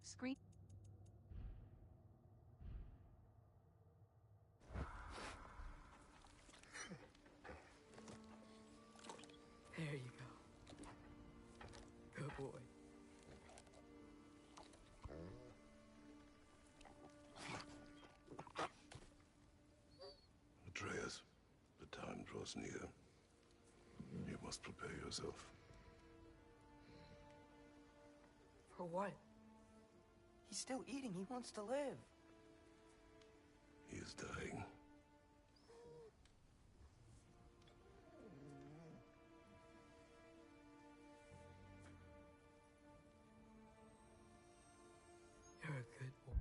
Screen. There you go. Good boy. Atreus, the time draws near. You must prepare yourself. For what? He's still eating. He wants to live. He is dying. You're a good boy.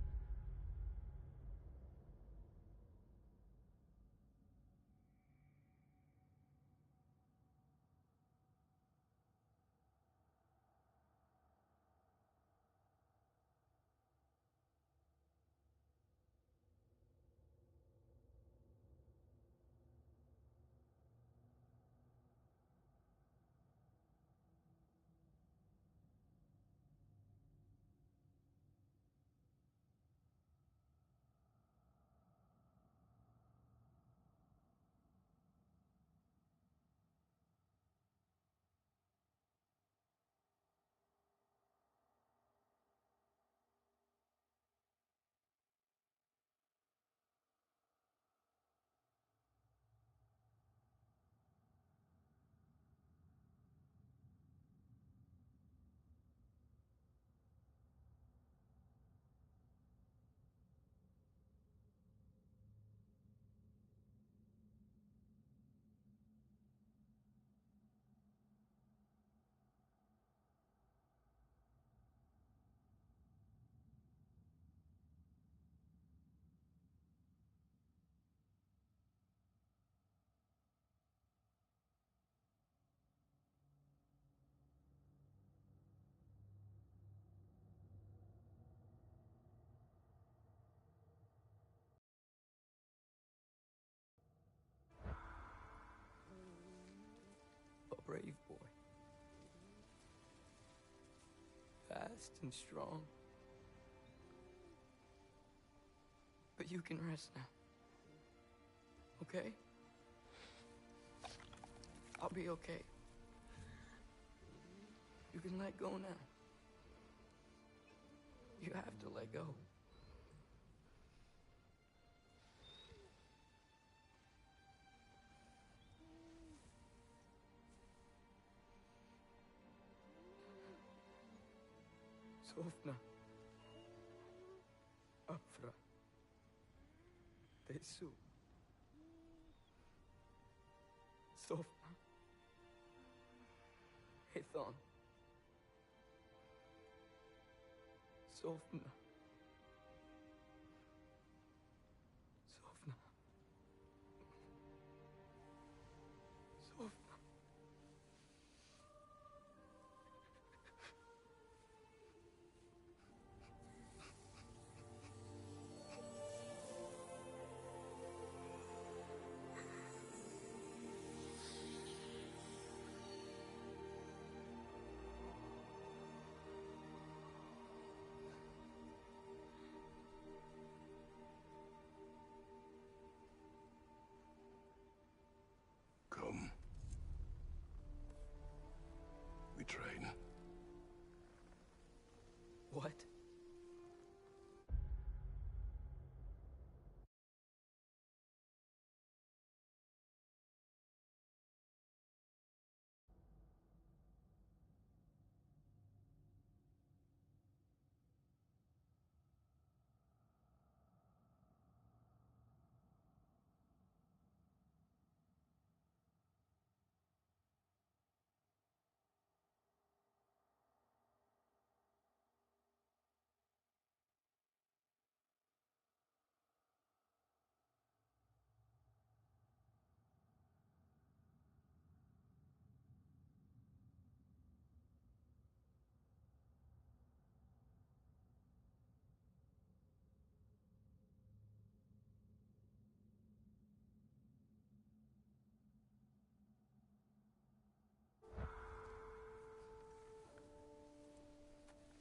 A brave boy. Fast and strong. But you can rest now. Okay? I'll be okay. You can let go now. You have to let go. Sofna. Afra. Tesu. Sofna. Hethon. Sofna. Sofna. Sofna. Come. We train. What?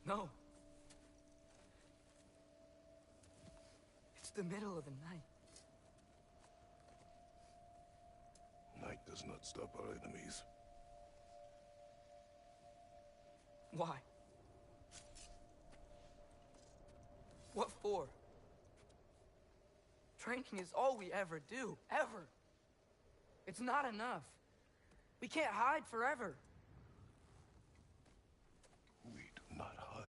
No. It's the middle of the night. Night does not stop our enemies. Why? What for? Training is all we ever do, ever. It's not enough. We can't hide forever. We do not hide.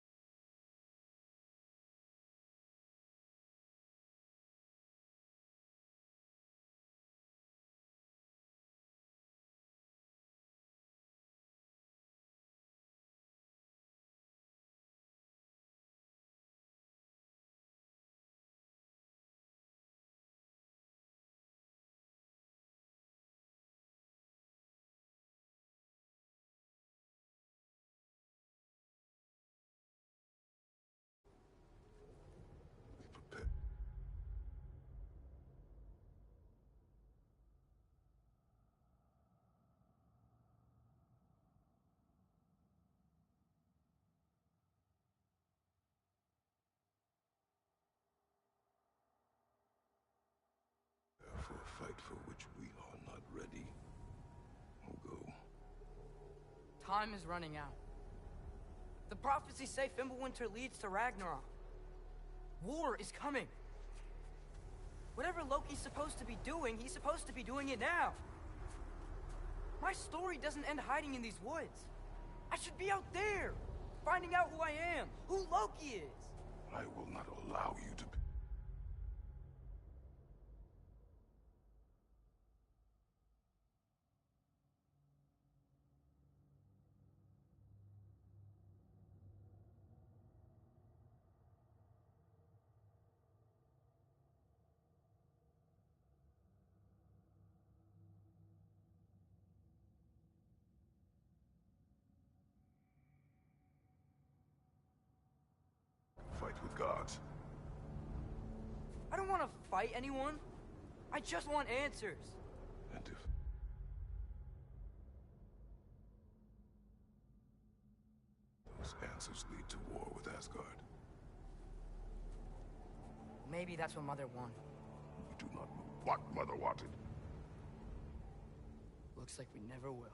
We prepare. For a fight for which we are not ready. We'll go. Time is running out. The prophecies say Fimbulwinter leads to Ragnarok. War is coming. Whatever Loki's supposed to be doing, he's supposed to be doing it now. My story doesn't end hiding in these woods. I should be out there, finding out who I am, who Loki is. I will not allow you to be. Fight with gods. I don't want to fight anyone. I just want answers. And if those answers lead to war with Asgard, Maybe that's what Mother wanted. we do not know what Mother wanted. Looks like we never will.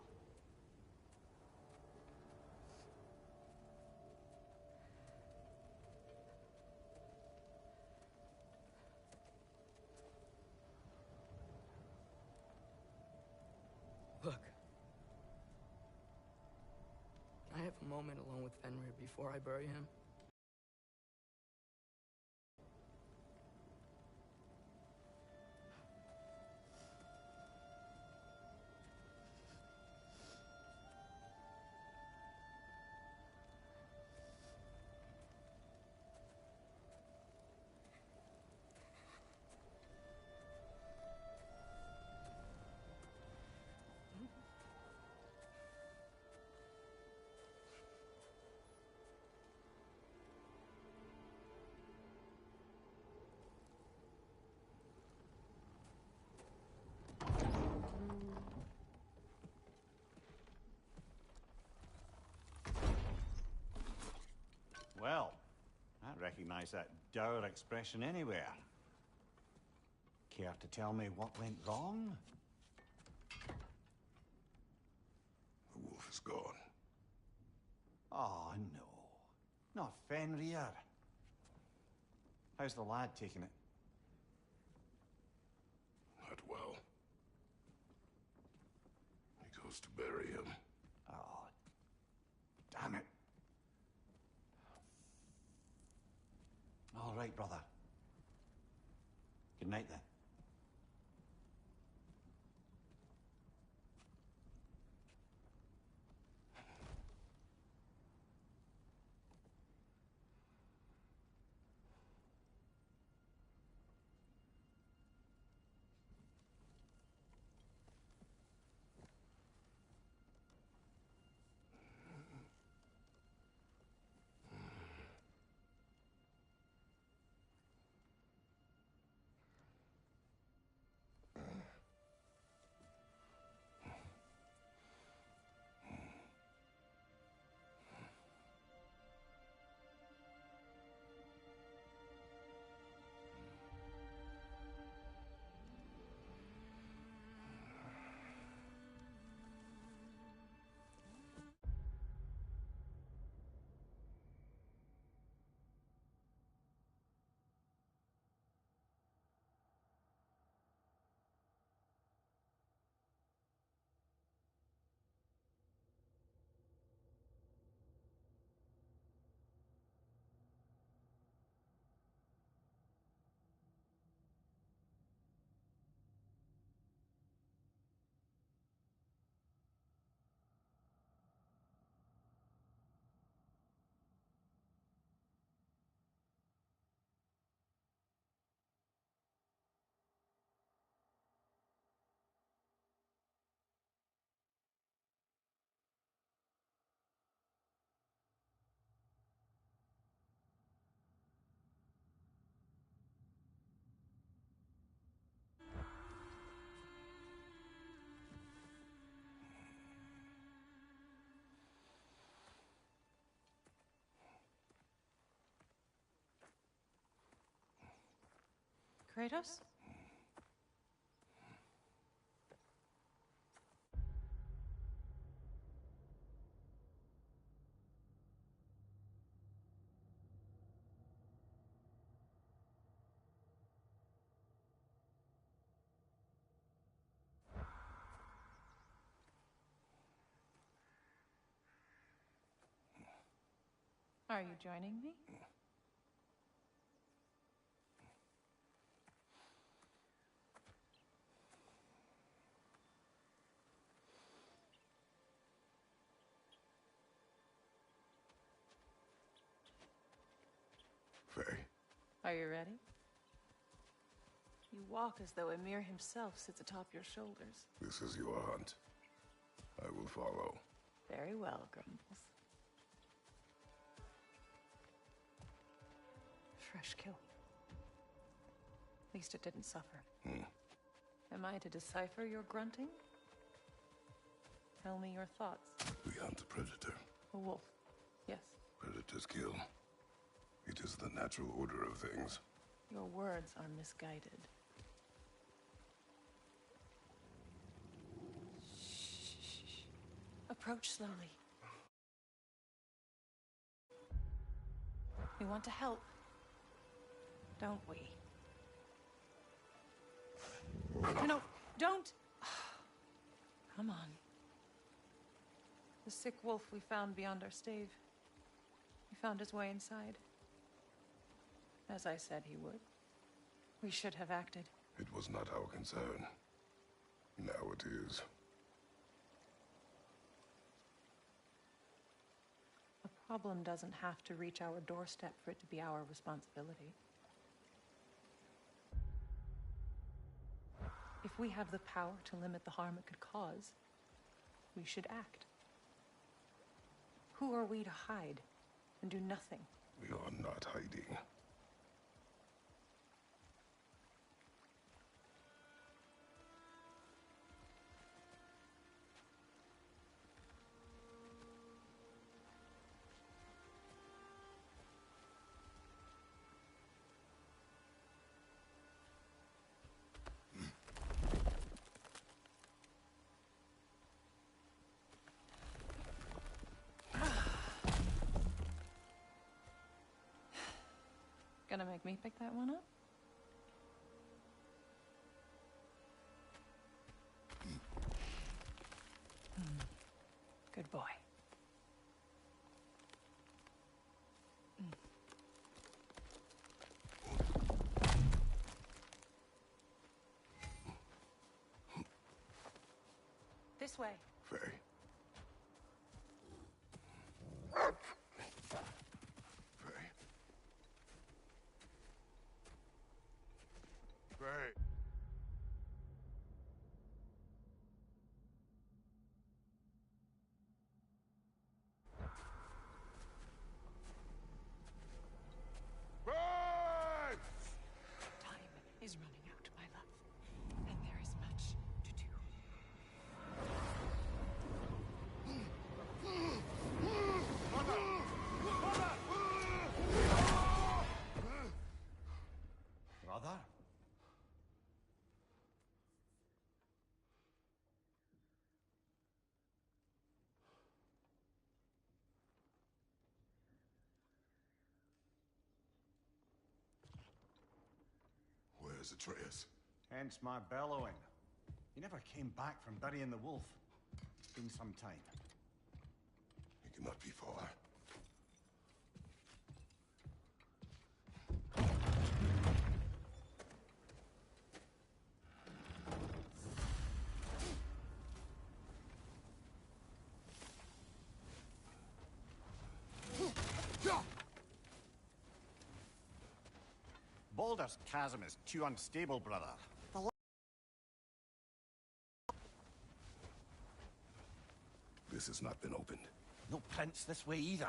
Look. Can I have a moment alone with Fenrir before I bury him? Well, I recognize that dour expression anywhere. Care to tell me what went wrong? The wolf is gone. Oh, no. Not Fenrir. How's the lad taking it? Not well. He goes to bury him. Oh, damn it. All right, brother. Good night, then. Kratos? Are you joining me? Faye, Are you ready? You walk as though Emir himself sits atop your shoulders. this is your hunt. I will follow. Very well, Grumbles. Fresh kill. At least it didn't suffer. Am I to decipher your grunting? Tell me your thoughts. We hunt a predator. A wolf. Yes. Predators kill. It is the natural order of things. Your words are misguided. Shh. Approach slowly. We want to help, don't we? No, don't! Come on. The sick wolf we found beyond our stave. He found his way inside. As I said he would. We should have acted. It was not our concern. Now it is. A problem doesn't have to reach our doorstep for it to be our responsibility. If we have the power to limit the harm it could cause, we should act. Who are we to hide and do nothing? We are not hiding. Gonna make me pick that one up? Good boy. This way. Faye. Faye. Time is running out, my love, and there is much to do. Brother? Where's Atreus? Hence my bellowing. He never came back from burying the wolf. It's been some time. He cannot be far. Baldur's chasm is too unstable, brother. This has not been opened. No prints this way either.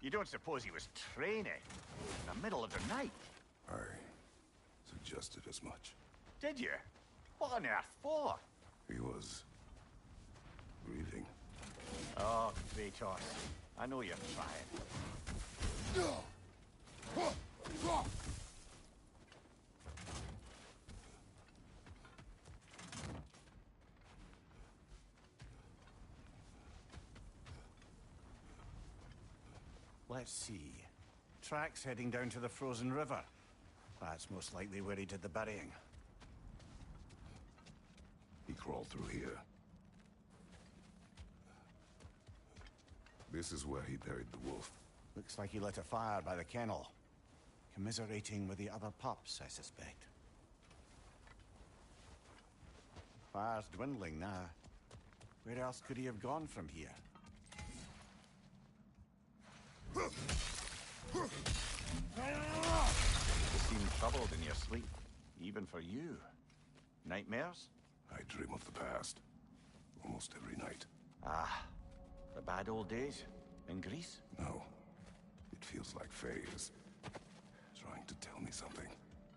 You don't suppose he was training in the middle of the night? I suggested as much. Did you? What on earth for? He was grieving. Oh, Kratos. I know you're trying. Let's see. Tracks heading down to the frozen river. That's most likely where he did the burying. He crawled through here. This is where he buried the wolf. Looks like he lit a fire by the kennel. Commiserating with the other pups, I suspect. Fire's dwindling now. Where else could he have gone from here? You seem troubled in your sleep, even for you. Nightmares? I dream of the past. Almost every night. Ah, the bad old days? In Greece? No. It feels like Faye is trying to tell me something.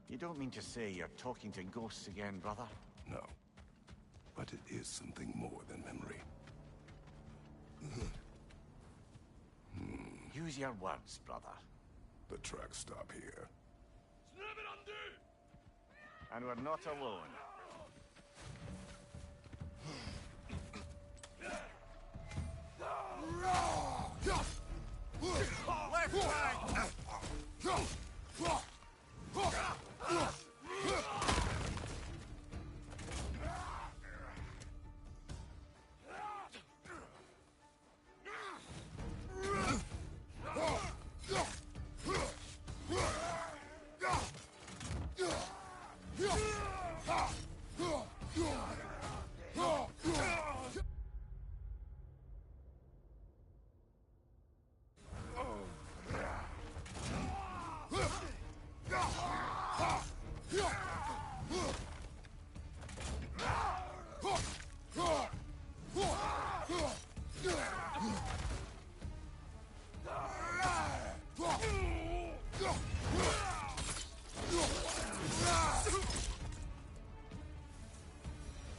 You don't mean to say you're talking to ghosts again, brother? No. But it is something more than memory. Use your words, brother. The tracks stop here. And we're not alone. Left flank!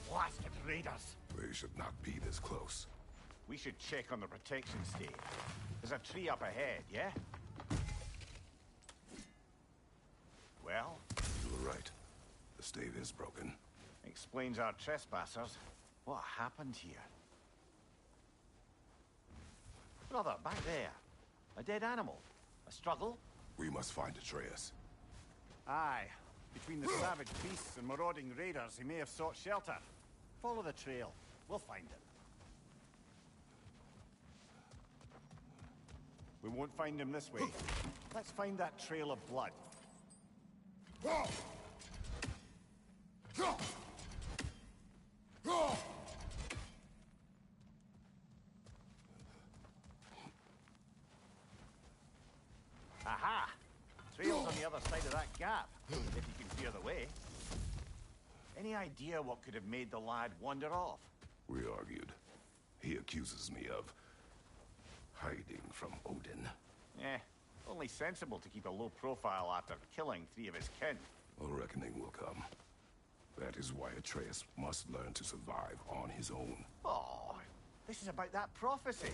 Blasted raiders! They should not be this close. We should check on the protection stave. There's a tree up ahead, yeah? Well? You were right. The stave is broken. Explains our trespassers. What happened here? Brother, back there. A dead animal. A struggle? We must find Atreus. Aye. Between the savage beasts and marauding raiders, he may have sought shelter. Follow the trail. We'll find him. We won't find him this way. Let's find that trail of blood. Aha! Trail's on the other side of that gap, if you can clear the way. Any idea what could have made the lad wander off? We argued. He accuses me of hiding from Odin. Only sensible to keep a low profile after killing 3 of his kin. A reckoning will come. That is why Atreus must learn to survive on his own. Oh, this is about that prophecy.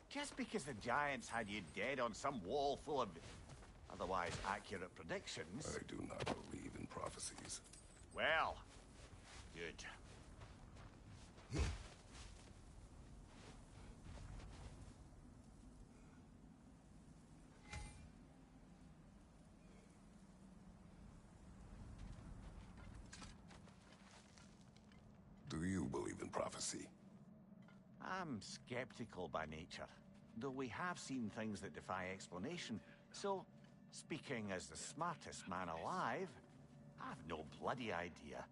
Just because the giants had you dead on some wall full of otherwise accurate predictions. I do not believe in prophecies. Well, good. Do you believe in prophecy? I'm skeptical by nature, though we have seen things that defy explanation. So, speaking as the smartest man alive, I've no bloody idea.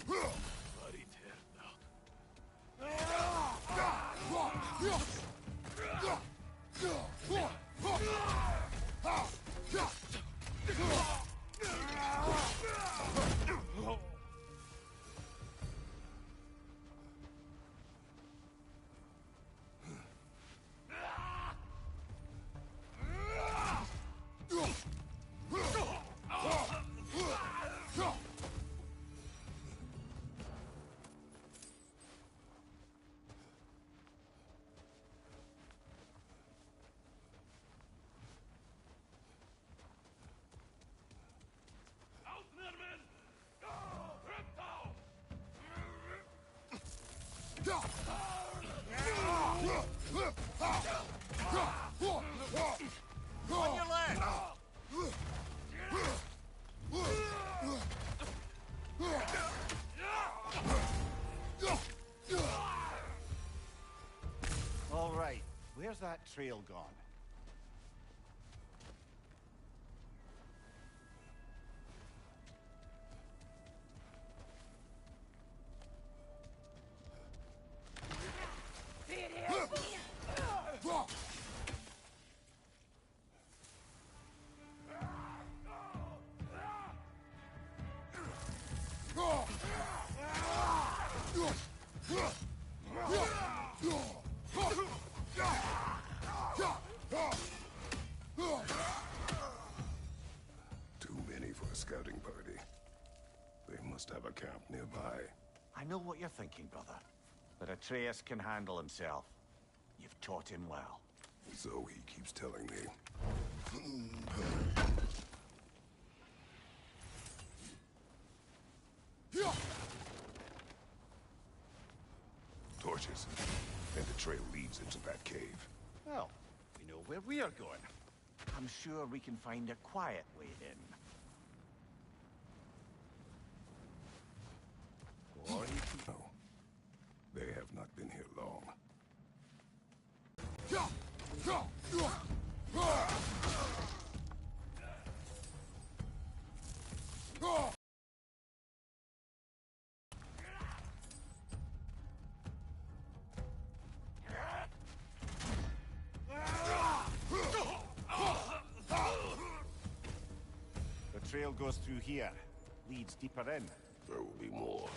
Bloody On your left! All right, where's that trail gone? Too many for a scouting party. They must have a camp nearby. I know what you're thinking, brother. But Atreus can handle himself. You've taught him well. So he keeps telling me. Torches. And the trail leads into that cave. Well, we know where we are going. I'm sure we can find a quiet way in. Or you can... No. They have not been here long. The trail goes through here. Leads deeper in. There will be more.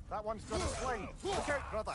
That one's gonna slide. Look out, brother.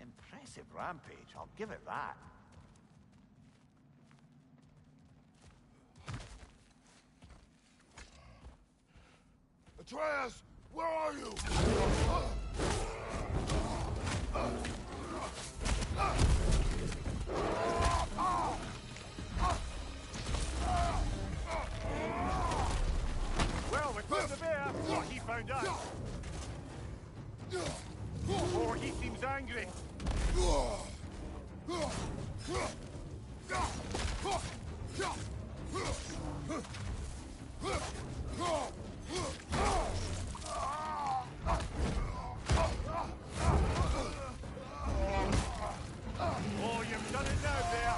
Impressive rampage, I'll give it that. Atreus, where are you? Well, we found the bear, or he found us. Or he seems angry. Oh, you've done it now, bear.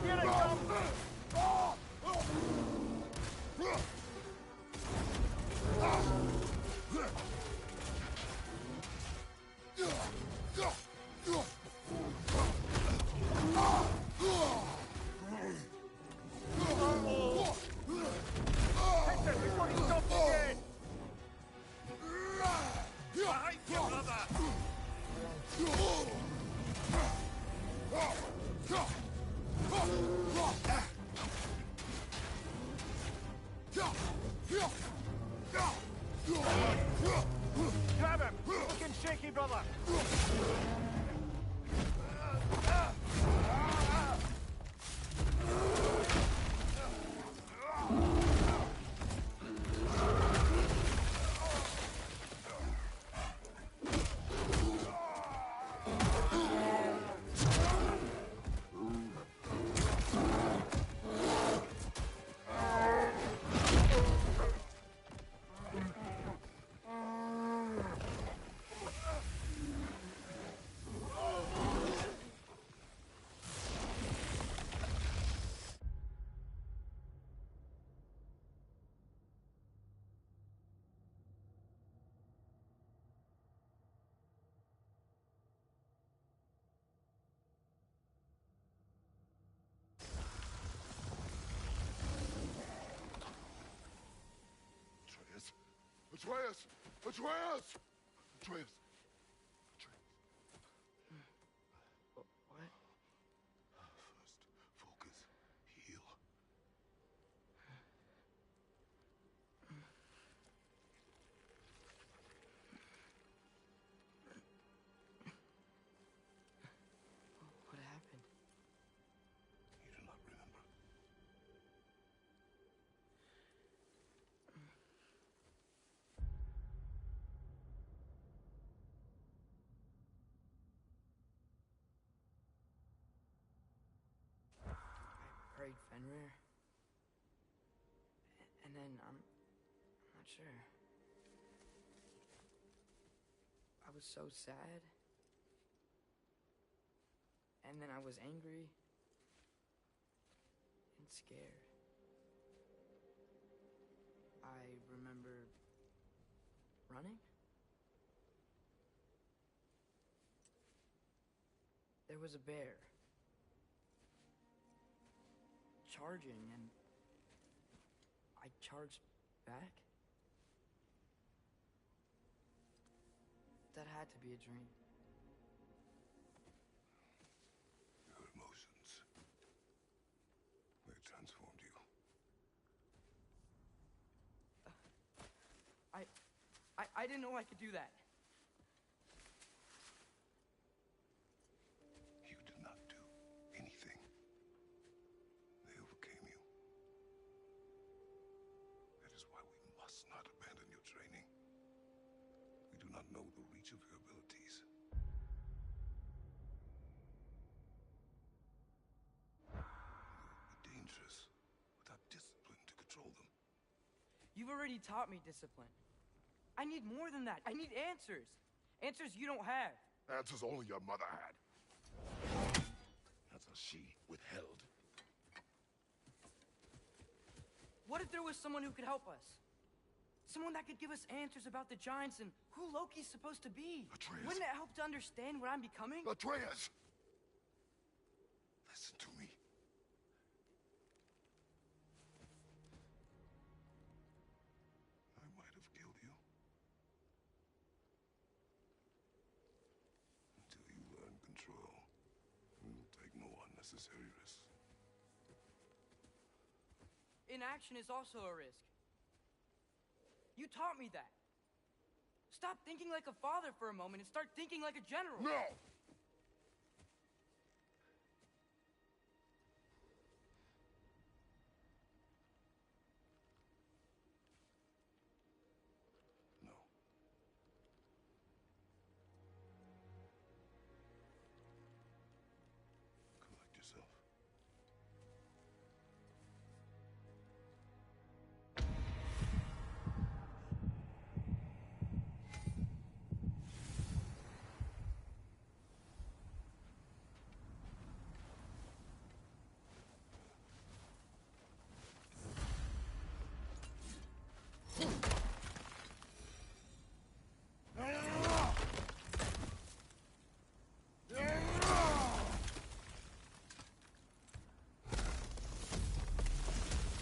Here it comes. Grab him! Looking shaky, brother! Atreus! Atreus! Atreus! What? First, focus. Heal. What happened? You do not remember. Prayed Fenrir. And then I'm not sure. I was so sad. And then I was angry and scared. I remember running. There was a bear. Charging, and I charged back. That had to be a dream. Your emotions. They transformed you. I didn't know I could do that. You did not do anything. They overcame you. That is why we must not abandon your training. We do not know the reach of your abilities. They will be dangerous without discipline to control them. You've already taught me discipline. I need more than that. I need answers. Answers you don't have. Answers only your mother had. Answers she withheld. What if there was someone who could help us? Someone that could give us answers about the giants and who Loki's supposed to be. Atreus. Wouldn't it help to understand what I'm becoming? Atreus! Listen to me. I might have killed you. Until you learn control, we will take no unnecessary risks. Inaction is also a risk. You taught me that. Stop thinking like a father for a moment and start thinking like a general. No! No. Collect yourself.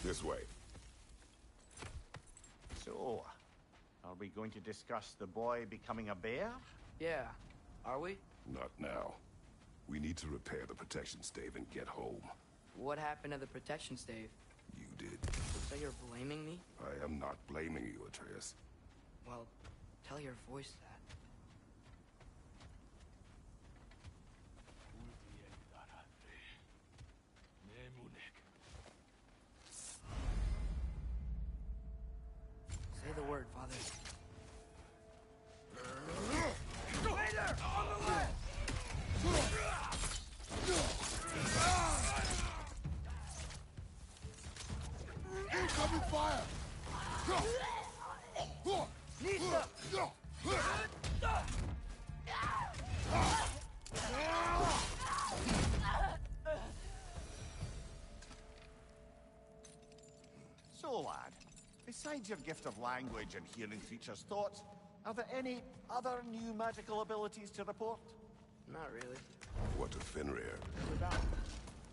This way. So, are we going to discuss the boy becoming a bear? Yeah, are we? Not now. We need to repair the protection stave and get home. What happened to the protection stave? You you did. So you're blaming me? I am not blaming you, Atreus. Well, tell your voice that. Say the word, Father. Later! On the left! Incoming fire! Nisa! So, lad, besides your gift of language and hearing creatures' thoughts, are there any other new magical abilities to report? Not really. What of Fenrir?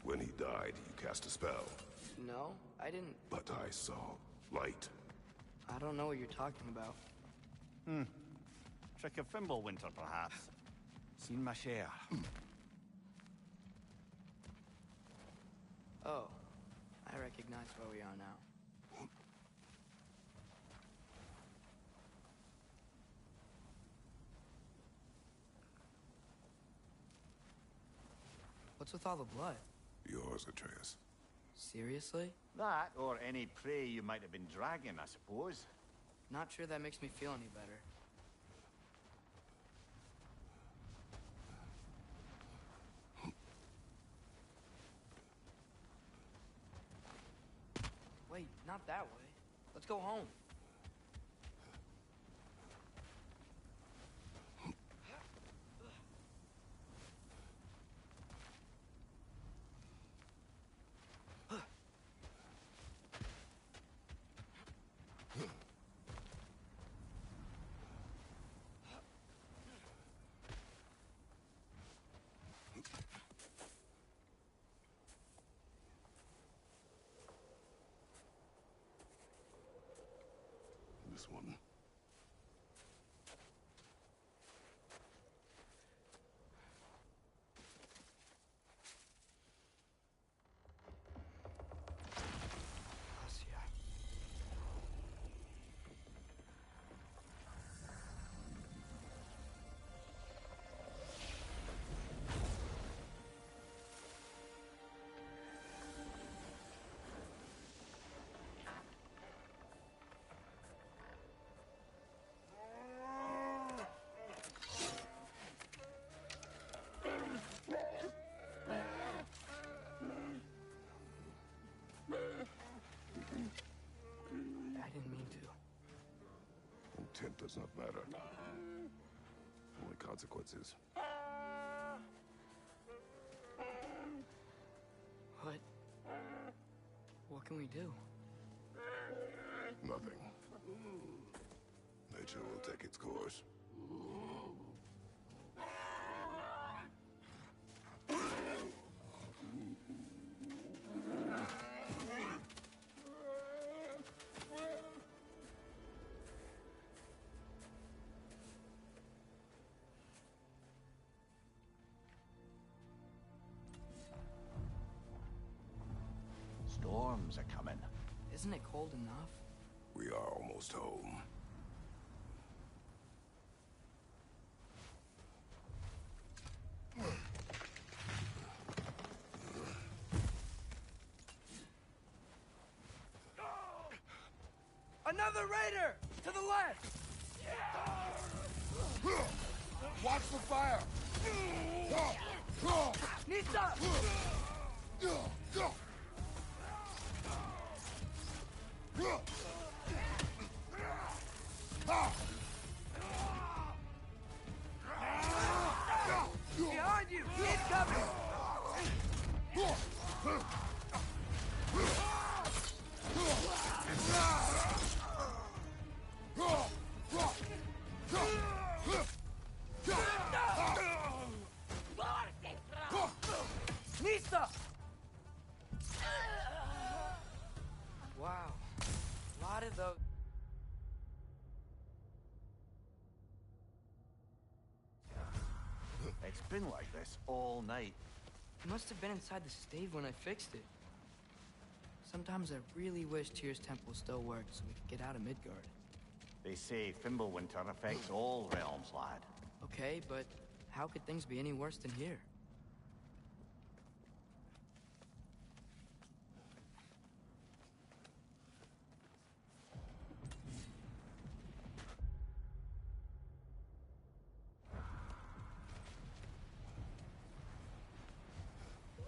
When he died, you cast a spell. No, I didn't. But I saw light. I don't know what you're talking about. Trick of Fimbulwinter, perhaps. Seen my share. Oh, I recognize where we are now. What's with all the blood? Yours, Atreus. Seriously? That, or any prey you might have been dragging, I suppose. Not sure that makes me feel any better. Wait, not that way. Let's go home. This one. I didn't mean to. Intent does not matter. Only consequences. What? What can we do? Nothing. Nature will take its course. Storms are coming. Isn't it cold enough? We are almost home. Another raider! To the left! Watch the fire! Nisa! Behind you! Incoming! Nisa! Wow. A lot of those. It's been like this all night. It must have been inside the stave when I fixed it. Sometimes I really wish Tyr's temple still worked so we could get out of Midgard. They say Fimbulwinter affects all realms, lad. Okay, but how could things be any worse than here?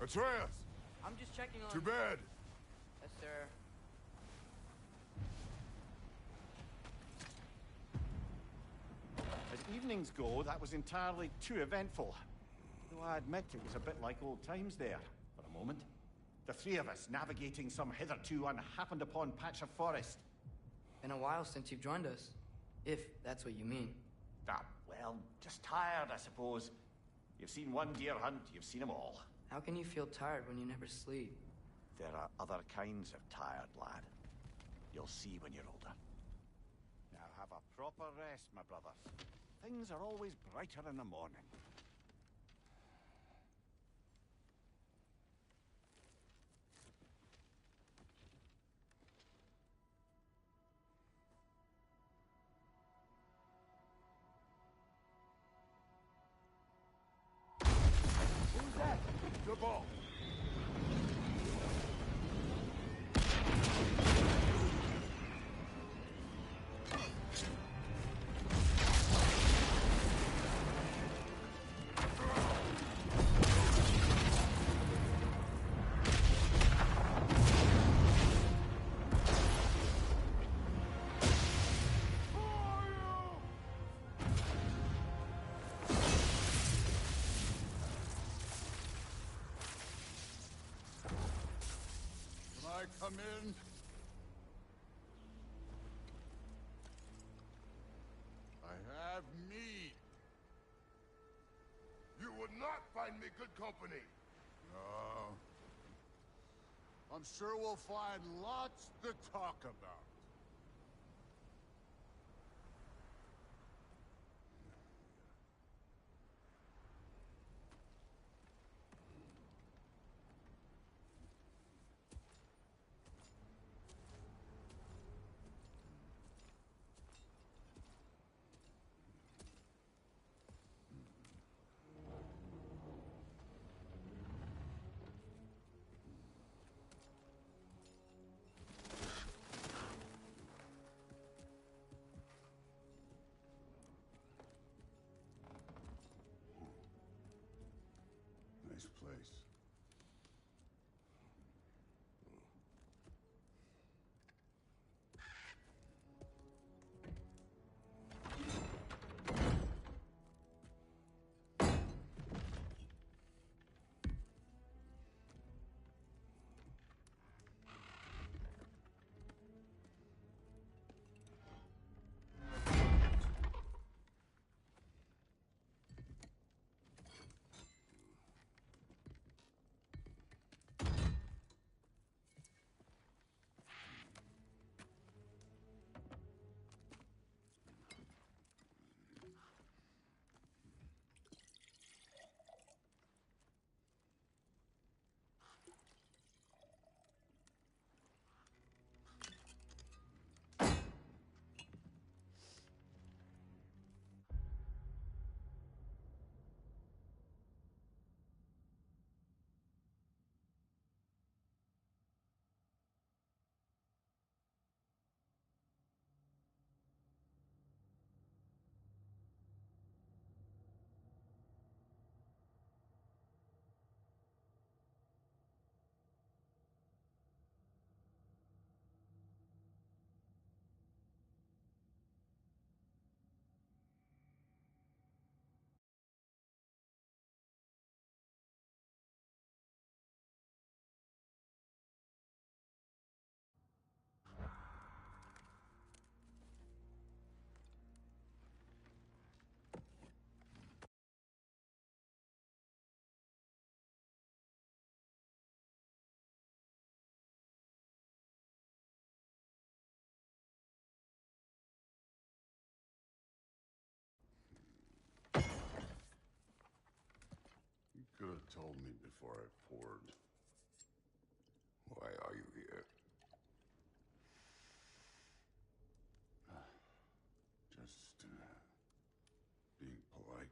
Atreus! I'm just checking on... To bed! Yes, sir. As evenings go, that was entirely too eventful. Though I admit it was a bit like old times there, for a moment. The three of us navigating some hitherto unhappened upon patch of forest. Been a while since you've joined us. If that's what you mean. Ah, well, just tired, I suppose. You've seen one deer hunt, you've seen them all. How can you feel tired when you never sleep? There are other kinds of tired, lad. You'll see when you're older. Now have a proper rest, my brothers. Things are always brighter in the morning. Who's that? The ball. Come in. I have mead. You would not find me good company. No. I'm sure we'll find lots to talk about. Nice place. You could have told me before I poured. Why Why are you here? Just, being polite.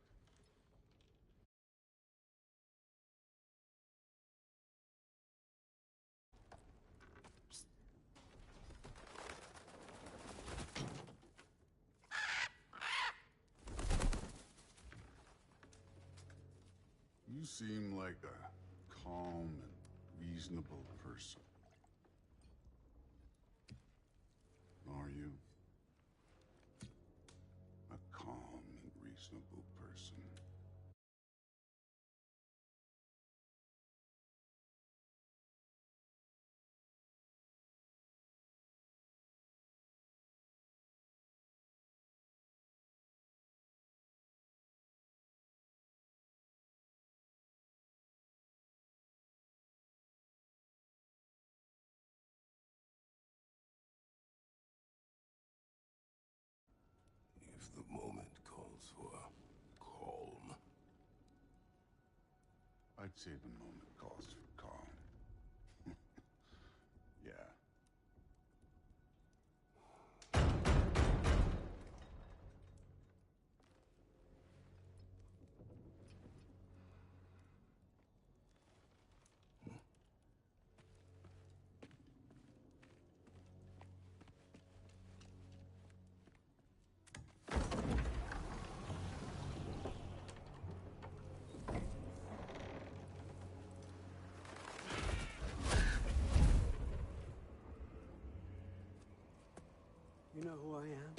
You seem like a calm and reasonable person. Are you? A calm and reasonable person. If the moment calls for calm. I'd say the moment calls for calm. Yeah. You know who I am?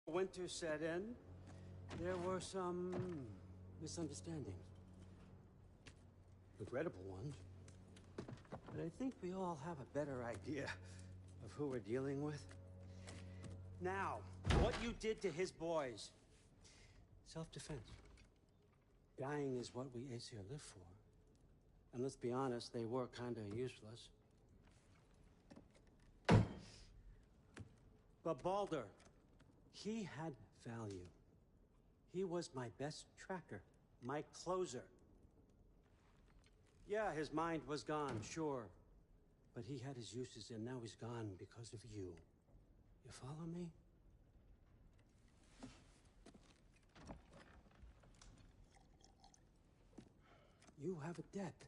Winter set in. There were some misunderstandings. Regrettable ones. But I think we all have a better idea of who we're dealing with. Now, what you did to his boys. Self-defense. Dying is what we Aesir live for. And let's be honest, they were kinda useless. But Baldur, he had value. He was my best tracker, my closer. Yeah, his mind was gone, sure. But he had his uses, and now he's gone because of you. You follow me? You have a debt.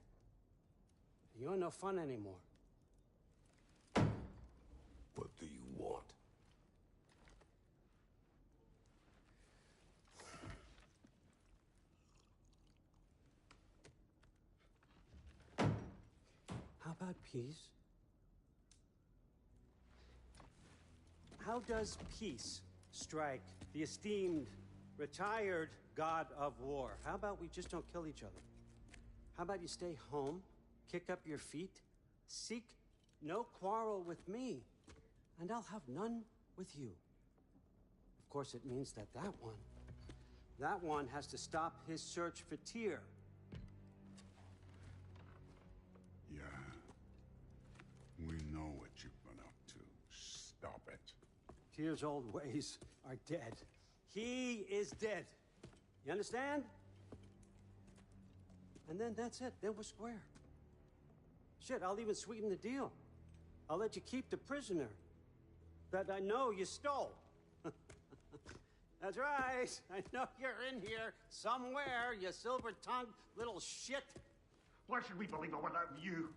You're no fun anymore. What do you want? How about peace? How does peace strike the esteemed, retired god of war? How about we just don't kill each other? How about you stay home, kick up your feet, seek no quarrel with me, and I'll have none with you. Of course, it means that that one has to stop his search for Tyr. Yeah. We know what you've been up to. Stop it. Tyr's old ways are dead. He is dead. You understand? And then that's it. Then we're square. Shit, I'll even sweeten the deal. I'll let you keep the prisoner that I know you stole. That's right. I know you're in here somewhere, you silver-tongued little shit. Why should we believe a word out of you?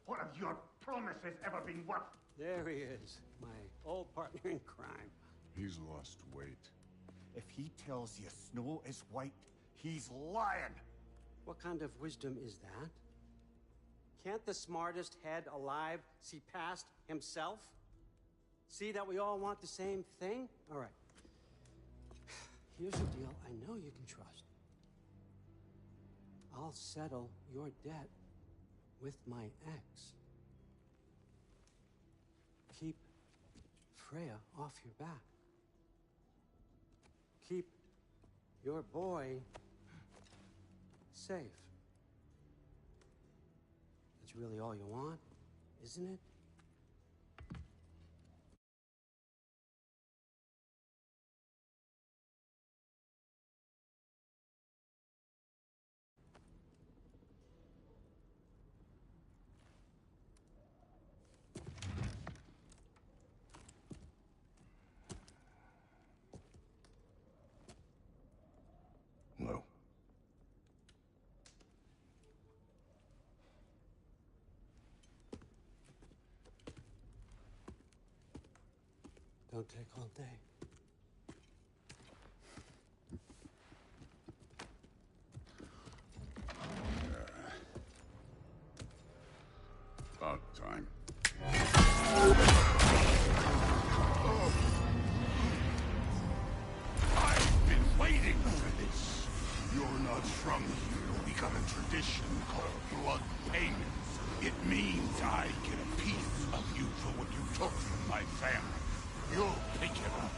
What have your promises ever been worth? There he is, my old partner in crime. He's lost weight. If he tells you snow is white, he's lying. What kind of wisdom is that? Can't the smartest head alive see past himself? See that we all want the same thing? All right. Here's a deal I know you can trust. I'll settle your debt with my ex. Keep Freya off your back. Keep your boy safe. That's really all you want, isn't it? don't take all day. About time. I've been waiting for this. You're not from here. We got a tradition called blood payments. It means I get a piece of you for what you took from my family. You'll pick it up.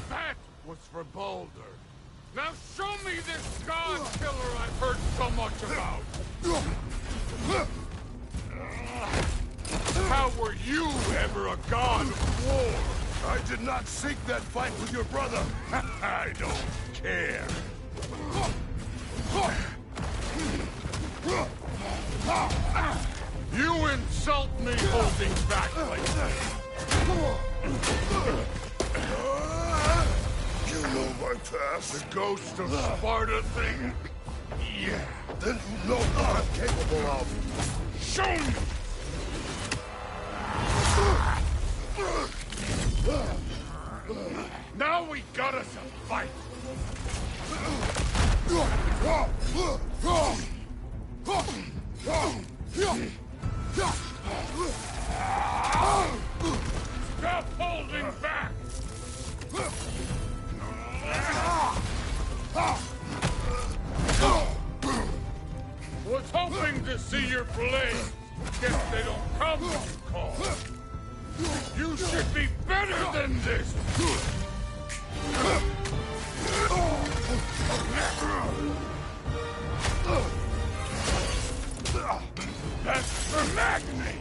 That was for Boulder. Now show me this god killer I've heard so much about. How were you ever a god of war? I did not seek that fight with your brother. I don't care. You insult me holding back like this. You know my past. The ghost of Sparta thing? Yeah. Then you know what I'm capable of. Show me! Now we got us a fight! Stop holding back! Was hoping to see your blade. Guess they don't come when you call. You should be better than this! That's for Marc-Andrè!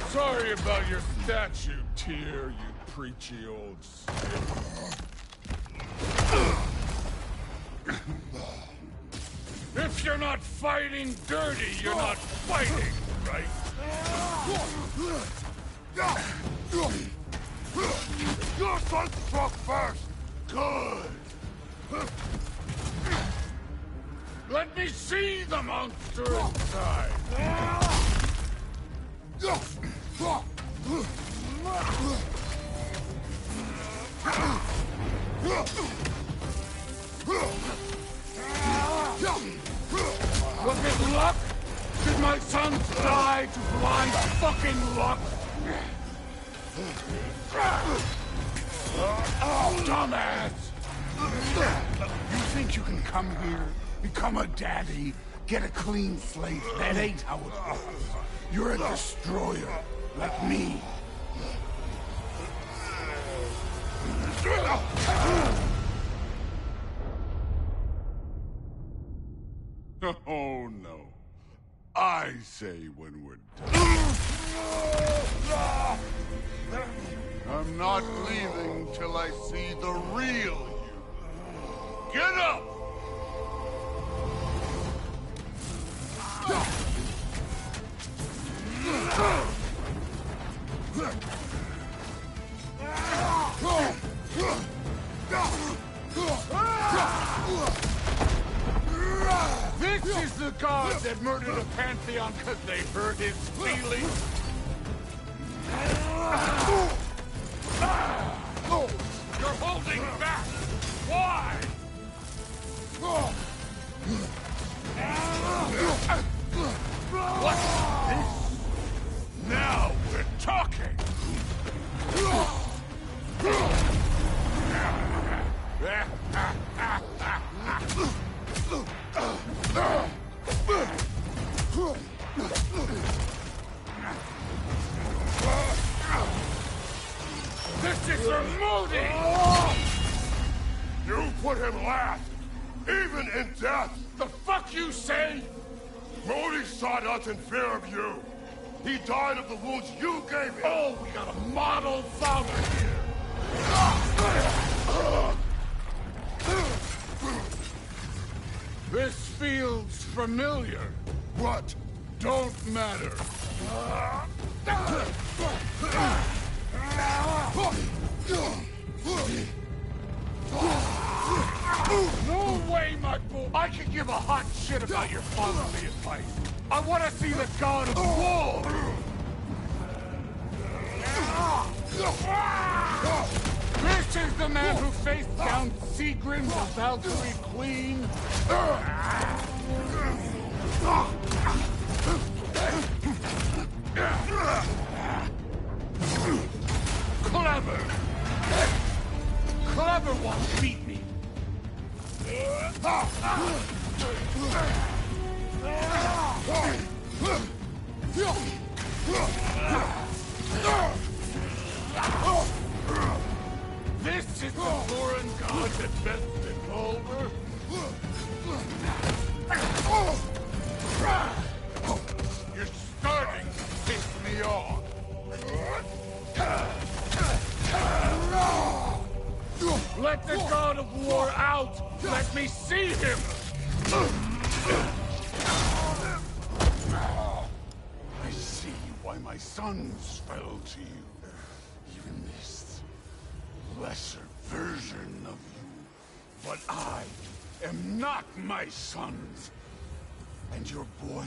Sorry about your statue, Tyr, you preachy old stick. If you're not fighting dirty, you're not fighting, right? Your son struck first. Good. Let me see the monster inside. Was it luck? Did my sons die to blind fucking luck? Dumbass! You think you can come here, become a daddy, get a clean slate? That ain't how it works. You're a destroyer, like me. Oh, no. I say when we're done. I'm not leaving till I see the real you. Get up! This is the god that murdered a pantheon because they hurt his feelings? You're holding back! Why? What's this? Now we're talking! This is your motive! You put him last, even in death. The fuck you say? Modi sought us in fear of you. He died of the wounds you gave him. Oh, we got a model father here. This feels familiar. What? Don't matter. No way, my boy! I could give a hot shit about your fatherly advice. I want to see the god of war! This is the man who faced down Sigrun, the Valkyrie Queen. Clever! Clever won't beat me! This is the foreign god that best been over. You're starting to piss me off. Let the god of war out! Let me see him! I see why my sons fell to you. Even this lesser version of you. But I am not my sons. And your boy,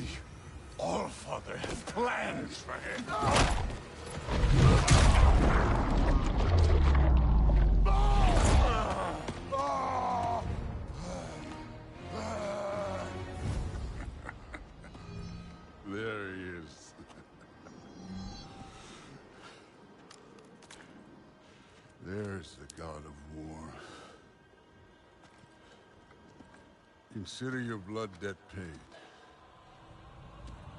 Allfather, has plans for him. There he is. There's the god of war. Consider your blood debt paid.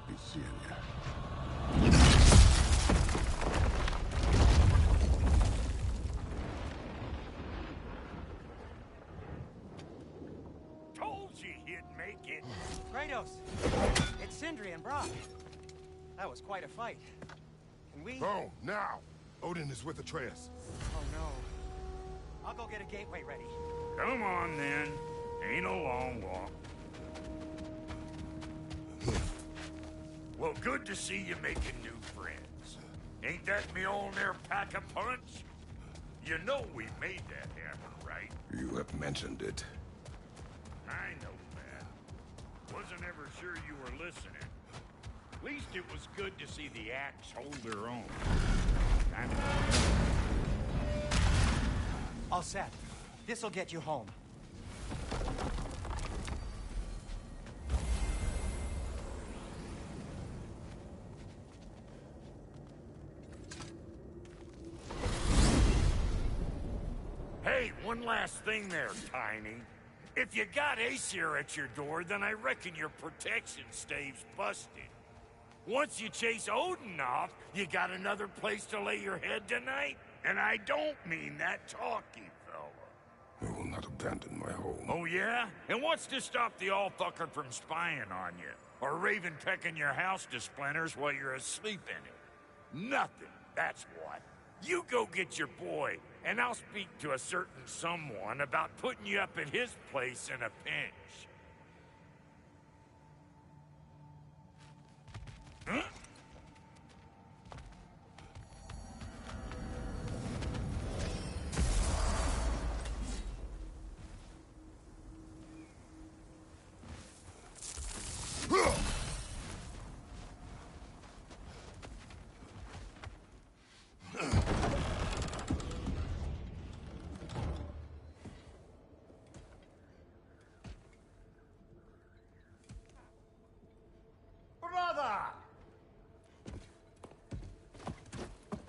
Be seeing ya. Told you he'd make it. Kratos, it's Sindri and Brock. That was quite a fight. Can we... Oh, now! Odin is with Atreus. Oh, no. I'll go get a gateway ready. Come on, then. Ain't a long walk. Well, good to see you making new friends. Ain't that me old there pack a punch? You know we made that happen, right? You have mentioned it. I know that. Wasn't ever sure you were listening. At least it was good to see the axe hold their own. All set. This'll get you home. Hey, one last thing there, Tiny. If you got Aesir at your door, then I reckon your protection stave's busted. Once you chase Odin off, you got another place to lay your head tonight? And I don't mean that talky fella. I will not abandon my home. Oh, yeah? And what's to stop the all-fucker from spying on you? Or Raven pecking your house to splinters while you're asleep in it? Nothing, that's what. You go get your boy, and I'll speak to a certain someone about putting you up at his place in a pinch. Huh?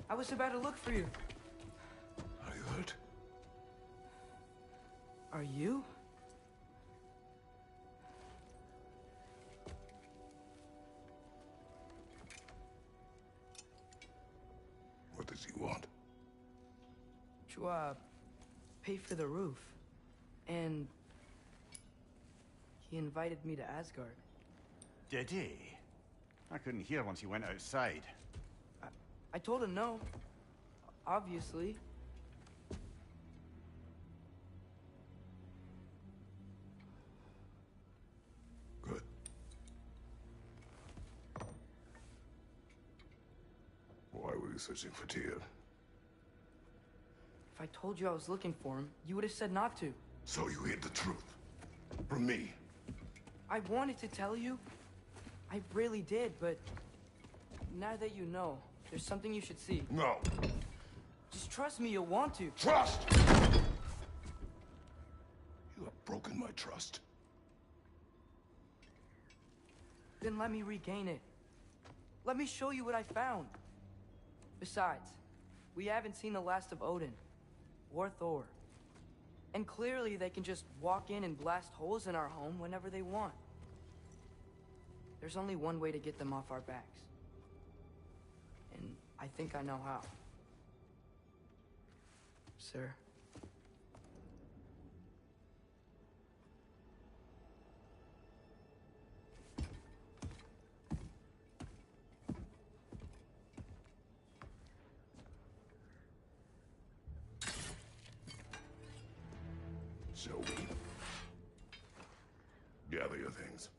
I was about to look for you. Are you hurt? Are you? What does he want? To, pay for the roof. And... he invited me to Asgard. Did he? I couldn't hear once he went outside. I told him no. Obviously. Good. you searching for Tyr? If I told you I was looking for him, you would have said not to. So you hid the truth. From me. I wanted to tell you. I really did, but now that you know, there's something you should see. No. Just trust me, you'll want to. Trust! You have broken my trust. Then let me regain it. Let me show you what I found. Besides, we haven't seen the last of Odin. Or Thor. And clearly they can just walk in and blast holes in our home whenever they want. There's only one way to get them off our backs. And I think I know how. Sir. Shall we? Gather your things.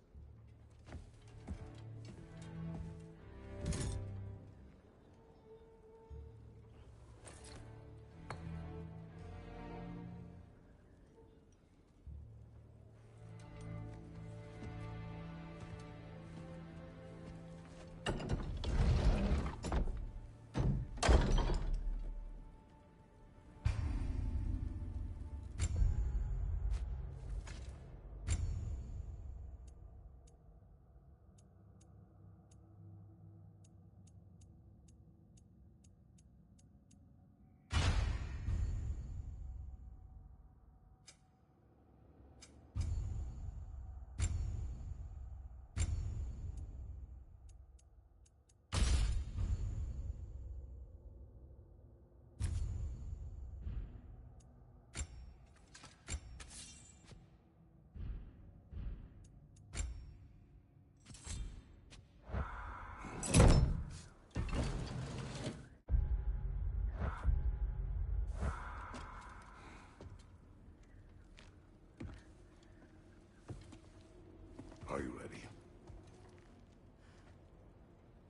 Are you ready?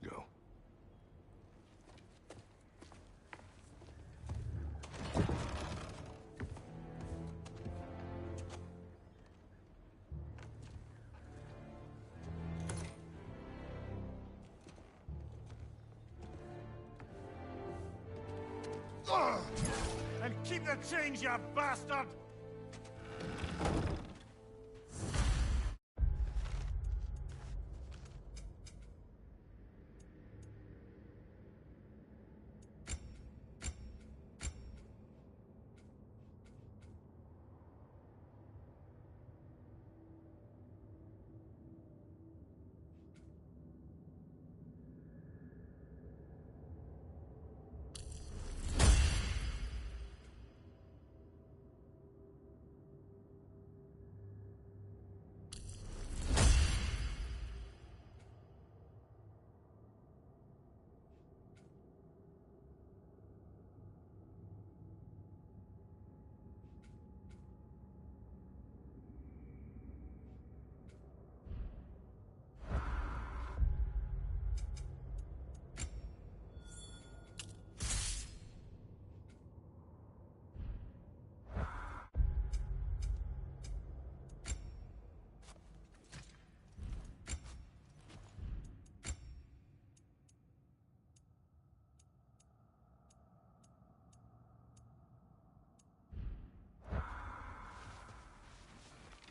Go. And keep the change, you bastard!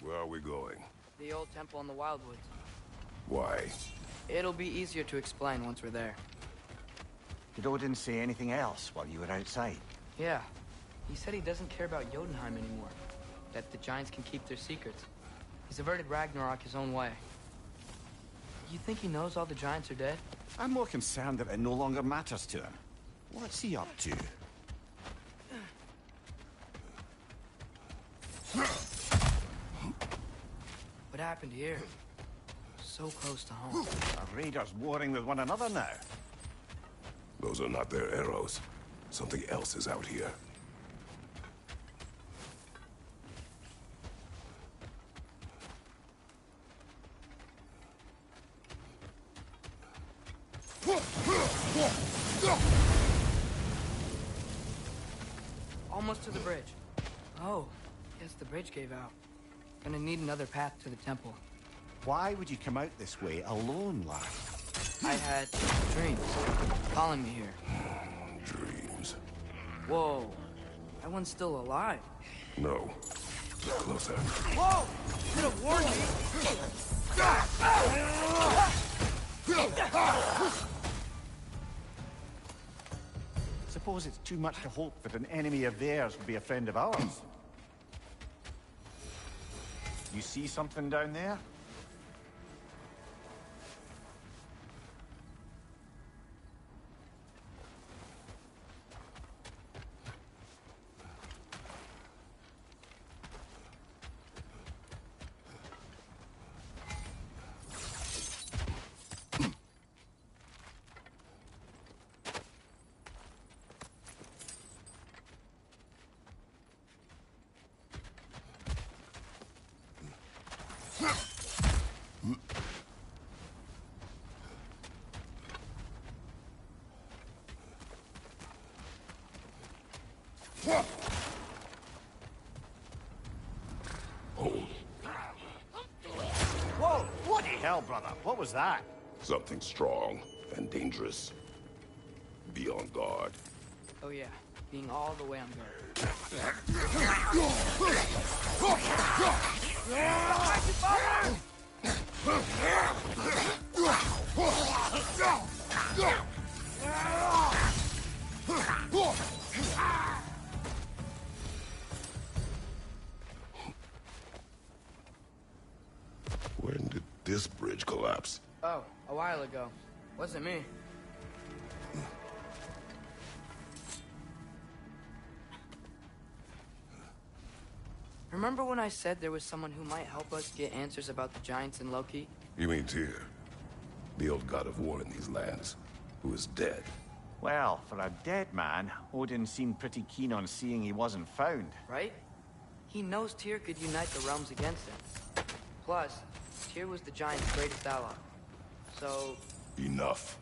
Where are we going? The old temple in the Wildwoods. Why? It'll be easier to explain once we're there. Did Odin say anything else while you were outside? Yeah. He said he doesn't care about Jotunheim anymore. That the giants can keep their secrets. He's averted Ragnarok his own way. You think he knows all the giants are dead? I'm more concerned that it no longer matters to him. What's he up to? What happened here? So close to home. Are raiders warring with one another now? Those are not their arrows. Something else is out here. almost to the bridge. Oh, guess the bridge gave out. Gonna need another path to the temple. Why would you come out this way alone, lad? I had dreams calling me here. Dreams. Whoa, that one's still alive. No. Get closer. Whoa! Could have warned me. Suppose it's too much to hope that an enemy of theirs will be a friend of ours. You see something down there? Whoa! What the hell, brother? What was that? Something strong and dangerous. Be on guard. Oh yeah, being all the way on guard. When did this bridge collapse? Oh, a while ago. Wasn't me. Remember when I said there was someone who might help us get answers about the giants and Loki? You mean Tyr? The old god of war in these lands, who is dead. Well, for a dead man, Odin seemed pretty keen on seeing he wasn't found. Right? He knows Tyr could unite the realms against him. Plus, Tyr was the giant's greatest ally. So... Enough.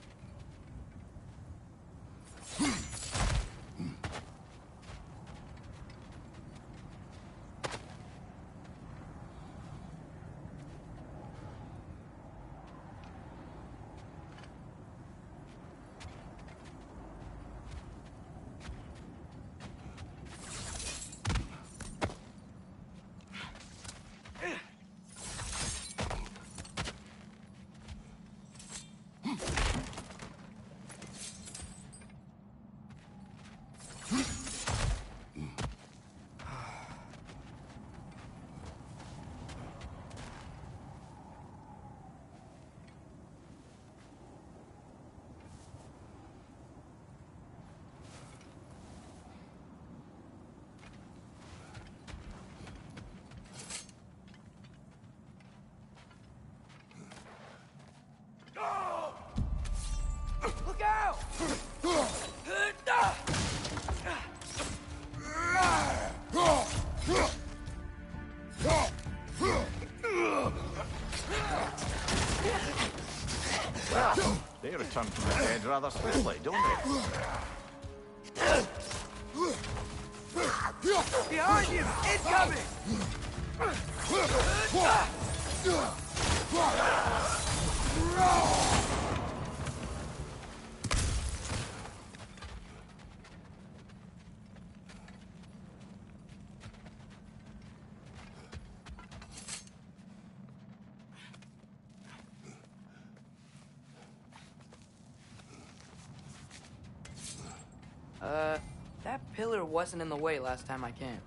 Look out! Well, they return from the dead rather swiftly, don't they? Behind you! Incoming! That pillar wasn't in the way last time I came.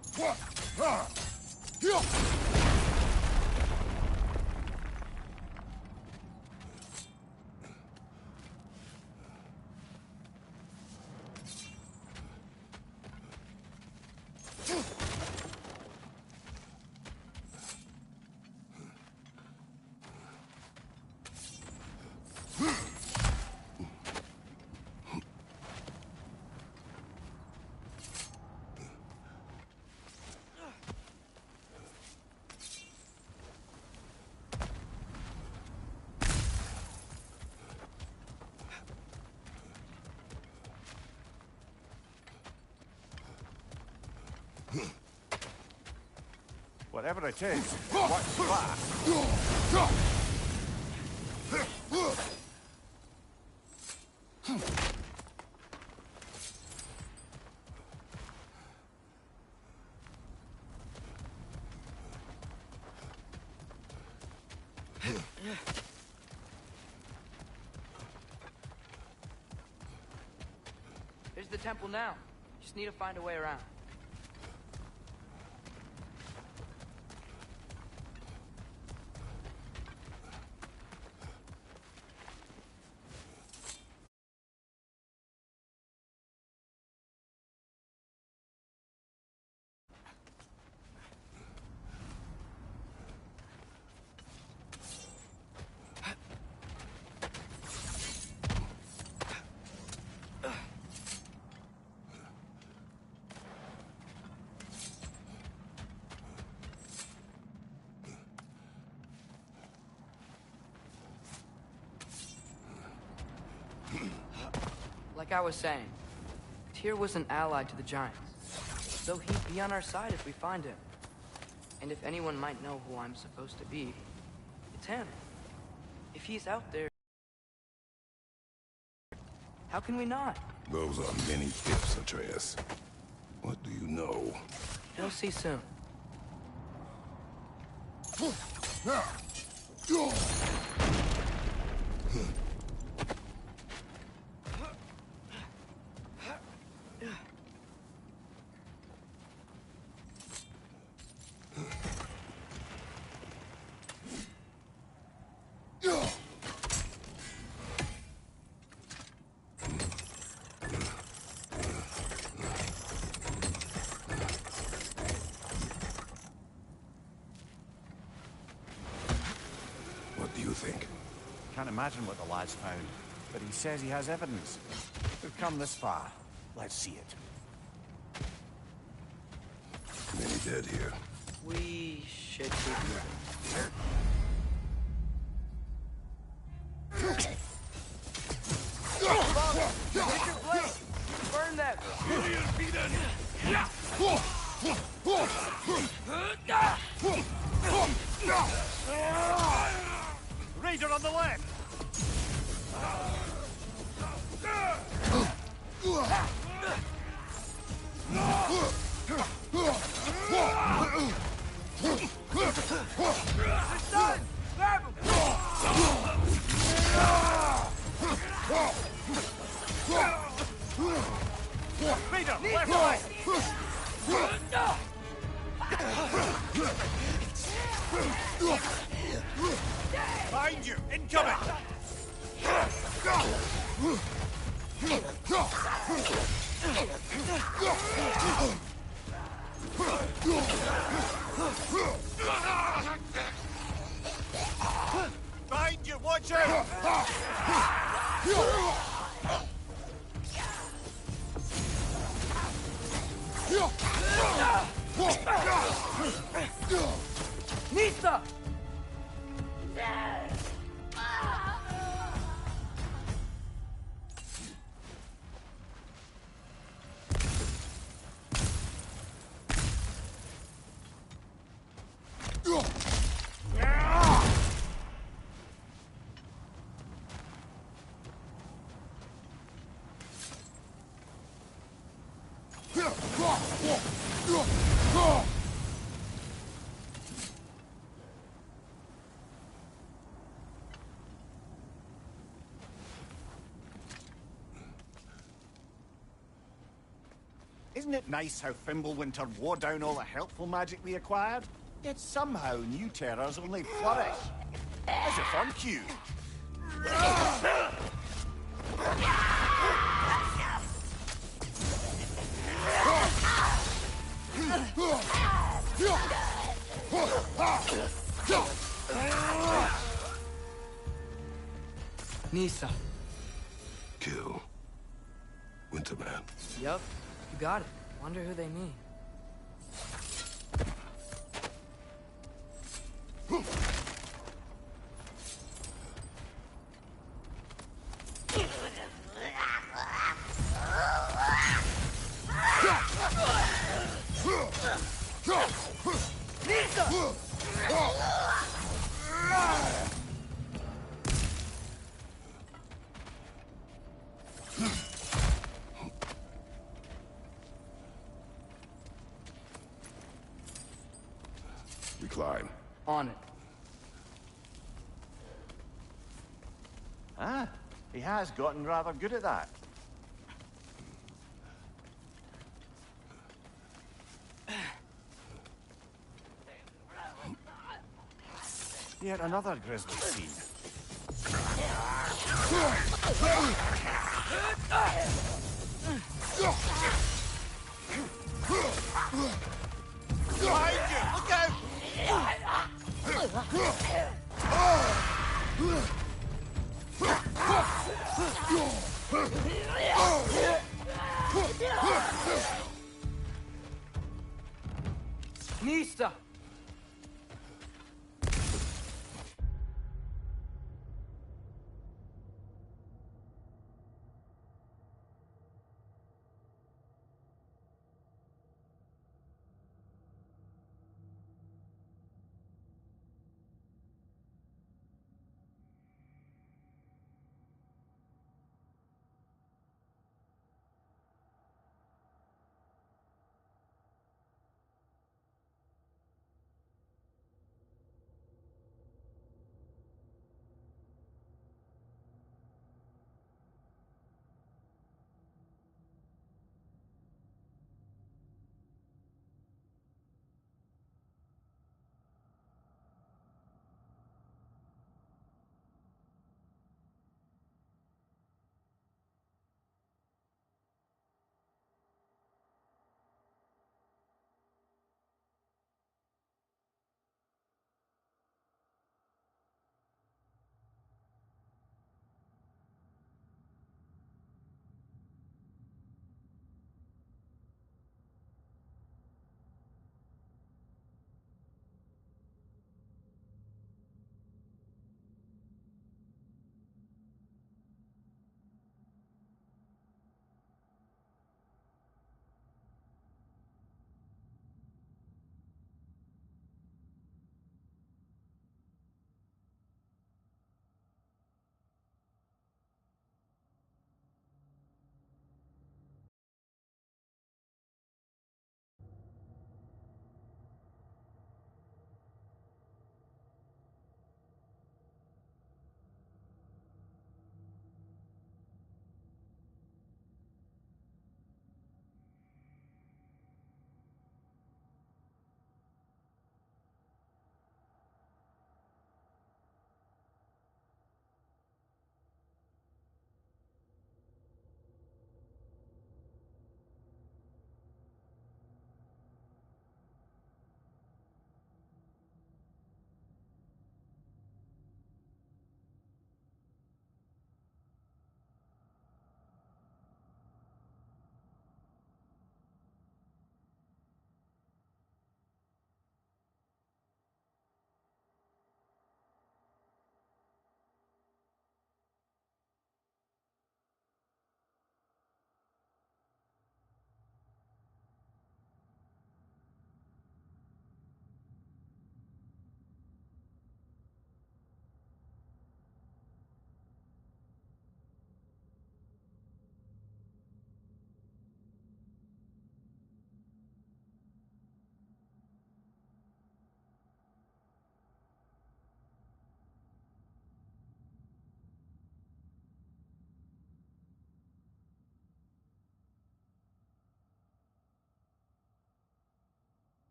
Whatever it is, what's fast? Here's the temple now. Just need to find a way around. Like I was saying, Tyr was an ally to the Giants, so he'd be on our side if we find him. And if anyone might know who I'm supposed to be, it's him. If he's out there, how can we not? Those are many ifs, Atreus. What do you know? You'll see soon. Can't imagine what the lad's found, but he says he has evidence. We've come this far. Let's see it. Many dead here. We should keep moving. Take your blade! Burn them! Raider on the left! It's done! Grab him! Raider, left side! Behind you! Incoming! Behind you! Watch out! Nisa! Isn't it nice how Fimbulwinter wore down all the helpful magic we acquired? Yet somehow new terrors only flourish. As if on cue. Nisa. Kill. Winterman. Yup, you got it. Wonder who they mean. Nisa! Ah, he has gotten rather good at that. Yet another grisly scene. Behind you! Look out! Nista!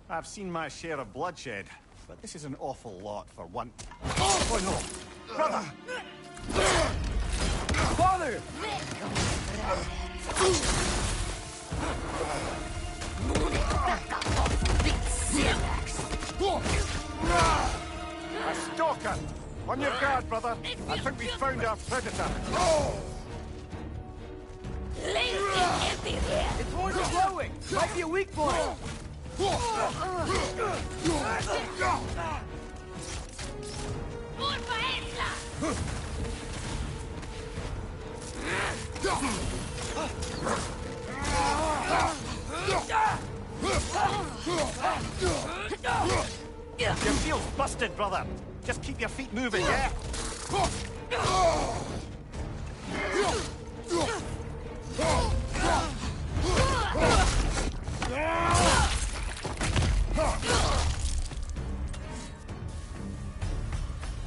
I've seen my share of bloodshed, but this is an awful lot for one. Oh no! Brother! Father! A stalker! On your guard, brother! I think we found our predator! Its horns are glowing! Might be a weak point! Your shield's busted, brother! Just keep your feet moving, yeah?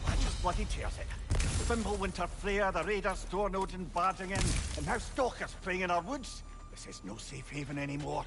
That just bloody tears it. Fimbulwinter, Freya, the raiders, Stornodin barging in, and now stalkers preying in our woods. This is no safe haven anymore.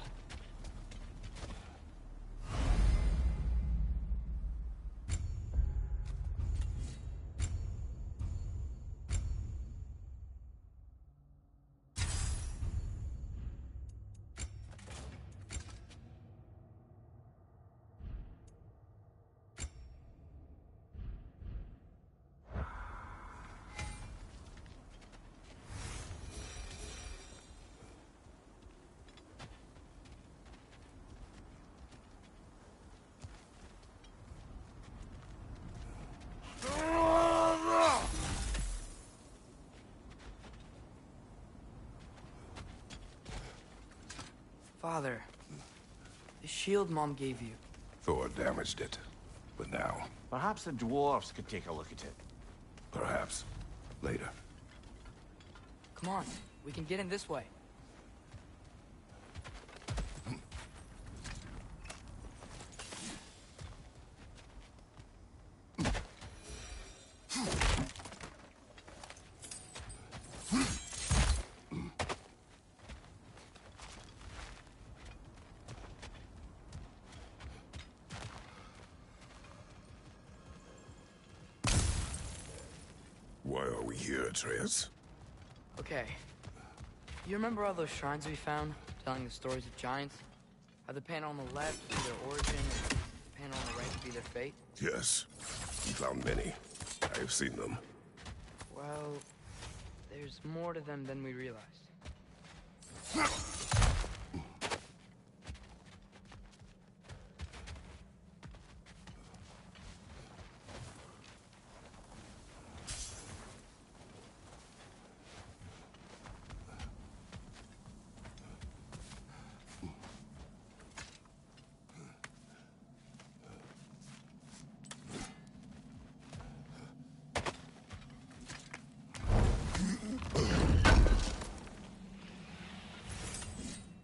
Father, the shield Mom gave you. Thor damaged it. But now, Perhaps the dwarves could take a look at it. perhaps, later. Come on, we can get in this way. Why are we here, Atreus? Okay. You remember all those shrines we found, telling the stories of giants? How the panel on the left be their origin, and the panel on the right be their fate? Yes. We found many. I have seen them. Well, there's more to them than we realized.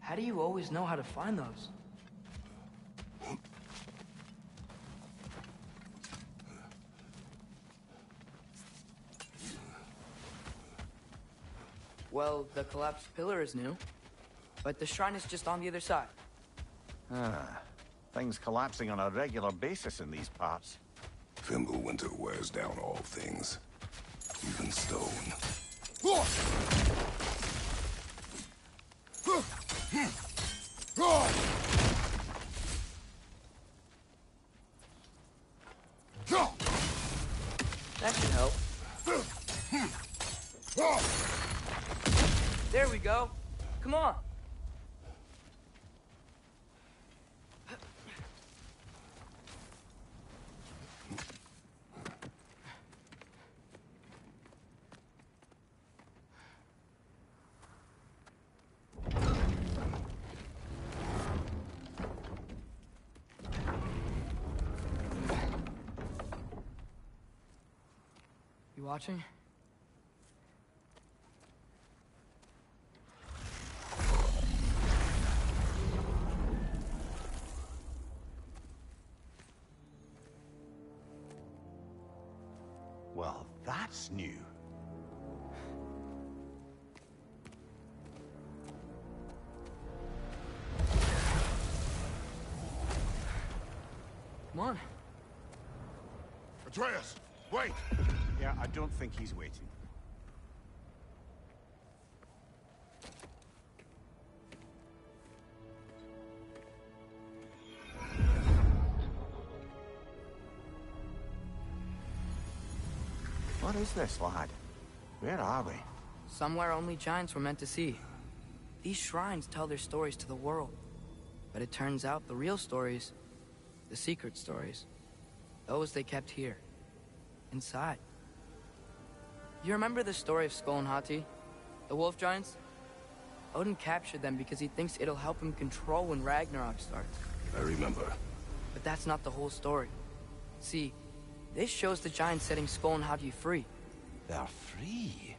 How do you always know how to find those? Well, the collapsed pillar is new, but the shrine is just on the other side. Things collapsing on a regular basis in these parts. Fimbulwinter wears down all things, even stone. That should help. There we go. Come on. You watching? Well, that's new. Come on. Atreus, wait! Yeah, I don't think he's waiting. What is this, lad? Where are we? Somewhere only giants were meant to see. These shrines tell their stories to the world. But it turns out the real stories, the secret stories, those they kept here, inside. You remember the story of Skull and Hati, the wolf giants? Odin captured them because he thinks it'll help him control when Ragnarok starts. I remember. But that's not the whole story. See, this shows the giants setting Skull and Hati free. They're free?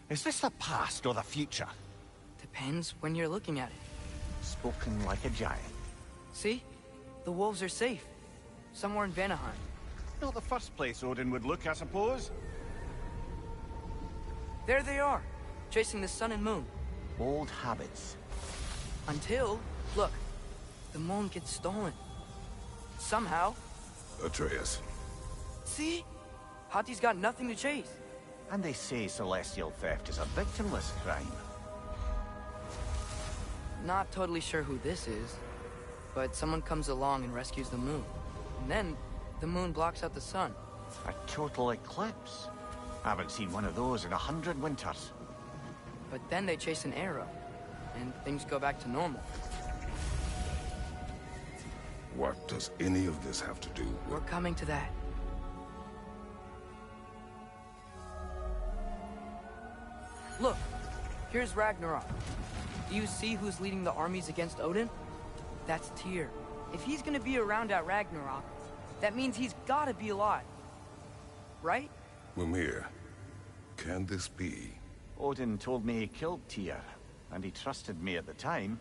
Is this the past or the future? Depends when you're looking at it. Spoken like a giant. See? The wolves are safe. Somewhere in Vanaheim. Not the first place Odin would look, I suppose. There they are, chasing the sun and moon. Old habits. Until, look, the moon gets stolen. Somehow. Atreus. See? Hati's got nothing to chase. And they say celestial theft is a victimless crime. Not totally sure who this is, but someone comes along and rescues the moon. And then, the moon blocks out the sun. A total eclipse. Haven't seen one of those in 100 winters. But then they chase an arrow, and things go back to normal. What does any of this have to do with... We're coming to that. Look, here's Ragnarok. Do you see who's leading the armies against Odin? That's Tyr. If he's gonna be around at Ragnarok, that means he's gotta be alive. Right? Mimir, can this be? Odin told me he killed Tyr, and he trusted me at the time,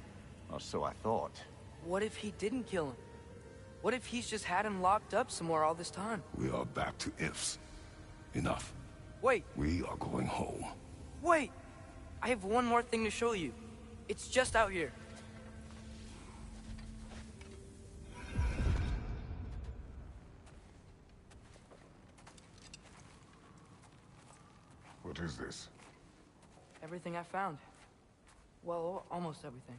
or so I thought. What if he didn't kill him? What if he's just had him locked up somewhere all this time? We are back to ifs. Enough. Wait, We are going home. wait! I have one more thing to show you. It's just out here. What is this? Everything I found. Well, almost everything.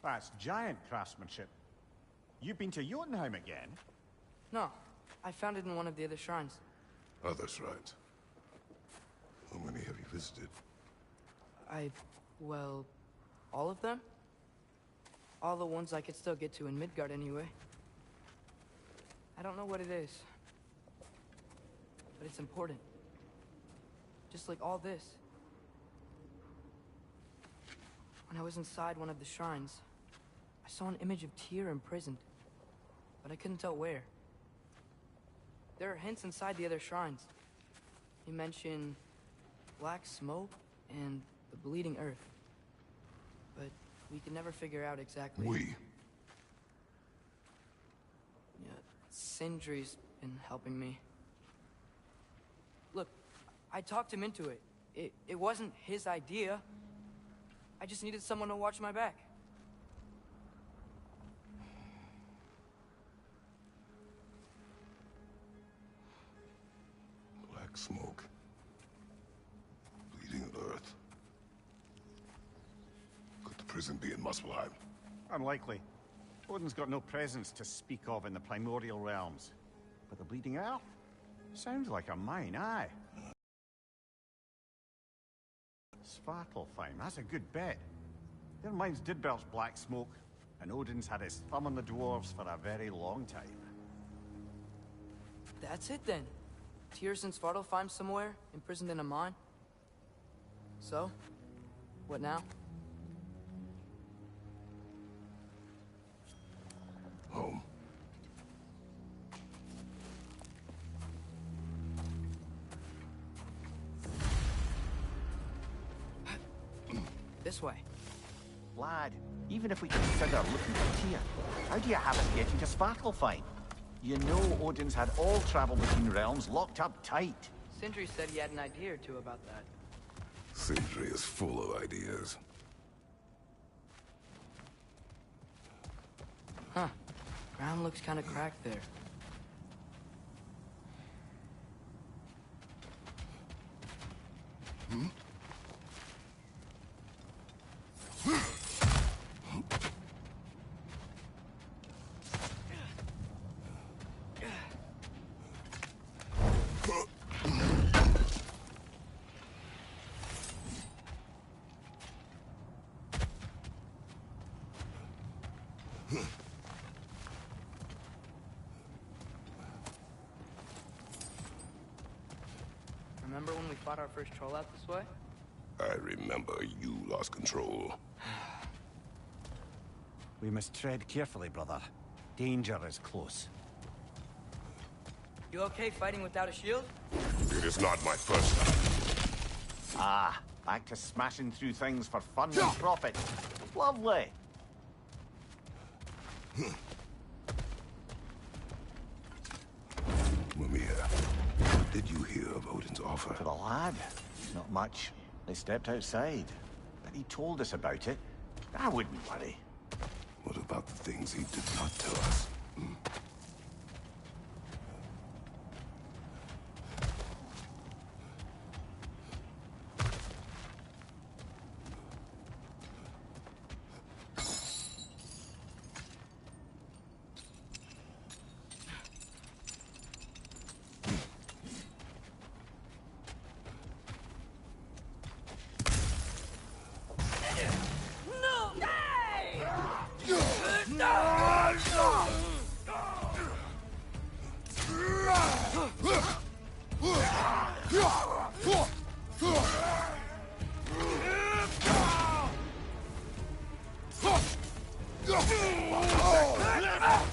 That's giant craftsmanship. You've been to Jotunheim again? No, I found it in one of the other shrines. Other shrines. How many have you visited? Well, all of them? All the ones I could still get to in Midgard anyway. I don't know what it is, but it's important. Just like all this. When I was inside one of the shrines, I saw an image of Tyr imprisoned, but I couldn't tell where. There are hints inside the other shrines. They mention black smoke and the bleeding earth, but we could never figure out exactly. We? Yeah, Sindri's been helping me. Look, I talked him into it. It wasn't his idea. I just needed someone to watch my back. Black smoke. Bleeding earth. Could the prison be in Muspelheim? Unlikely. Odin's got no presence to speak of in the primordial realms. But the Bleeding Earth? Sounds like a mine, aye. Svartalfheim, that's a good bet. Their mines did belch black smoke, and Odin's had his thumb on the dwarves for a very long time. That's it then. Tyr's in Svartalfheim somewhere, imprisoned in a mine. So, what now? Home. This way. Lad, even if we consider looking for Tyr, how do you have us getting to Svartalfheim? You know Odin's had all travel between realms locked up tight. Sindri said he had an idea or two about that. Sindri is full of ideas. Huh. Ground looks kind of cracked there. Remember when we fought our first troll out this way? I remember you lost control. We must tread carefully, brother. Danger is close. You okay fighting without a shield? It is not my first time. Ah, back to smashing through things for fun and profit. Lovely. Mimir, did you hear of Odin's offer? For the lad, not much. They stepped outside, but he told us about it. I wouldn't worry. What about the things he did not tell us?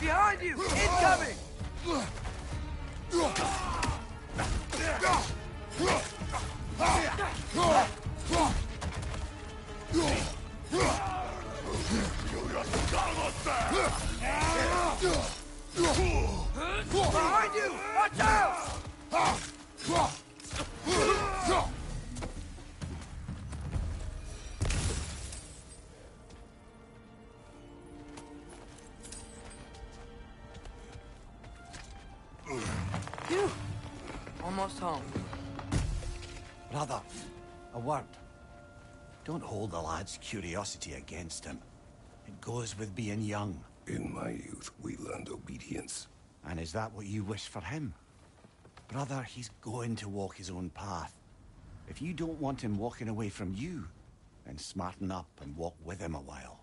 Behind you! Incoming! Behind you! Watch out! Phew. Almost home. Brother, a word. Don't hold the lad's curiosity against him. It goes with being young. In my youth, we learned obedience. And is that what you wish for him? Brother, he's going to walk his own path. If you don't want him walking away from you, then smarten up and walk with him a while.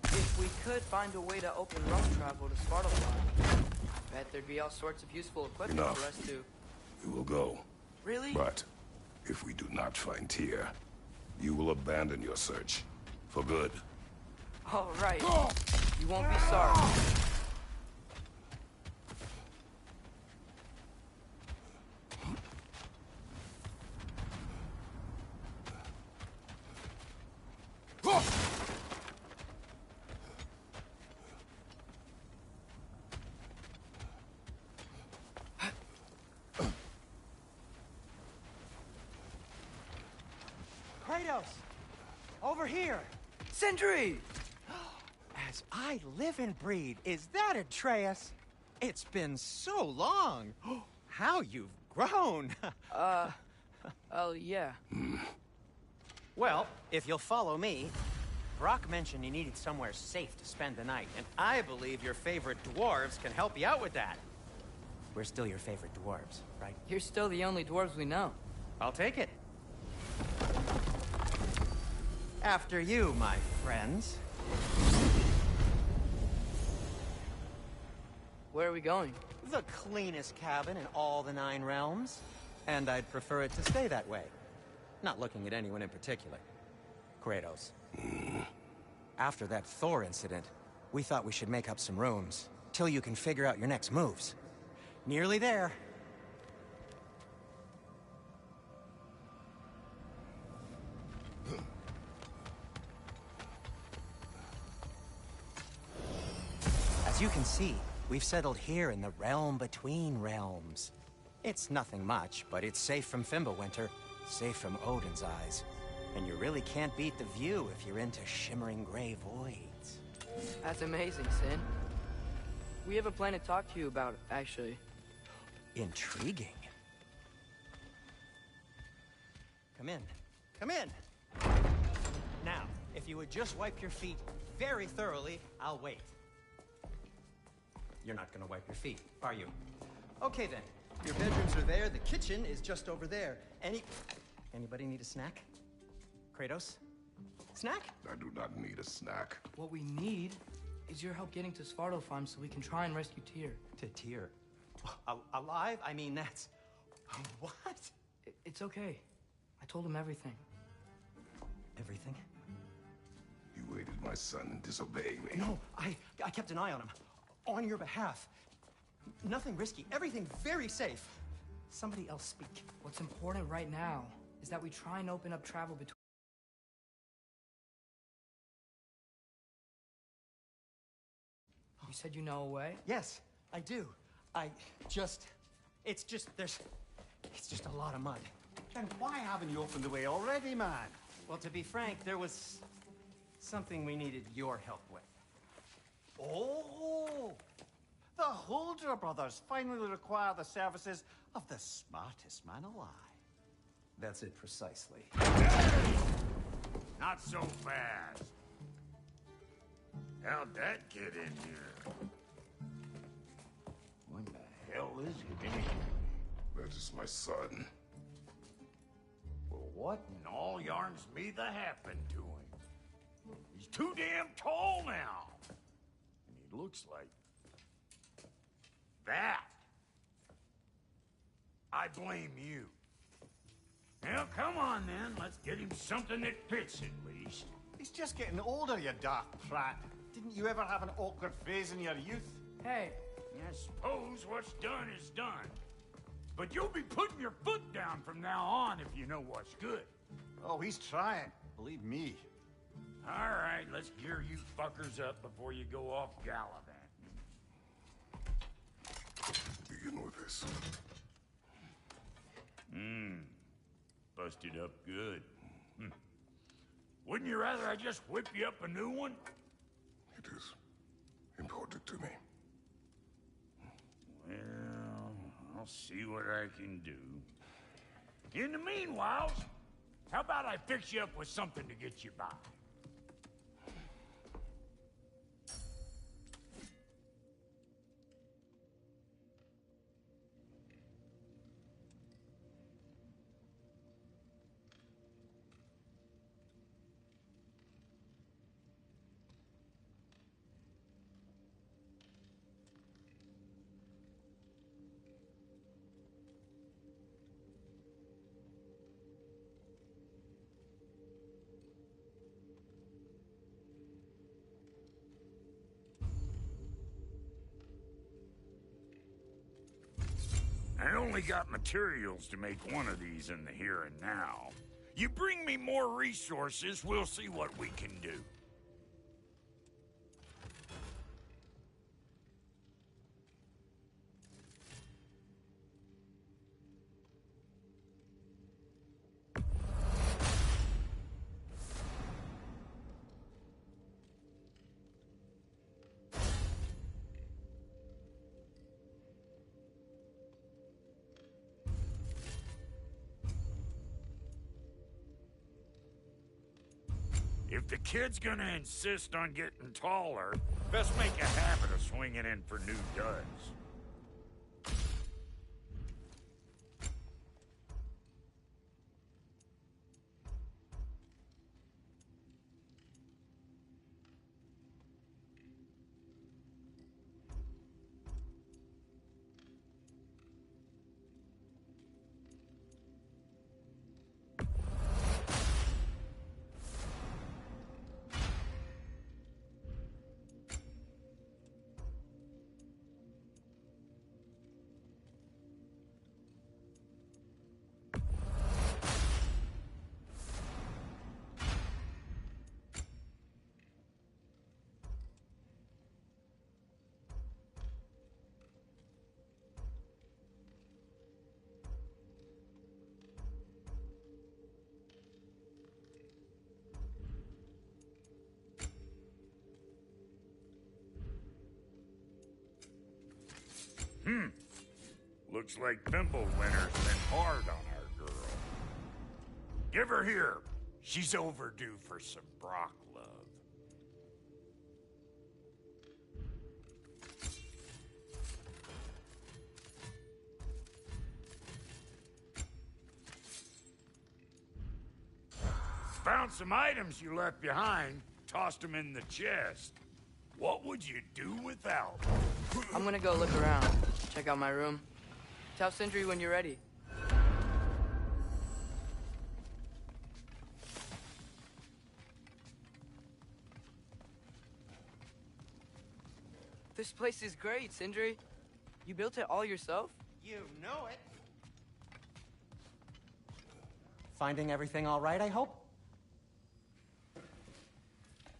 If we could find a way to open road travel to Svartalfheim, bet there'd be all sorts of useful equipment Enough. for us to... We will go. Really? But if we do not find Tyr, you will abandon your search. For good. All right. You won't be sorry. Kratos! Over here! Sindri! As I live and breathe, is that Atreus? It's been so long. How you've grown. Oh, yeah. Well, if you'll follow me, Brock mentioned you needed somewhere safe to spend the night, and I believe your favorite dwarves can help you out with that. We're still your favorite dwarves, right? You're still the only dwarves we know. I'll take it. After you, my friends. Where are we going? The cleanest cabin in all the 9 realms. And I'd prefer it to stay that way. Not looking at anyone in particular. Kratos. After that Thor incident, we thought we should make up some rooms, till you can figure out your next moves. Nearly there. As you can see, We've settled here in the realm between realms. It's nothing much, but it's safe from Fimbulwinter, safe from Odin's eyes. And you really can't beat the view if you're into shimmering gray voids. That's amazing, Sin. We have a plan to talk to you about, actually. Intriguing. Come in. Come in! Now, if you would just wipe your feet very thoroughly, I'll wait. You're not gonna wipe your feet, are you? Okay then. Your bedrooms are there, the kitchen is just over there. Anybody need a snack? Kratos? Snack? I do not need a snack. What we need is your help getting to Svartalfheim so we can try and rescue Tyr. To Tyr? Alive? I mean, that's... What? It's okay. I told him everything. Everything? You aided my son in disobeying me. No, I kept an eye on him. On your behalf. Nothing risky. Everything very safe. Somebody else speak. What's important right now is that we try and open up travel between... You said you know a way? Yes, I do. It's just a lot of mud. Then why haven't you opened the way already, man? Well, to be frank, there was something we needed your help with. Oh! The Holder brothers finally require the services of the smartest man alive. That's it precisely. Not so fast. How'd that get in here? What the hell is it anyway? That is my son. Well, what in all yarns me that happened to him? He's too damn tall now. And he looks like... that. I blame you. Well, come on then. Let's get him something that fits at least. He's just getting older, you dark prat. Didn't you ever have an awkward phase in your youth? Hey. I suppose what's done is done. But you'll be putting your foot down from now on if you know what's good. Oh, he's trying. Believe me. All right, let's gear you fuckers up before you go off gallivanting. Begin with this. Busted up good. Wouldn't you rather I just whip you up a new one? It is important to me. Well, I'll see what I can do. In the meanwhile, how about I fix you up with something to get you by? I only got materials to make one of these in the here and now. You bring me more resources, we'll see what we can do. If the kid's gonna insist on getting taller, best make a habit of swinging in for new duds. Looks like Pimple Winter's been hard on our girl. Give her here. She's overdue for some Brock love. Found some items you left behind, tossed them in the chest. What would you do without them? I'm gonna go look around, check out my room. Tell Sindri when you're ready. This place is great, Sindri. You built it all yourself? You know it. Finding everything all right, I hope?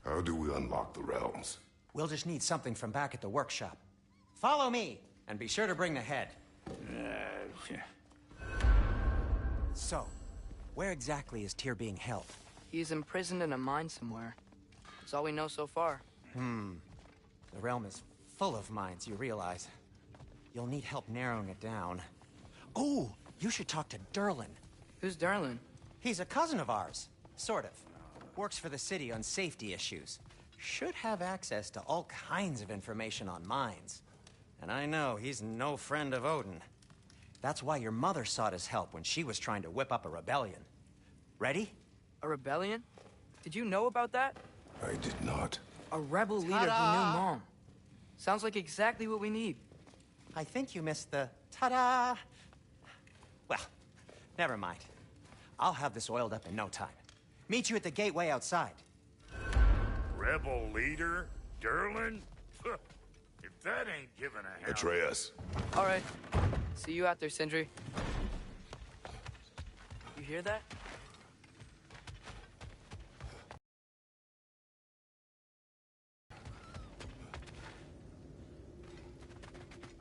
How do we unlock the realms? We'll just need something from back at the workshop. Follow me, and be sure to bring the head. So, where exactly is Tyr being held? He's imprisoned in a mine somewhere. That's all we know so far. The realm is full of mines, you realize. You'll need help narrowing it down. Oh, you should talk to Durlin. Who's Darlin? He's a cousin of ours, sort of. Works for the city on safety issues. Should have access to all kinds of information on mines. And I know he's no friend of Odin. That's why your mother sought his help when she was trying to whip up a rebellion. Ready? A rebellion? Did you know about that? I did not. A rebel leader who knew Mom. Sounds like exactly what we need. I think you missed the ta-da. Well, never mind. I'll have this oiled up in no time. Meet you at the gateway outside. Rebel leader? Durlin? If that ain't giving a hound... Atreus. All right. See you out there, Sindri. You hear that?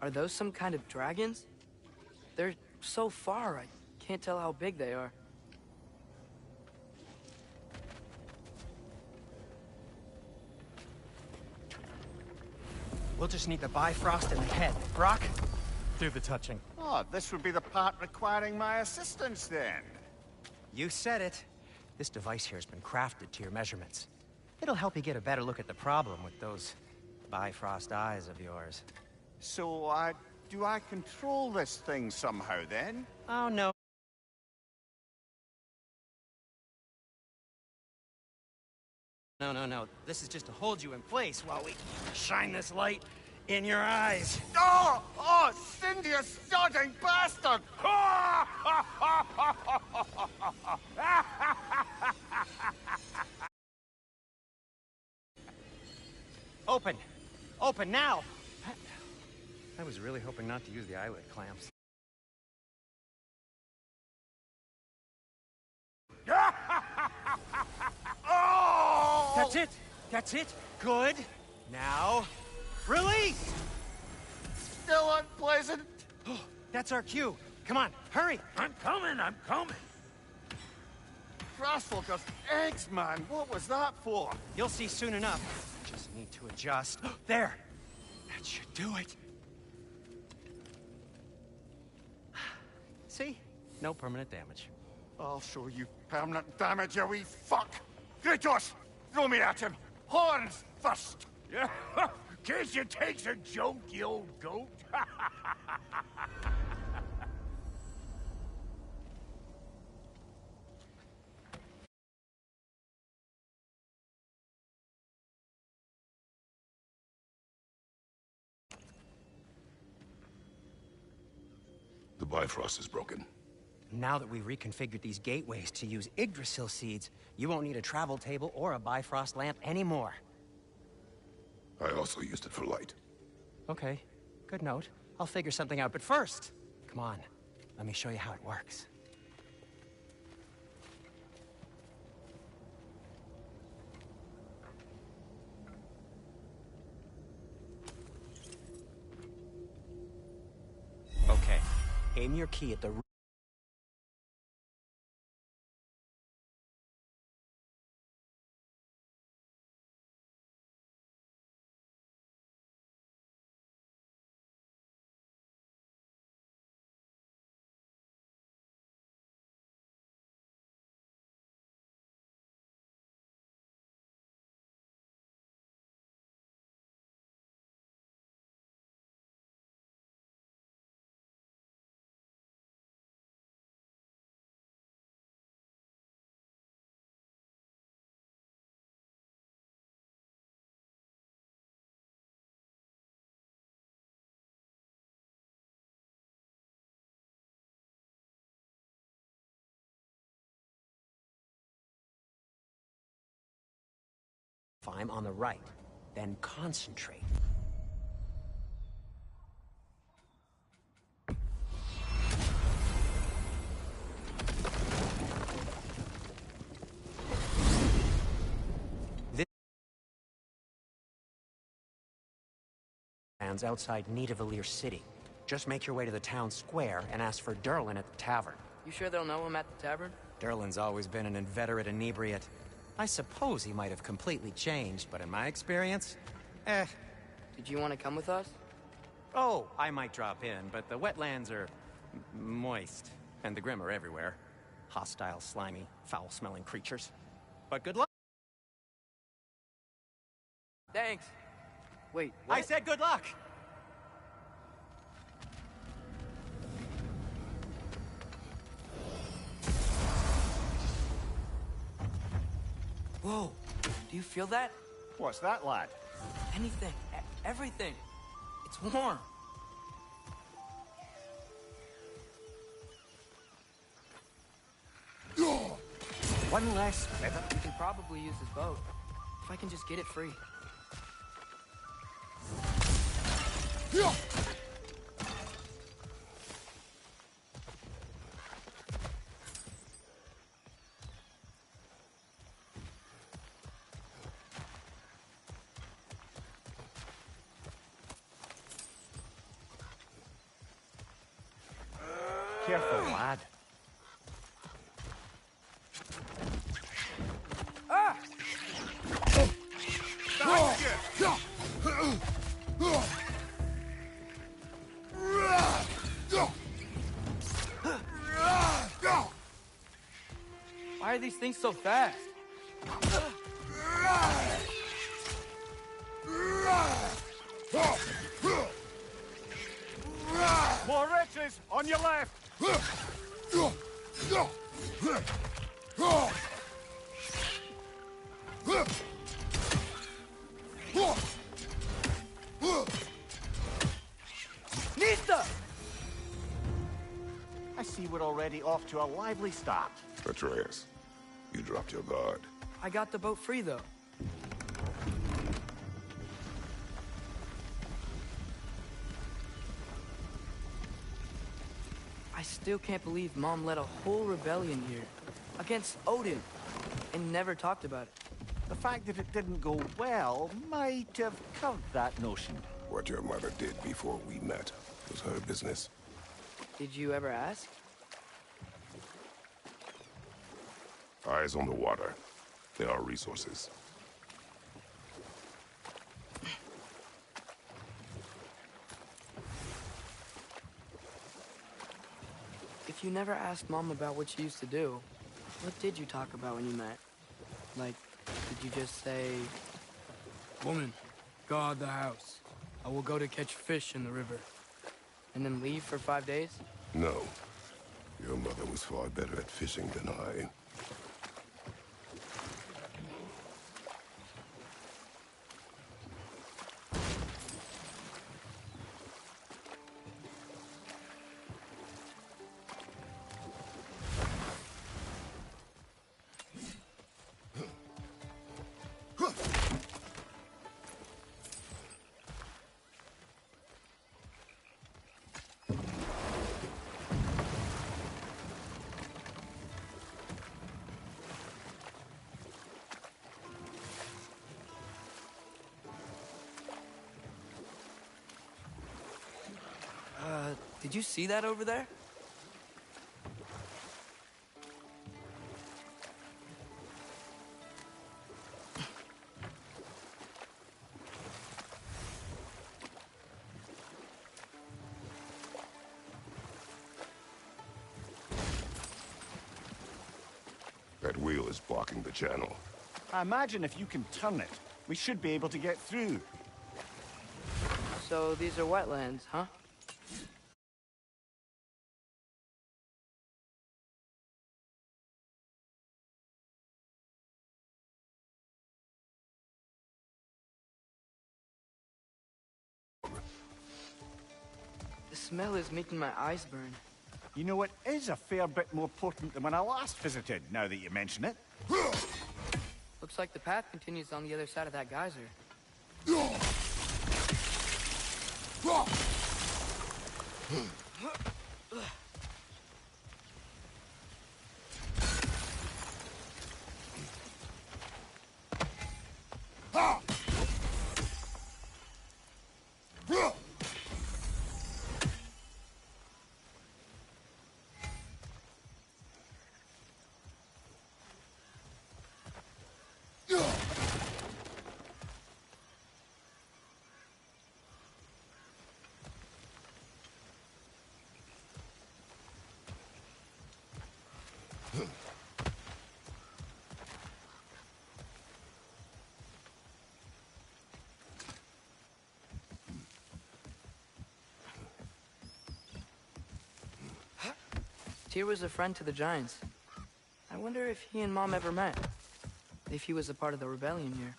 Are those some kind of dragons? They're so far, I can't tell how big they are. We'll just need the Bifrost and the head. Brock, do the touching. Oh, this would be the part requiring my assistance, then. You said it. This device here has been crafted to your measurements. It'll help you get a better look at the problem with those Bifrost eyes of yours. So, do I control this thing somehow, then? Oh, no. No. This is just to hold you in place while we shine this light in your eyes. Oh, Cindy, you sodding bastard! Open! Open now! I was really hoping not to use the eyelid clamps. Oh! That's it! That's it! Good! Now, release! Still unpleasant. That's our cue. Come on, hurry! I'm coming! Frostfuckers, eggs, man. What was that for? You'll see soon enough. Just need to adjust. There! That should do it. See? No permanent damage. I'll show you permanent damage, you wee fuck. Kratos, throw me at him. Horns first. Yeah, case you takes a joke, you old goat. The Bifrost is broken. Now that we've reconfigured these gateways to use Yggdrasil seeds, you won't need a travel table or a Bifrost lamp anymore. I also used it for light. Okay, good note. I'll figure something out, but first, come on, let me show you how it works. Okay, aim your key at the I'm on the right. Then concentrate. Outside Nidavellir City. Just make your way to the town square and ask for Durlin at the tavern. You sure they'll know him at the tavern? Durlin's always been an inveterate inebriate. I suppose he might have completely changed, but in my experience, Did you want to come with us? Oh, I might drop in, but the wetlands are moist, and the Grim are everywhere. Hostile, slimy, foul-smelling creatures. But good luck. Thanks. Wait, what? I said good luck! Whoa, do you feel that? What's that, lad? Anything, everything. It's warm. One less feather. We can probably use this boat. If I can just get it free. Careful, lad. Ah! Why are these things so fast? More wretches on your left. Nista! I see we're already off to a lively start. Atreus, you dropped your guard. I got the boat free, though. I still can't believe Mom led a whole rebellion here against Odin and never talked about it. The fact that it didn't go well might have curbed that notion. What your mother did before we met was her business. Did you ever ask? Eyes on the water. There are resources. If you never asked Mom about what she used to do, what did you talk about when you met? Like, did you just say, "Woman, guard the house. I will go to catch fish in the river," and then leave for 5 days? No. Your mother was far better at fishing than I. Did you see that over there? That wheel is blocking the channel. I imagine if you can turn it, we should be able to get through. So these are wetlands, huh? The smell is making my eyes burn. You know, it is a fair bit more potent than when I last visited, now that you mention it. Looks like the path continues on the other side of that geyser. Tyr was a friend to the Giants. I wonder if he and Mom ever met. If he was a part of the rebellion here.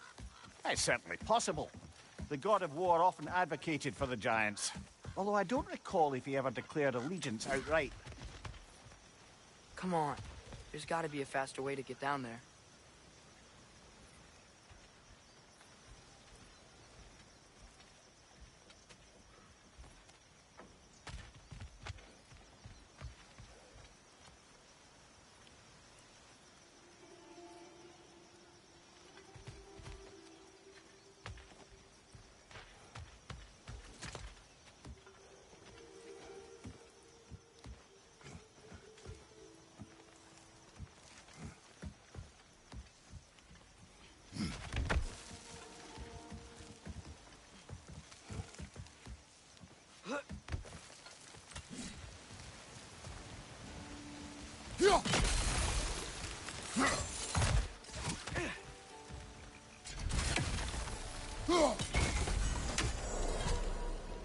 It's certainly possible. The god of war often advocated for the Giants. Although I don't recall if he ever declared allegiance outright. Come on. There's gotta be a faster way to get down there.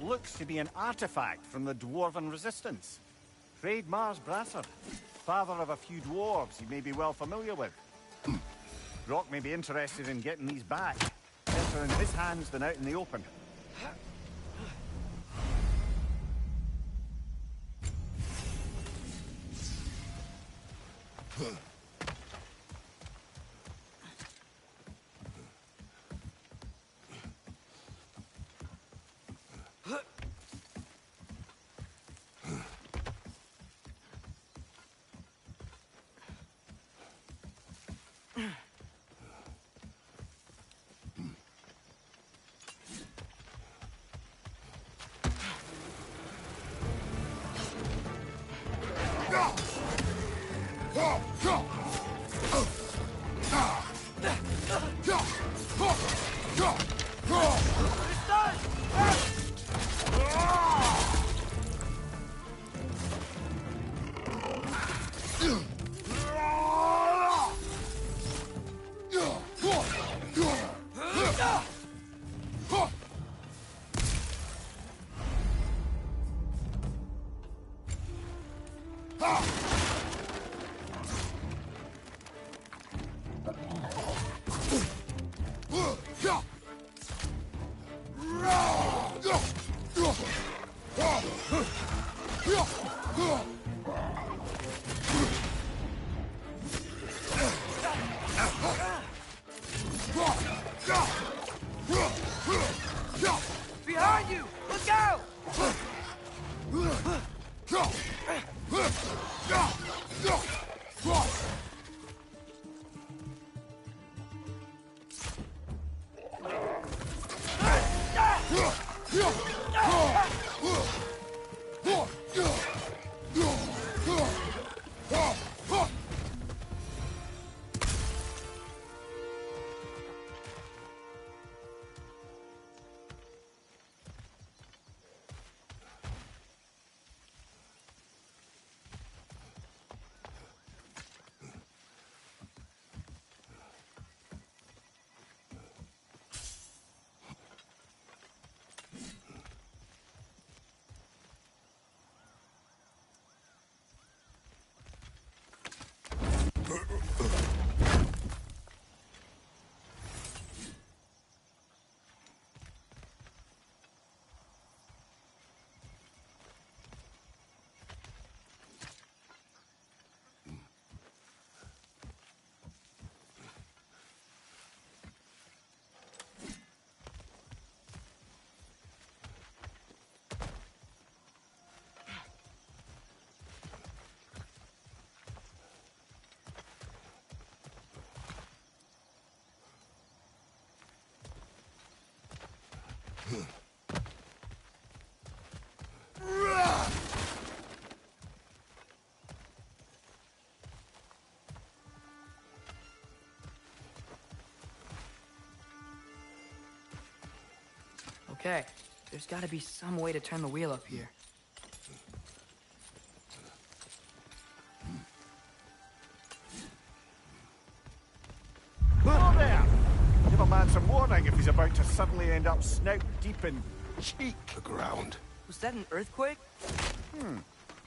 Looks to be an artifact from the Dwarven Resistance. Freyd Mars Brassard, father of a few dwarves you may be well familiar with. Brock may be interested in getting these back. Better in his hands than out in the open. Behind you! Look out! Okay, there's gotta be some way to turn the wheel up here. Hello there! Give a man some warning if he's about to suddenly end up snout deep in cheek. The ground. Was that an earthquake?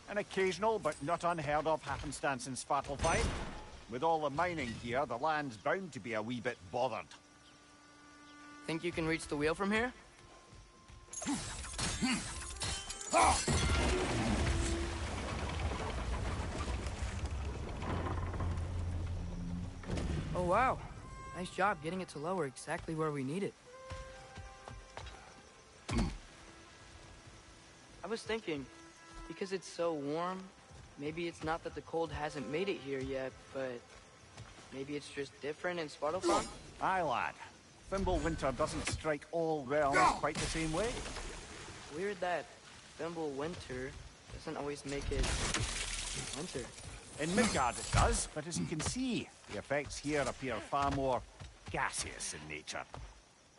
An occasional but not unheard of happenstance in Svartalfheim. With all the mining here, the land's bound to be a wee bit bothered. Think you can reach the wheel from here? Oh wow, nice job getting it to lower exactly where we need it. I was thinking, because it's so warm, maybe it's not that the cold hasn't made it here yet, but maybe it's just different in Svartalfheim? Aye, lad. Thimble winter doesn't strike all realms quite the same way. Weird that Thimble winter doesn't always make it winter. In Midgard it does, but as you can see, the effects here appear far more gaseous in nature.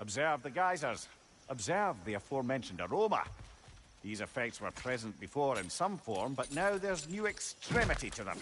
Observe the geysers. Observe the aforementioned aroma. These effects were present before in some form, but now there's new extremity to them.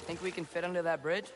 Think we can fit under that bridge?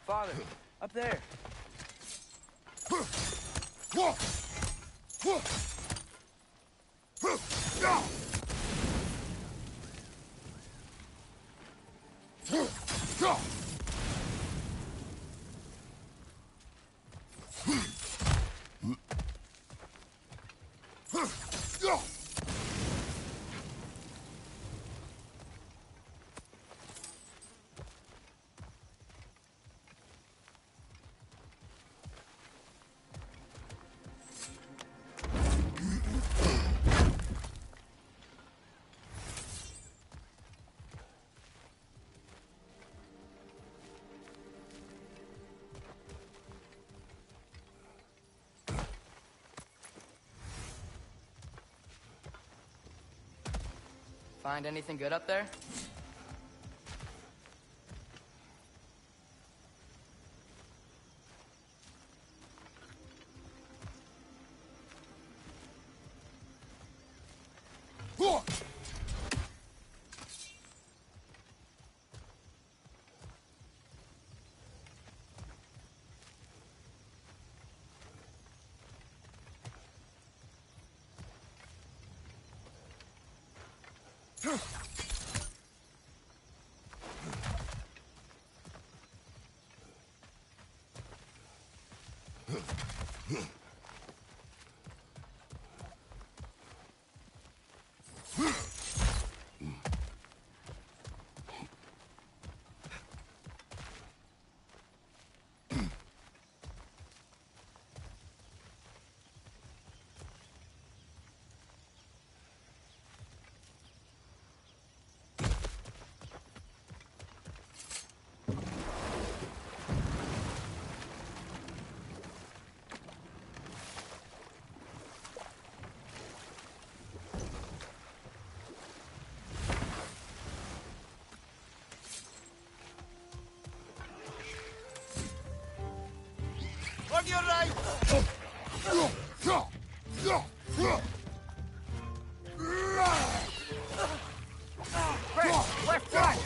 Father, up there. Find anything good up there? On your right! Right, left, right!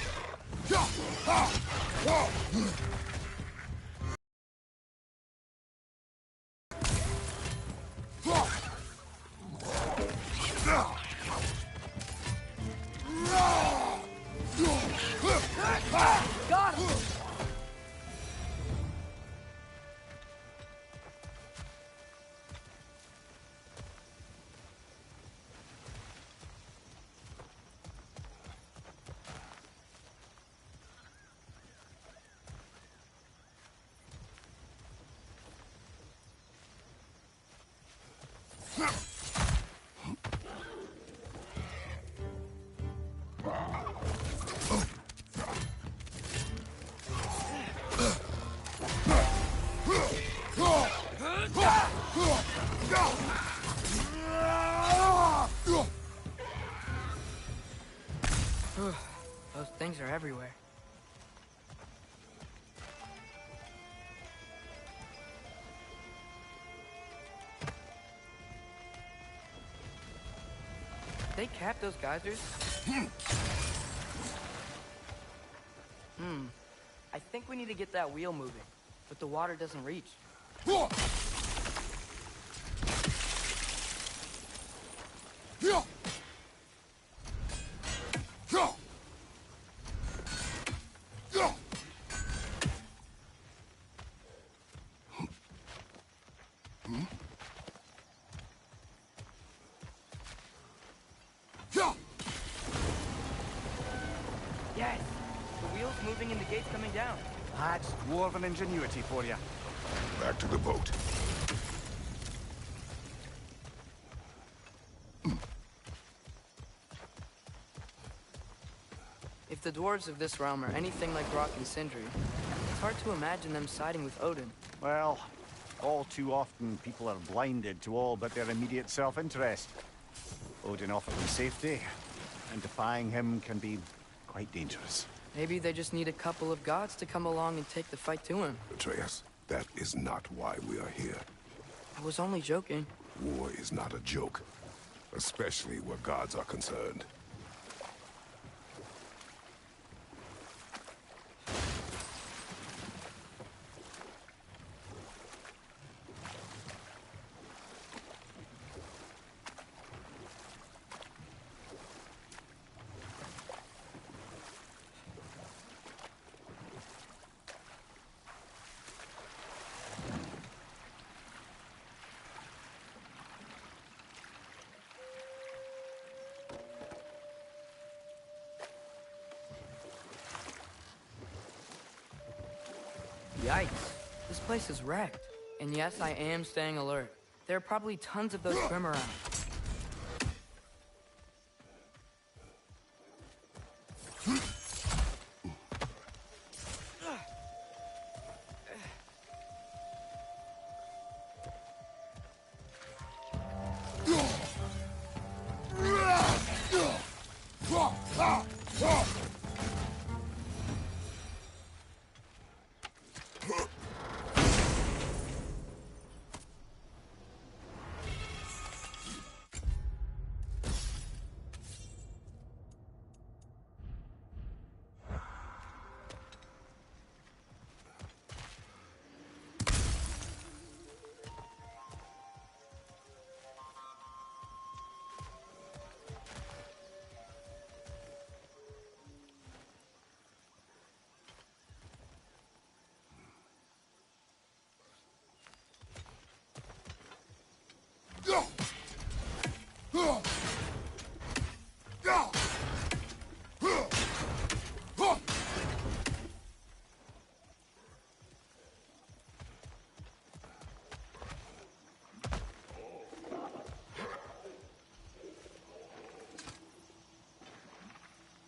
Got him! Those things are everywhere. They cap those geysers? I think we need to get that wheel moving, but the water doesn't reach. Yes! The wheel's moving and the gate's coming down. That's dwarven ingenuity for you. Back to the boat. If the dwarves of this realm are anything like Rock and Sindri, it's hard to imagine them siding with Odin. Well, all too often people are blinded to all but their immediate self-interest. Odin offered them safety, and defying him can be quite dangerous. Maybe they just need a couple of gods to come along and take the fight to him. Atreus, that is not why we are here. I was only joking. War is not a joke, especially where gods are concerned. Yikes. This place is wrecked. And yes, I am staying alert. There are probably tons of those swim around.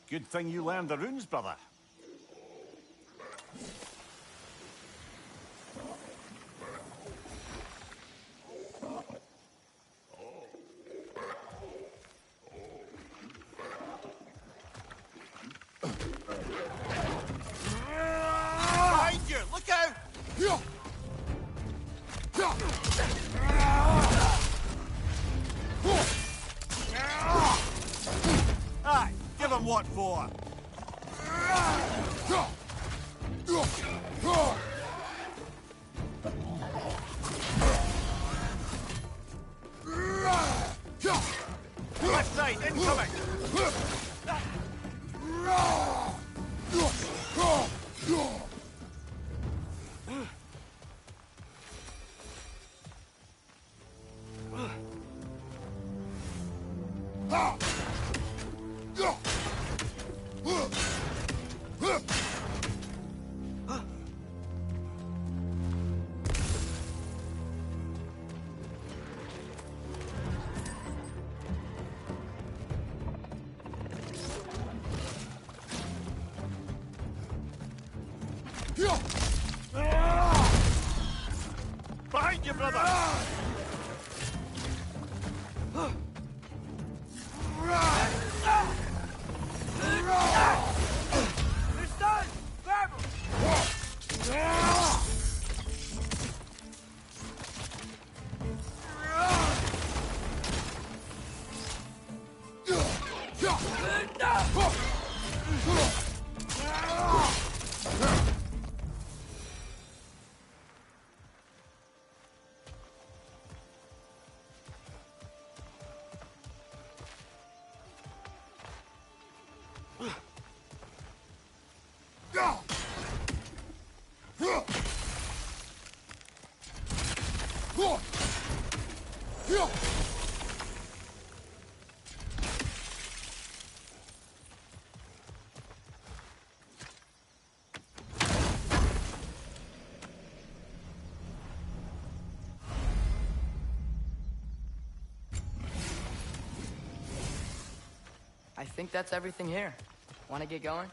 Good thing you learned the runes, brother. Behind you! Look out! Aye, give him what for. Left side, incoming! Behind you, brother! They're stunned! Grab them! I think that's everything here. Want to get going?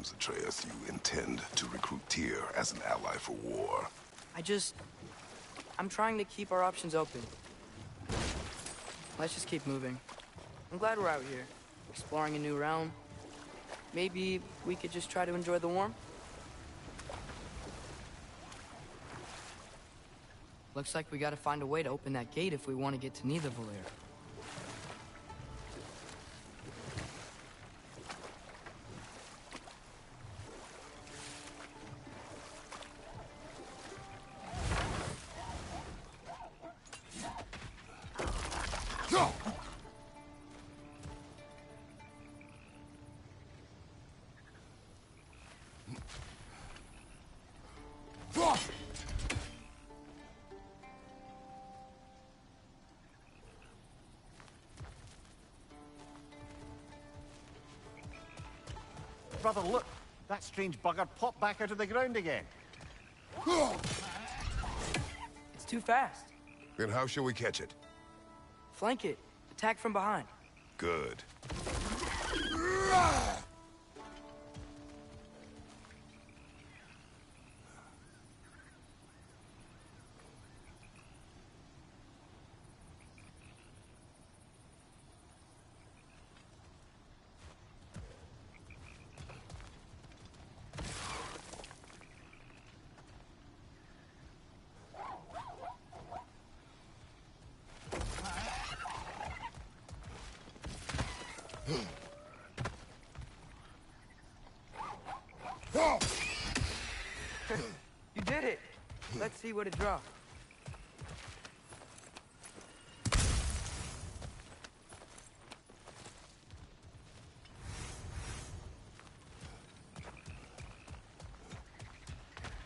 seems, Atreus, you intend to recruit Tyr as an ally for war. I'm trying to keep our options open. Let's just keep moving. I'm glad we're out here, exploring a new realm. Maybe we could just try to enjoy the warmth? Looks like we gotta find a way to open that gate if we want to get to Nidavellir. Brother, look! That strange bugger popped back out of the ground again. It's too fast. Then how shall we catch it? Flank it. Attack from behind. Good. You did it! Let's see what it dropped.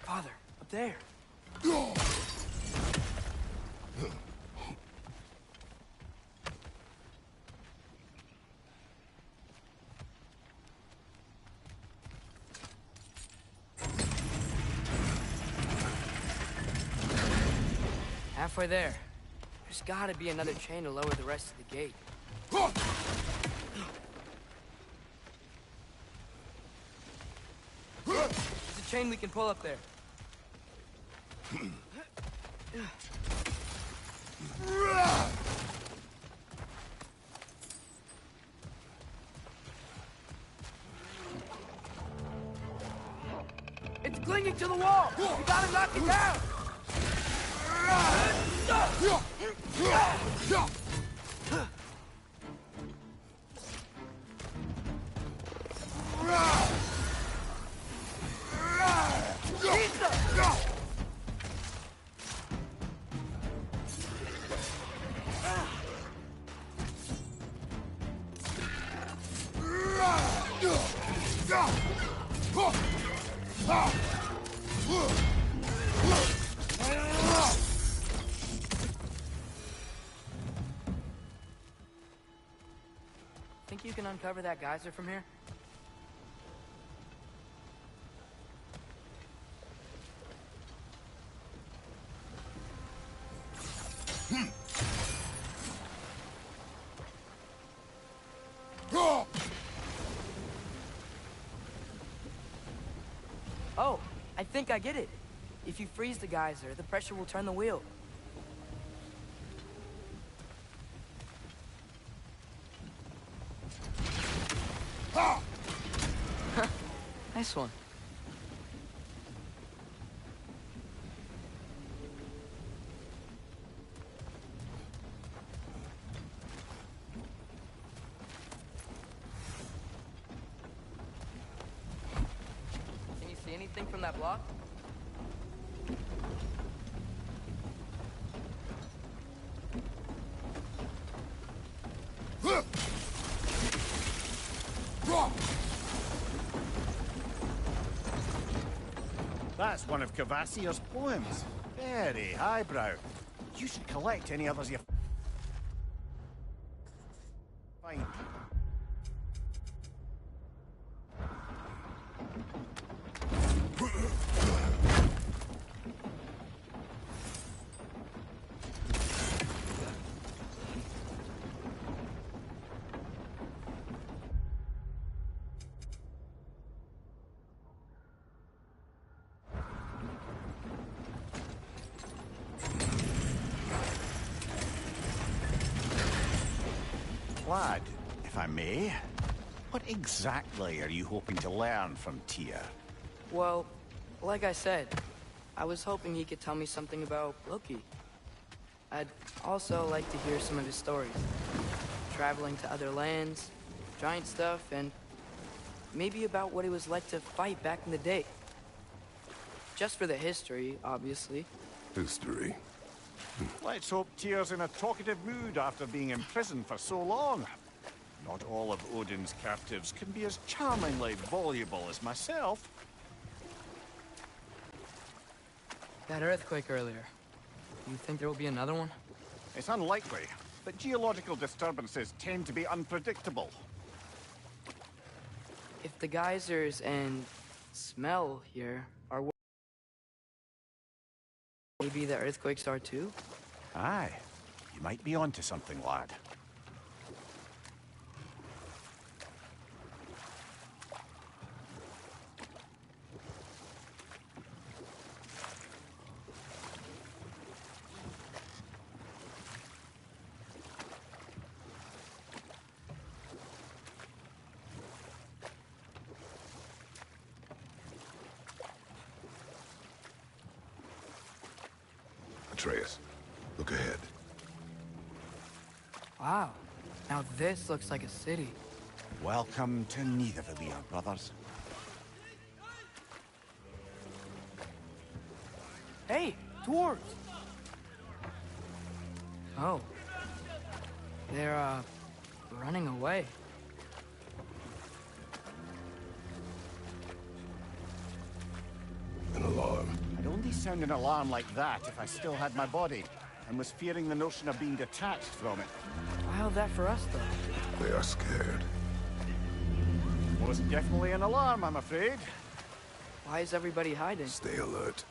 Father, up there. Halfway there. There's gotta be another chain to lower the rest of the gate. There's a chain we can pull up there. It's clinging to the wall! You gotta knock it down! Think you can uncover that geyser from here? Oh, I think I get it. If you freeze the geyser, the pressure will turn the wheel. Nice one. Can you see anything from that block? That's one of Cavassier's poems. Very highbrow. You should collect any others you find. Lad, if I may, what exactly are you hoping to learn from Tyr? Well, like I said, I was hoping he could tell me something about Loki. I'd also like to hear some of his stories. Traveling to other lands, giant stuff, and maybe about what it was like to fight back in the day. Just for the history, obviously. History. Let's hope Tyr's in a talkative mood after being imprisoned for so long. Not all of Odin's captives can be as charmingly voluble as myself. That earthquake earlier. Do you think there will be another one? It's unlikely, but geological disturbances tend to be unpredictable. If the geysers and smell here are maybe the earthquakes are too? Aye, you might be onto something, lad. Atreus, look ahead. Wow. Now this looks like a city. Welcome to Nidavellir, brothers. Hey, dwarves! Oh. They're, running away. An alarm. I'd only sound an alarm like that if I still had my body, and was fearing the notion of being detached from it. Why how'd that for us, though? They are scared. Well, it's definitely an alarm, I'm afraid. Why is everybody hiding? Stay alert.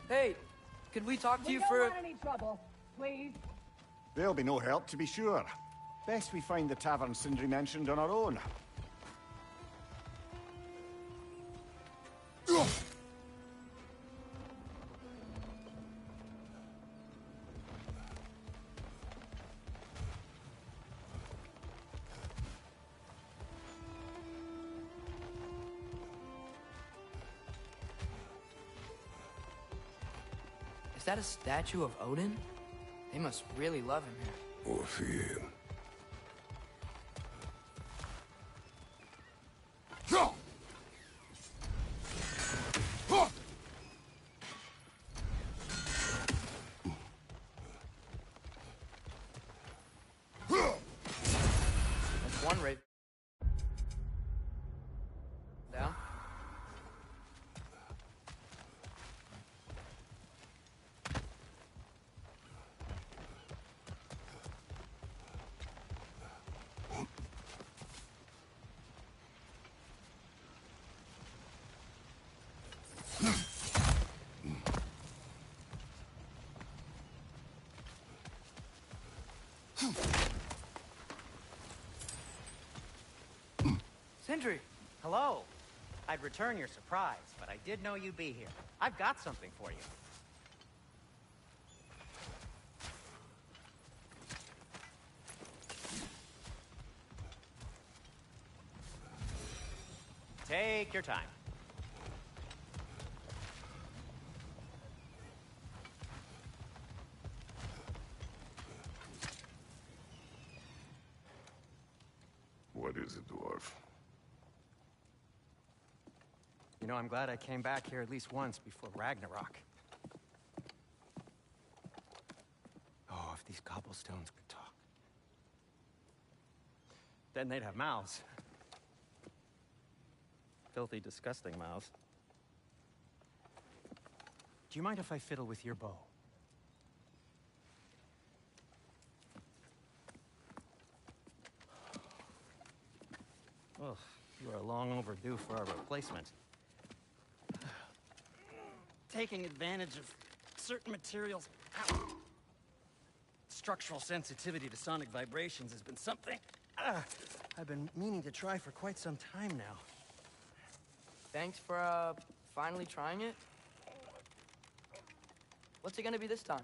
Hey, could we talk to you for... We don't want any trouble, please. There'll be no help, to be sure. Best we find the tavern Sindri mentioned on our own. Is that a statue of Odin? They must really love him here. Or fear him. That's one right down. Sindri! Hello. I'd return your surprise, but I did know you'd be here. I've got something for you. Take your time. What is it, dwarf? You know, I'm glad I came back here at least once before Ragnarok. Oh, if these cobblestones could talk. Then they'd have mouths. Filthy, disgusting mouths. Do you mind if I fiddle with your bow? Oh, you are long overdue for a replacement. Taking advantage of certain materials structural sensitivity to sonic vibrations has been something I've been meaning to try for quite some time now. Thanks for, finally trying it. What's it gonna be this time?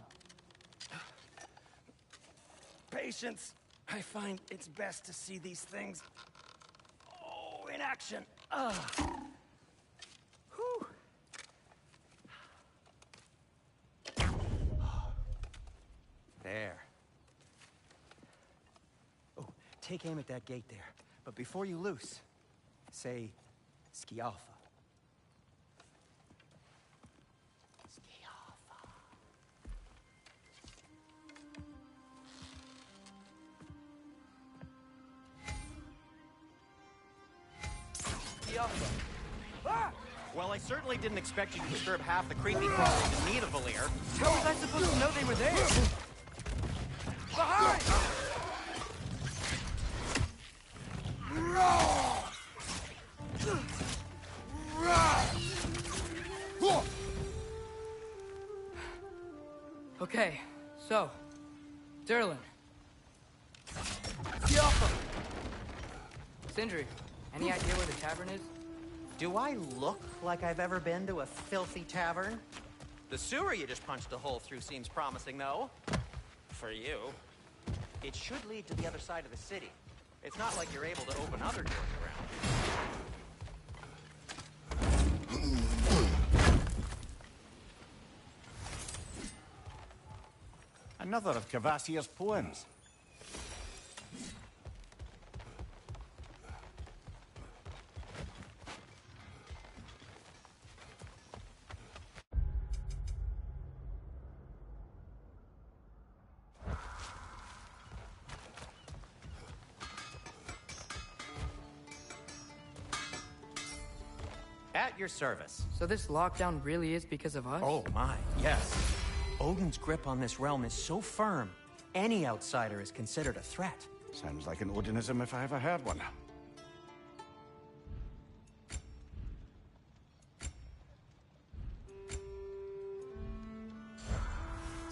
Patience. I find it's best to see these things, in action. Whew. There. Oh, take aim at that gate there. But before you loose, say, Skialfa. Well, I certainly didn't expect you to disturb half the creepy crawlers in need of Valir. How was I supposed to know they were there? Behind! Okay, so, Durlin. Sindri, any idea where the tavern is? Do I look like I've ever been to a filthy tavern? The sewer you just punched a hole through seems promising, though. For you. It should lead to the other side of the city. It's not like you're able to open other doors around. Another of Kvasir's poems. At your service. So this lockdown really is because of us? Oh my, yes. Odin's grip on this realm is so firm, any outsider is considered a threat. Sounds like an Odinism if I ever heard one.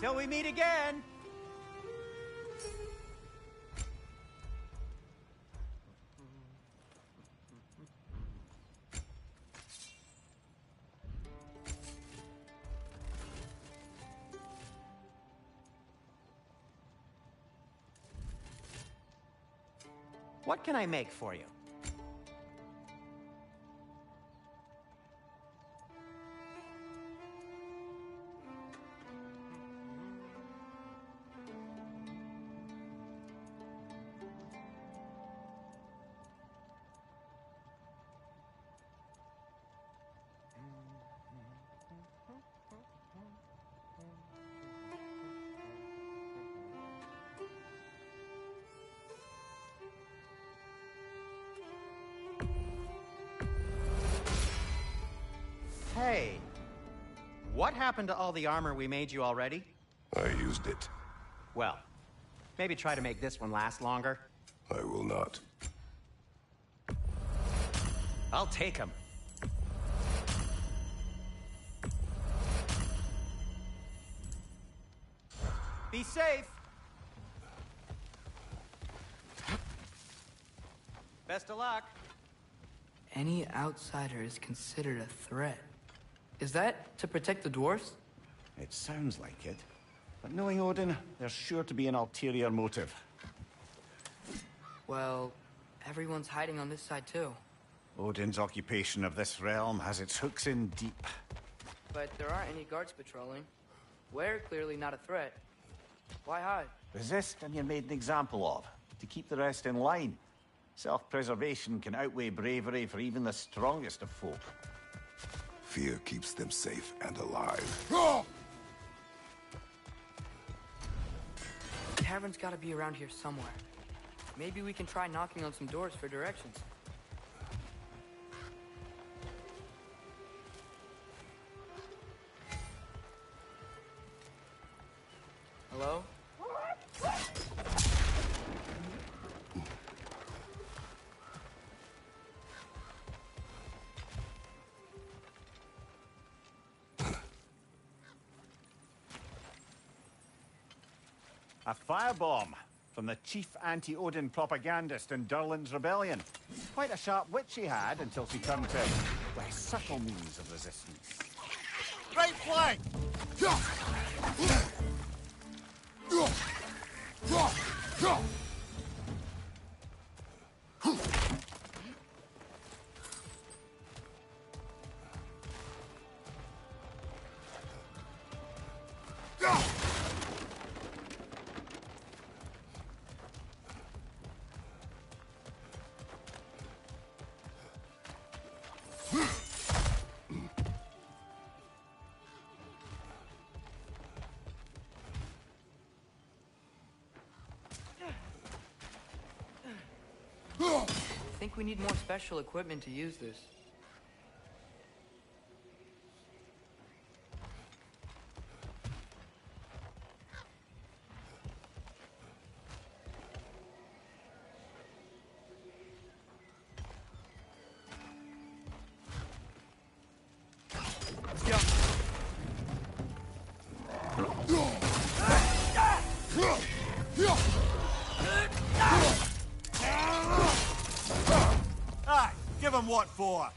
Till we meet again! What can I make for you? Hey, what happened to all the armor we made you already? I used it. Well, maybe try to make this one last longer. I will not. I'll take him. Be safe. Best of luck. Any outsider is considered a threat. Is that to protect the dwarfs? It sounds like it. But knowing Odin, there's sure to be an ulterior motive. Well, everyone's hiding on this side too. Odin's occupation of this realm has its hooks in deep. But there aren't any guards patrolling. We're clearly not a threat. Why hide? Resist and you're made an example of, to keep the rest in line. Self-preservation can outweigh bravery for even the strongest of folk. Fear keeps them safe and alive. The tavern's gotta be around here somewhere. Maybe we can try knocking on some doors for directions. Hello? A firebomb from the chief anti-Odin propagandist in Durlin's rebellion. Quite a sharp wit she had until she turned to less subtle means of resistance. Right flank! I think we need more special equipment to use this. Aye, give him what for?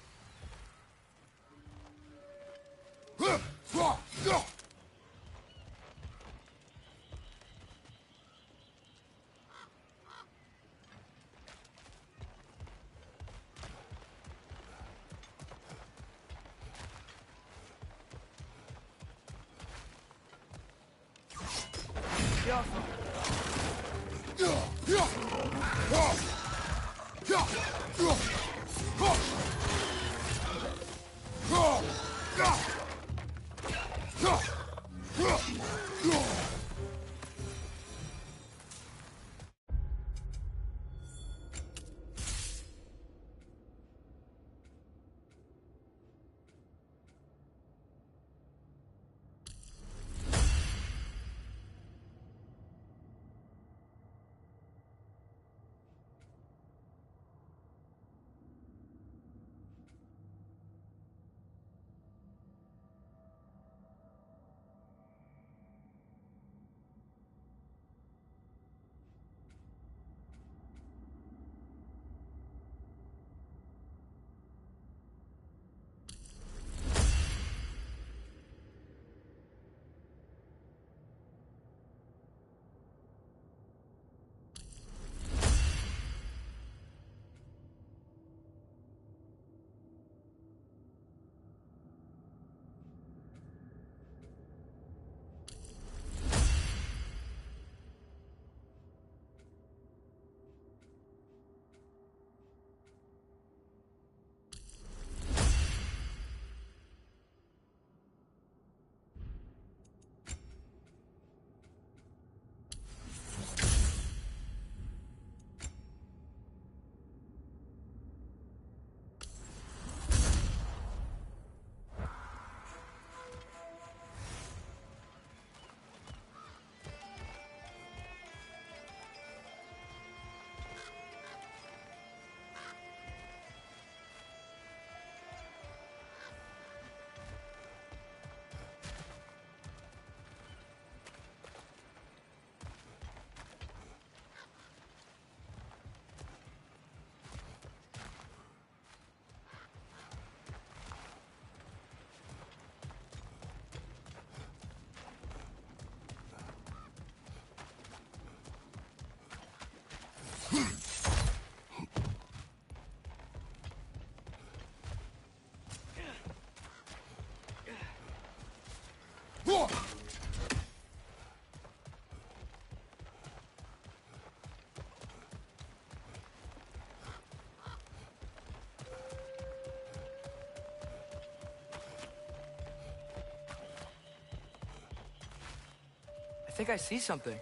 I think I see something.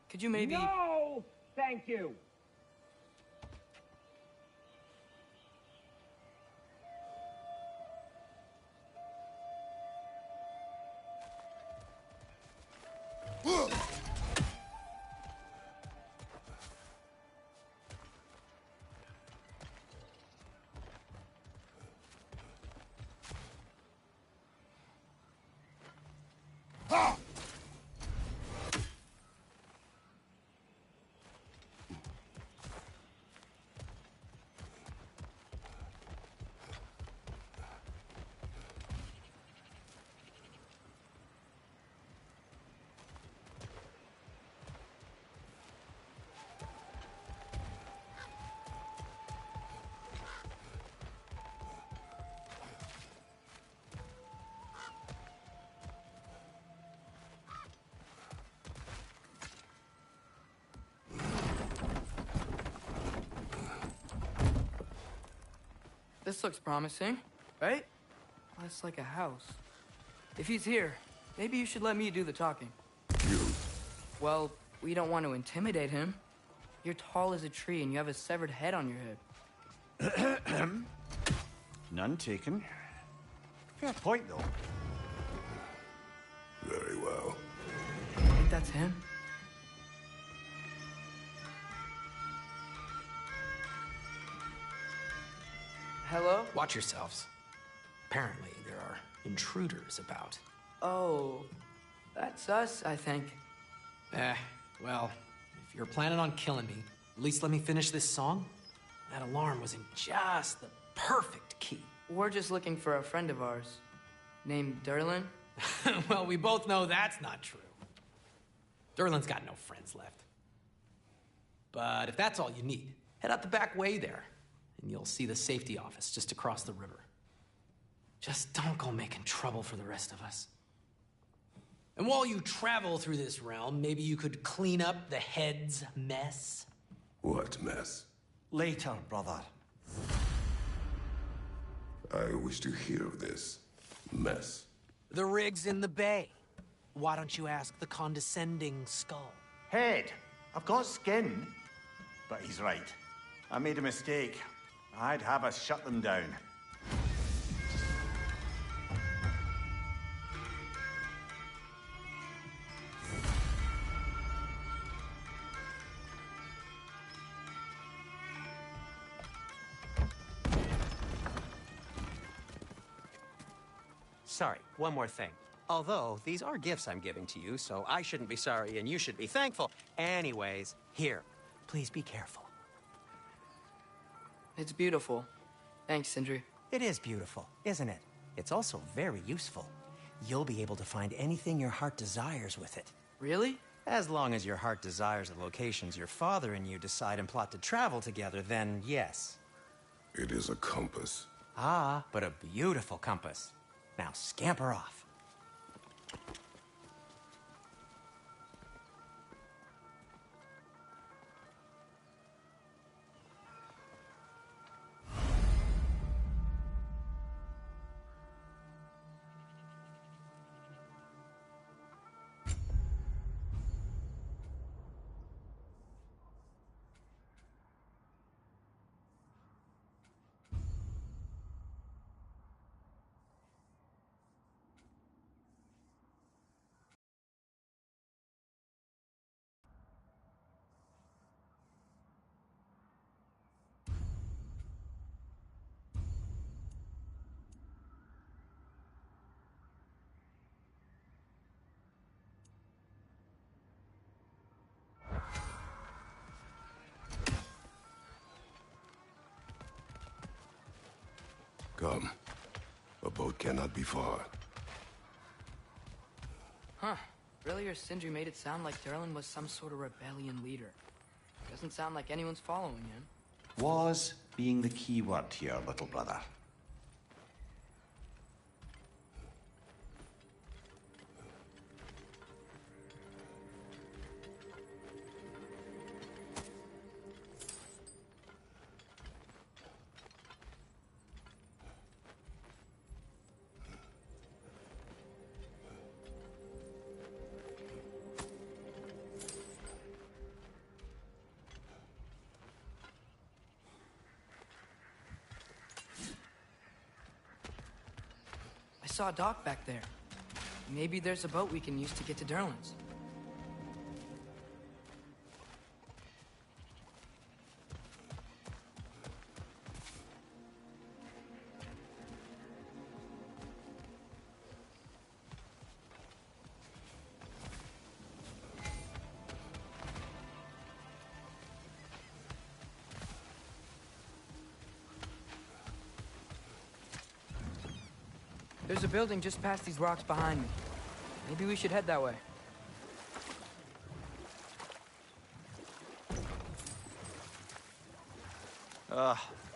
Could you maybe... No! Thank you! This looks promising, right? Less like a house. If he's here, maybe you should let me do the talking. You? Well, we don't want to intimidate him. You're tall as a tree and you have a severed head on your head. None taken. Fair point, though. Very well. I think that's him. Hello? Watch yourselves. Apparently, there are intruders about. Oh, that's us, I think. Well, if you're planning on killing me, at least let me finish this song. That alarm was in just the perfect key. We're just looking for a friend of ours, named Derlin. Well, we both know that's not true. Derlin's got no friends left. But if that's all you need, head out the back way there, and you'll see the safety office just across the river. Just don't go making trouble for the rest of us. And while you travel through this realm, maybe you could clean up the head's mess. What mess? Later, brother. I wish to hear of this mess. The rig's in the bay. Why don't you ask the condescending skull? Head, I've got skin. But he's right. I made a mistake. I'd have us shut them down. Sorry, one more thing. Although, these are gifts I'm giving to you, so I shouldn't be sorry and you should be thankful. Anyways, here, please be careful. It's beautiful. Thanks, Sindri. It is beautiful, isn't it? It's also very useful. You'll be able to find anything your heart desires with it. Really? As long as your heart desires the locations your father and you decide and plot to travel together, then yes. It is a compass. Ah, but a beautiful compass. Now scamper off. Come. A boat cannot be far. Huh. Earlier, Sindri made it sound like Derlin was some sort of rebellion leader. Doesn't sound like anyone's following him. Was being the key word here, little brother. I saw a dock back there. Maybe there's a boat we can use to get to Derlin's. There's a building just past these rocks behind me. Maybe we should head that way.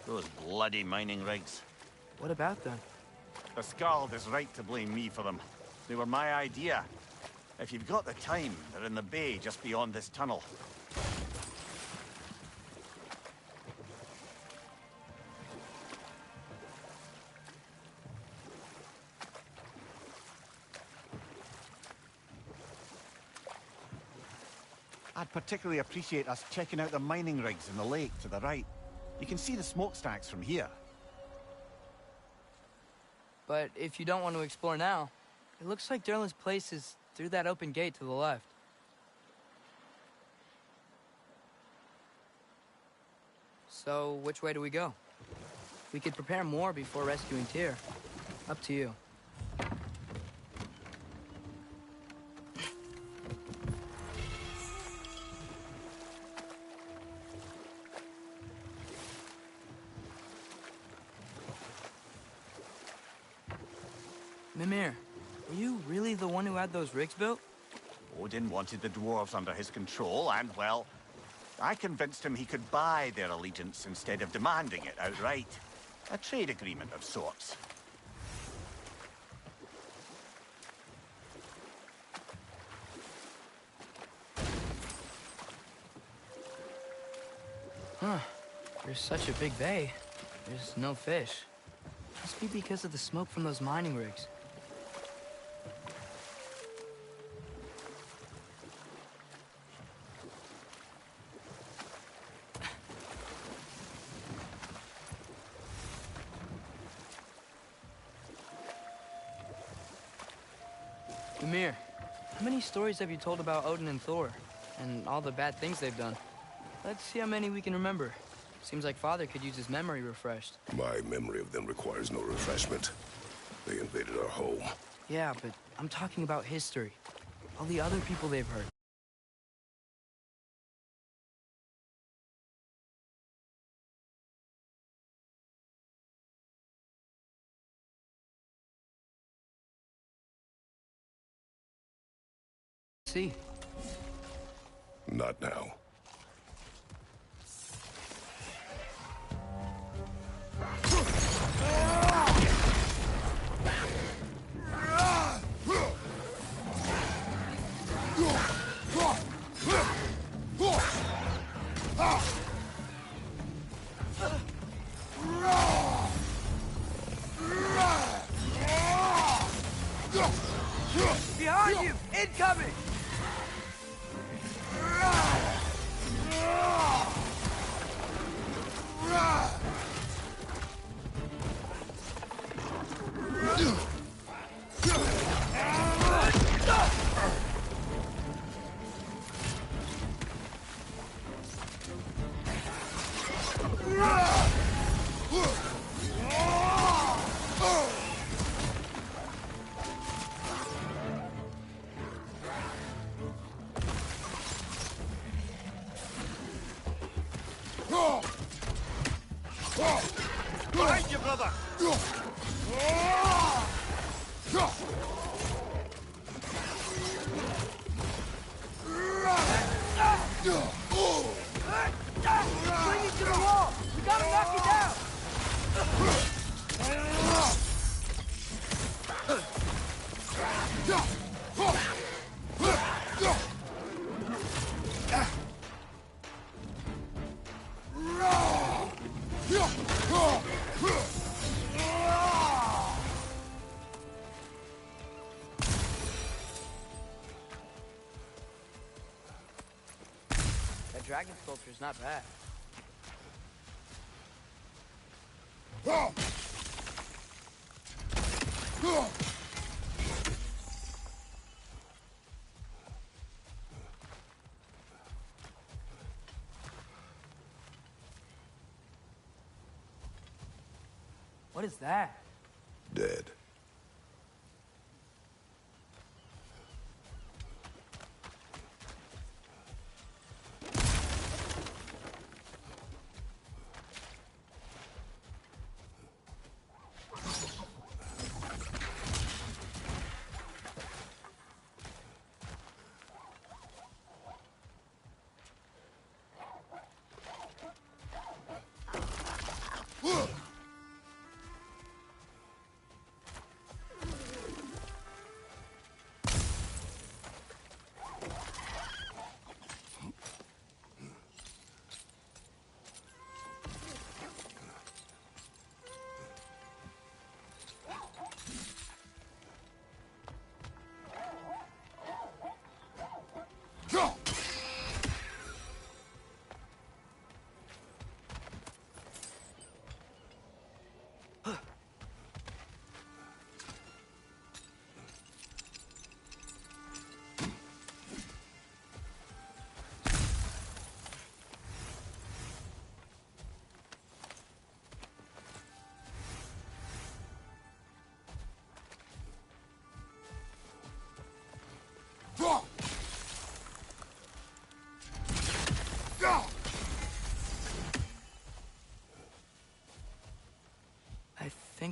Those bloody mining rigs. What about them? The Skald is right to blame me for them. They were my idea. If you've got the time, they're in the bay just beyond this tunnel. I'd particularly appreciate us checking out the mining rigs in the lake to the right. You can see the smokestacks from here. But if you don't want to explore now, it looks like Durlin's place is through that open gate to the left. So, which way do we go? We could prepare more before rescuing Tyr. Up to you. Mimir, were you really the one who had those rigs built? Odin wanted the dwarves under his control, and, well, I convinced him he could buy their allegiance instead of demanding it outright. A trade agreement of sorts. Huh. There's such a big bay. There's no fish. Must be because of the smoke from those mining rigs. Mimir, how many stories have you told about Odin and Thor, and all the bad things they've done? Let's see how many we can remember. Seems like Father could use his memory refreshed. My memory of them requires no refreshment. They invaded our home. Yeah, but I'm talking about history. All the other people they've hurt. See. Not now. Behind you! Incoming! Behind you, brother! Bring it to the wall! We gotta knock it down! That dragon sculpture's not bad. What is that? Dead.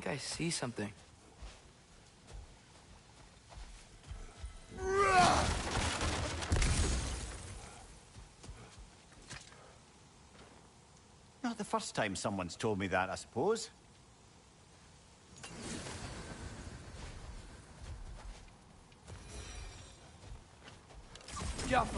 think I see something. Not the first time someone's told me that, I suppose. Jump!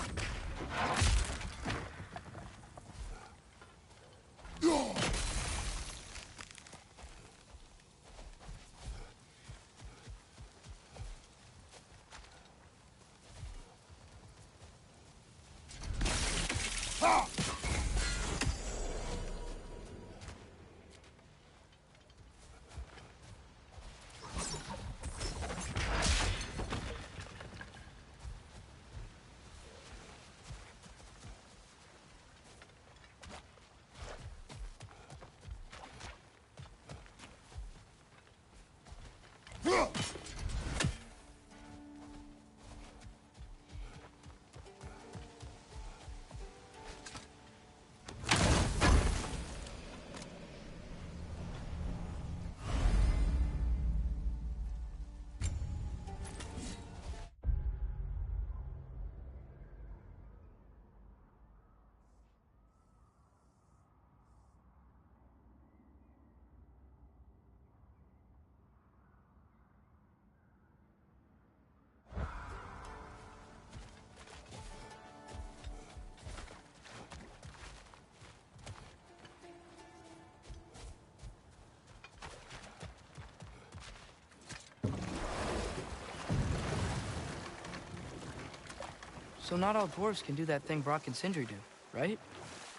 So not all dwarves can do that thing Brock and Sindri do, right?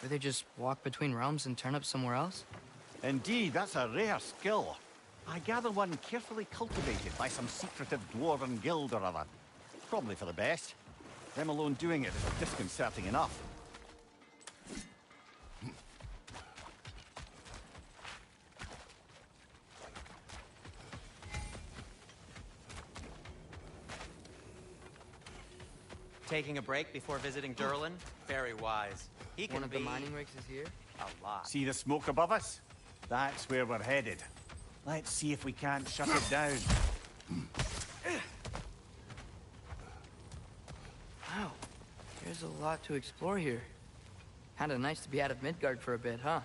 Where they just walk between realms and turn up somewhere else? Indeed, that's a rare skill. I gather one carefully cultivated by some secretive dwarven guild or other. Probably for the best. Them alone doing it is disconcerting enough. Taking a break before visiting Durlin? Very wise. He can One of the mining rigs is here? A lot. See the smoke above us? That's where we're headed. Let's see if we can't shut it down. Wow, there's a lot to explore here. Kinda nice to be out of Midgard for a bit, huh?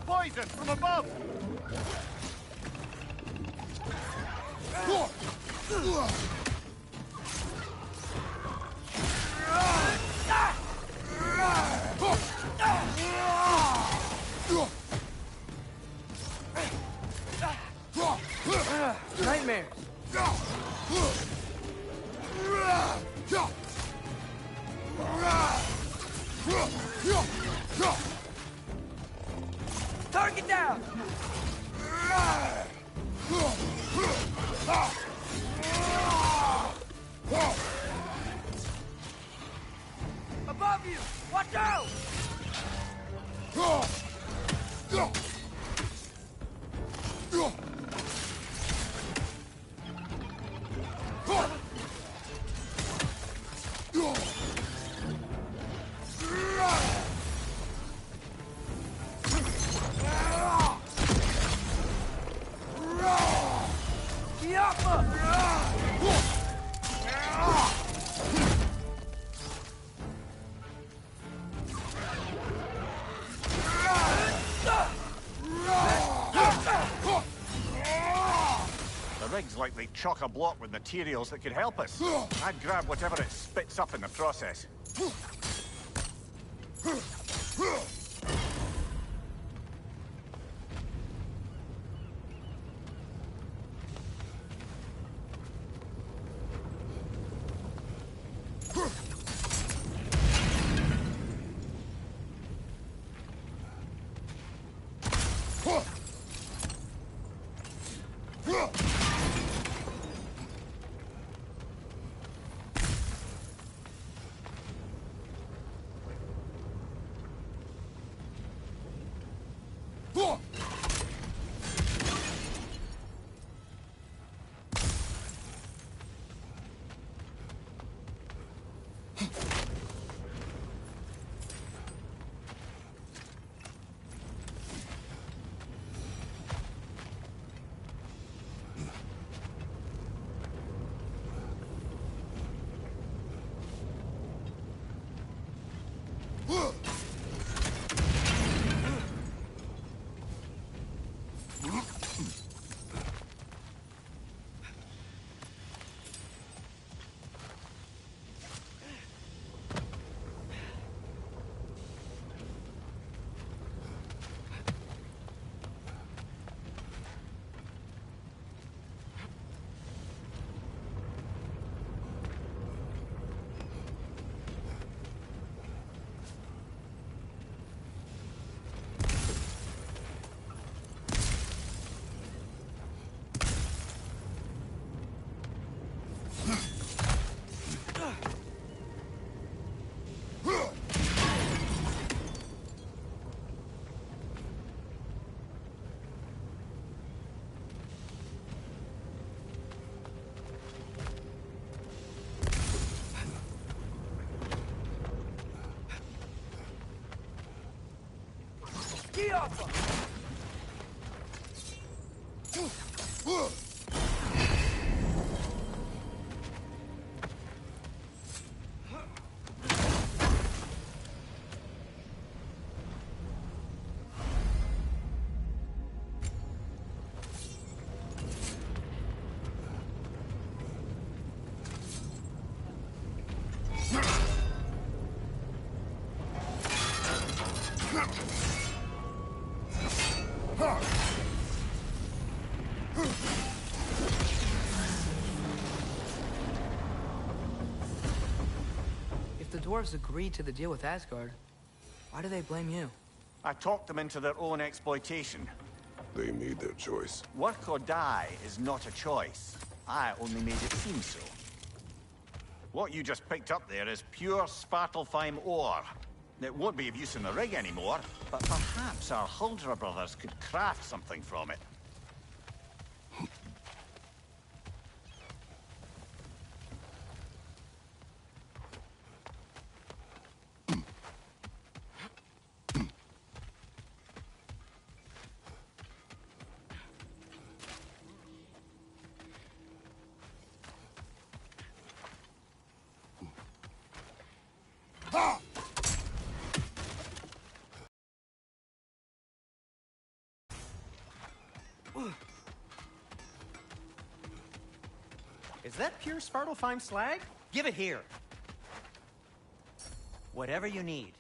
Poison from above! Nightmares! Target down! Above you! Watch out! Like they chock a block with materials that could help us. I'd grab whatever it spits up in the process. key off him! If the dwarves agreed to the deal with Asgard, why do they blame you? I talked them into their own exploitation. They made their choice. Work or die is not a choice. I only made it seem so. What you just picked up there is pure Svartalfheim ore. It won't be of use in the rig anymore, but perhaps our Huldra brothers could craft something from it. Is that pure Svartalfheim slag? Give it here. Whatever you need.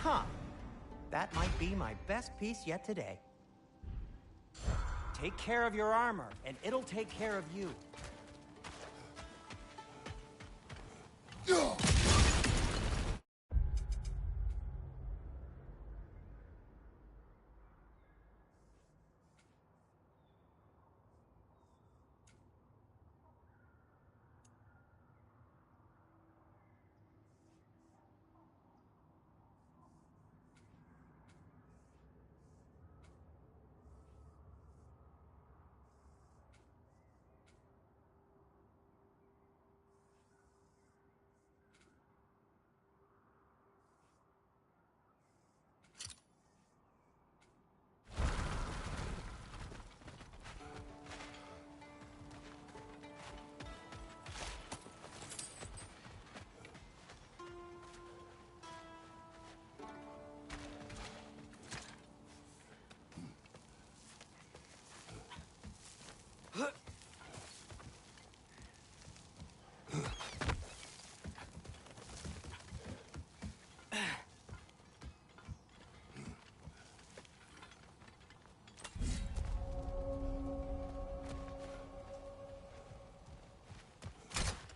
Huh. That might be my best piece yet today. Take care of your armor, and it'll take care of you.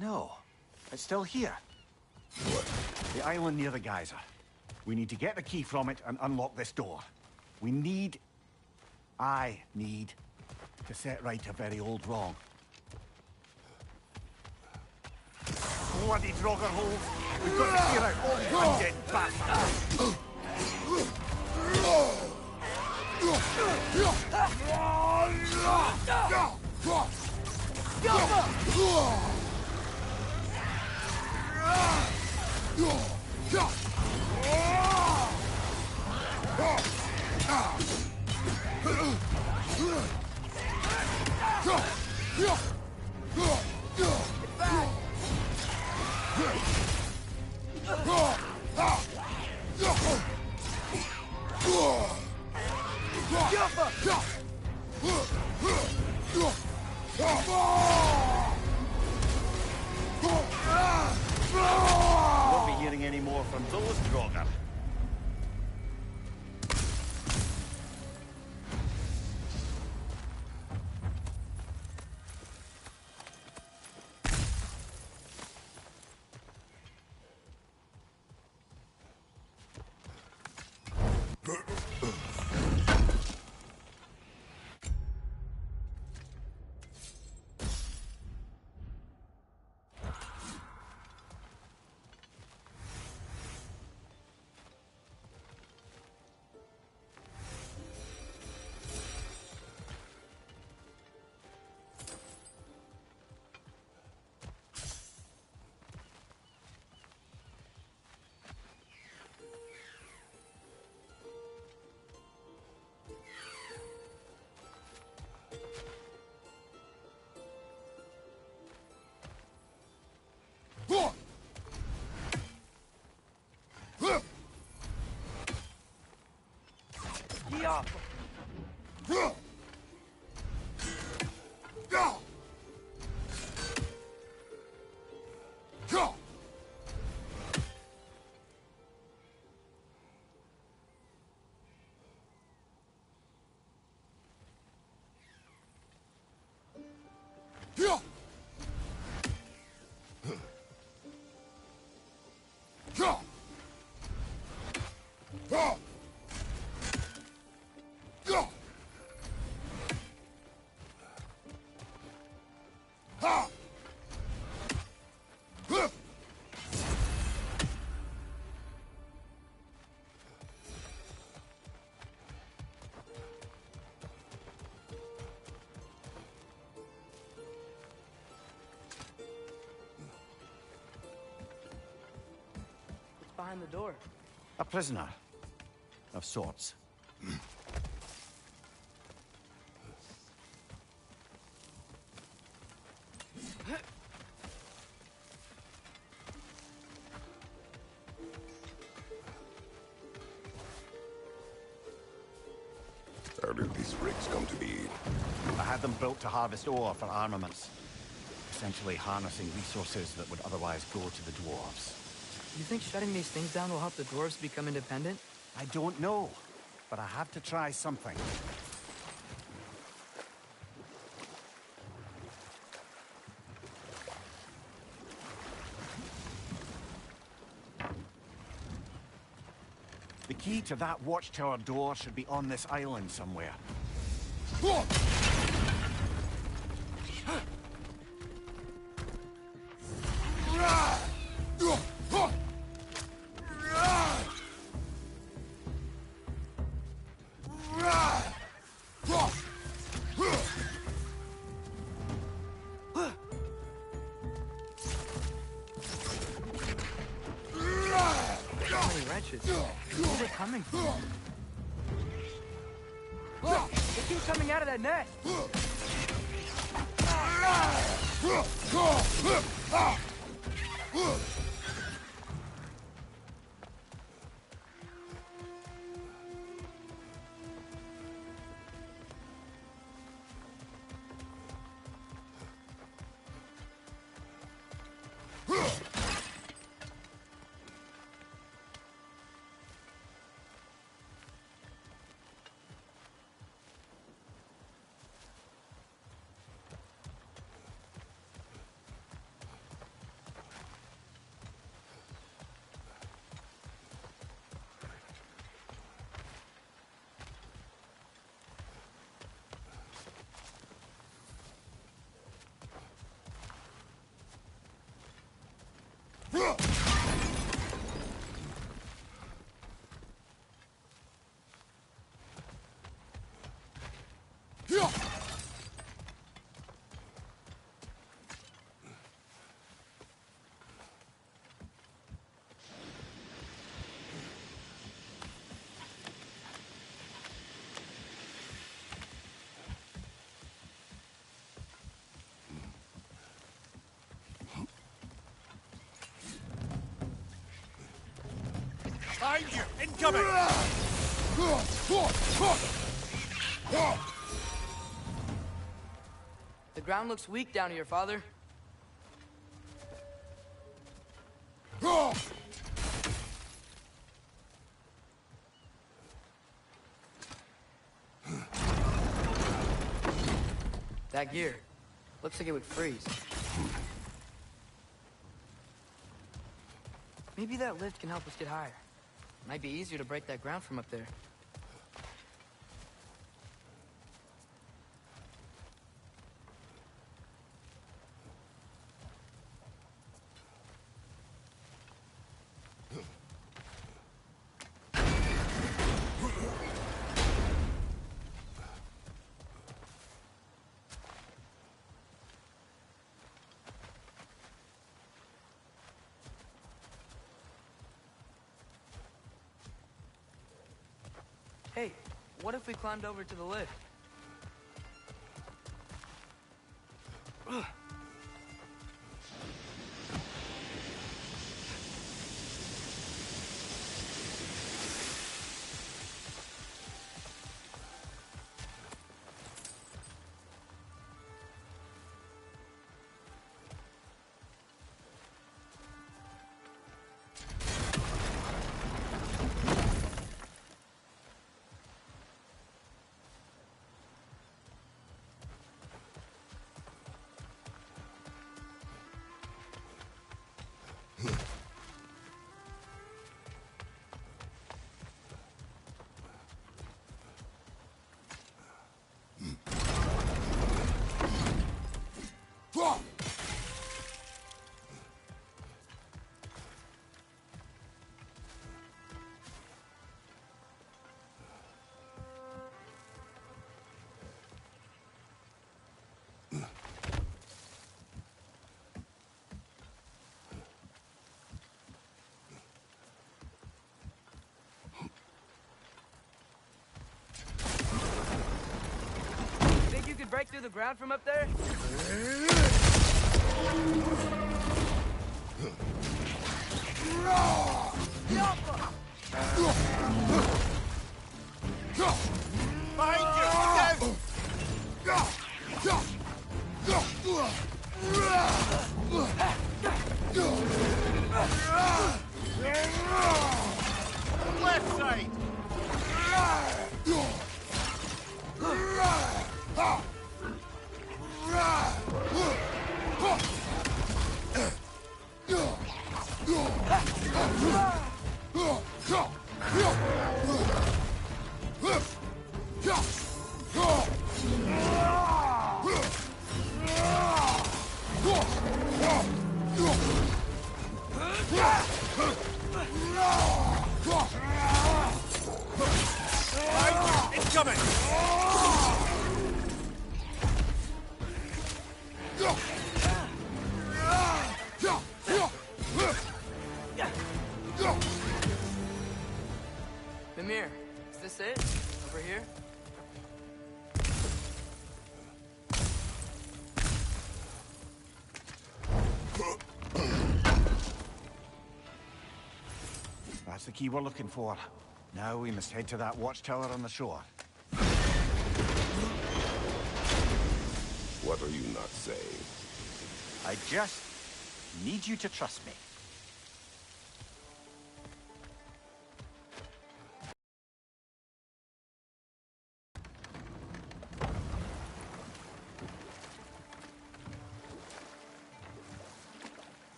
No, it's still here. What? The island near the geyser. We need to get the key from it and unlock this door. I need to set right a very old wrong. Bloody Draugr holes! We've got to clear out all the undead bastards! from those, Draugr. Behind the door. A prisoner. Of sorts. How did these rigs come to be? I had them built to harvest ore for armaments. Essentially harnessing resources that would otherwise go to the dwarves. You think shutting these things down will help the dwarves become independent? I don't know, but I have to try something. The key to that watchtower door should be on this island somewhere. Where's it coming from? Look! It keeps coming out of that nest! Behind you! Incoming! The ground looks weak down here, Father. That gear. Looks like it would freeze. Maybe that lift can help us get higher. Might be easier to break that ground from up there. Hey, what if we climbed over to the lift? Think you could break through the ground from up there? Left side! It's coming! Mimir, is this it? Over here? That's the key we're looking for. Now we must head to that watchtower on the shore. What are you not saying? I just need you to trust me.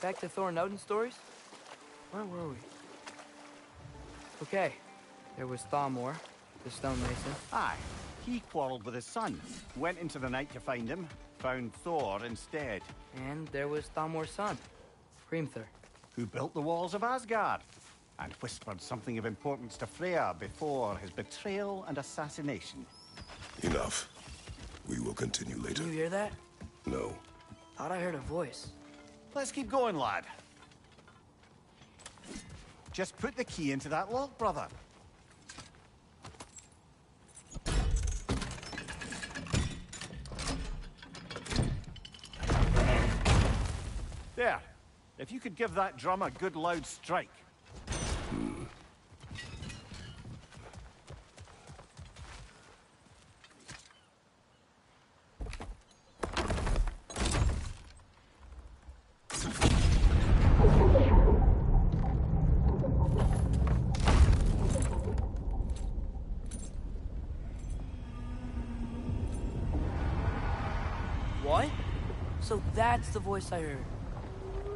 Back to Thor and Odin stories? Where were we? Okay, there was Thamor, the stonemason. Aye, he quarreled with his son. Went into the night to find him, found Thor instead. And there was Thamor's son, Hrimthur. Who built the walls of Asgard, and whispered something of importance to Freya before his betrayal and assassination. Enough. We will continue later. Did you hear that? No. Thought I heard a voice. Let's keep going, lad. Just put the key into that lock, brother. There. If you could give that drum a good loud strike. So that's the voice I heard.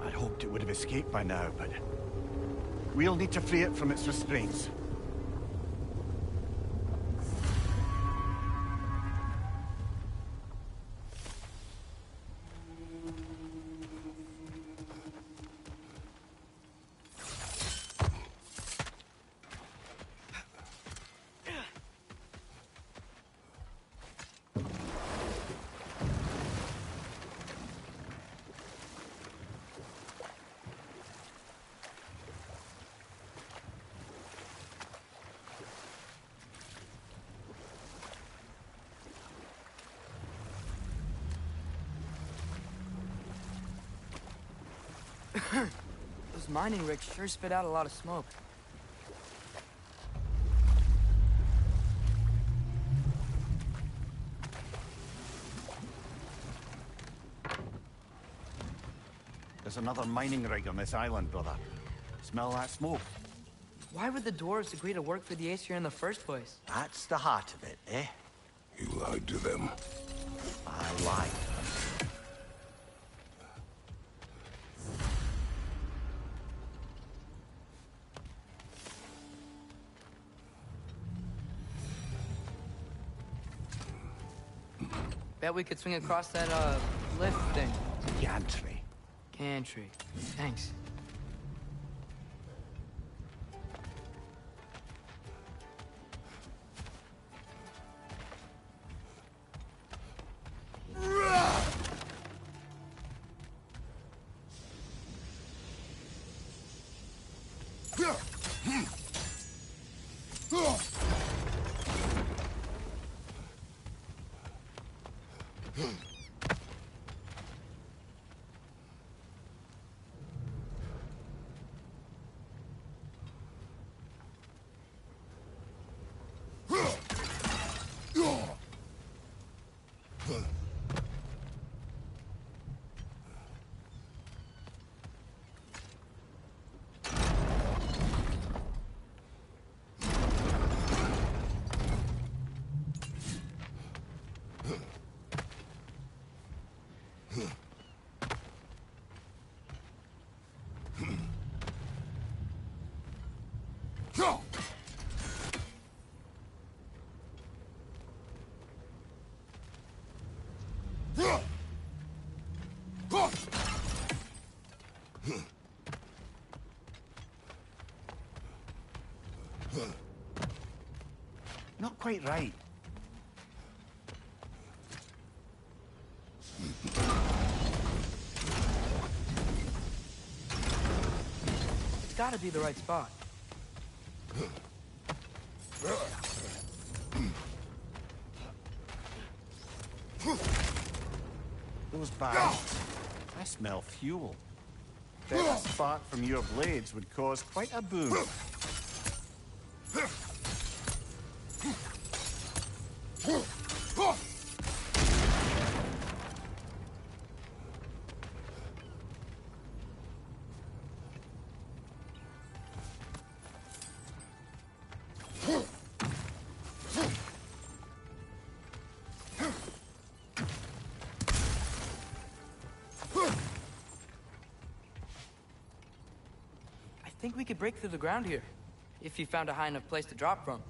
I'd hoped it would have escaped by now, but we'll need to free it from its restraints. Those mining rigs sure spit out a lot of smoke. There's another mining rig on this island, brother. Smell that smoke? Why would the dwarves agree to work for the Aesir in the first place? That's the heart of it, eh? You lied to them. I lied. Bet we could swing across that, lift thing. Gantry. Gantry. Thanks. Not quite right. It's gotta be the right spot. Those bags. I smell fuel. Bet a spark from your blades would cause quite a boom. I think we could break through the ground here, if you found a high enough place to drop from.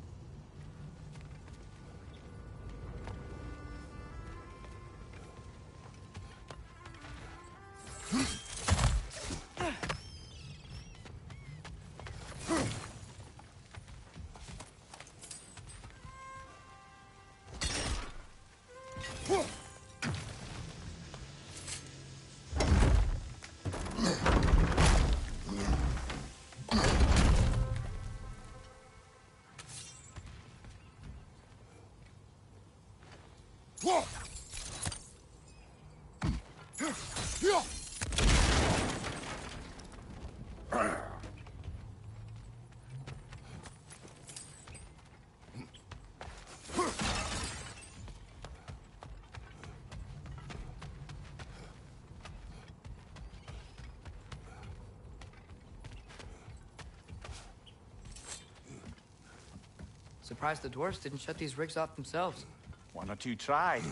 Surprised the dwarves didn't shut these rigs off themselves. One or two tried.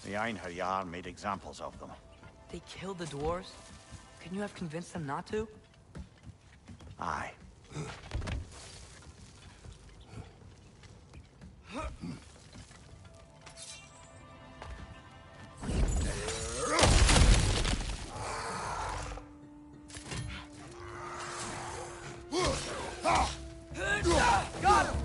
The Einherjar made examples of them. They killed the dwarves? Couldn't you have convinced them not to? Aye. Got him!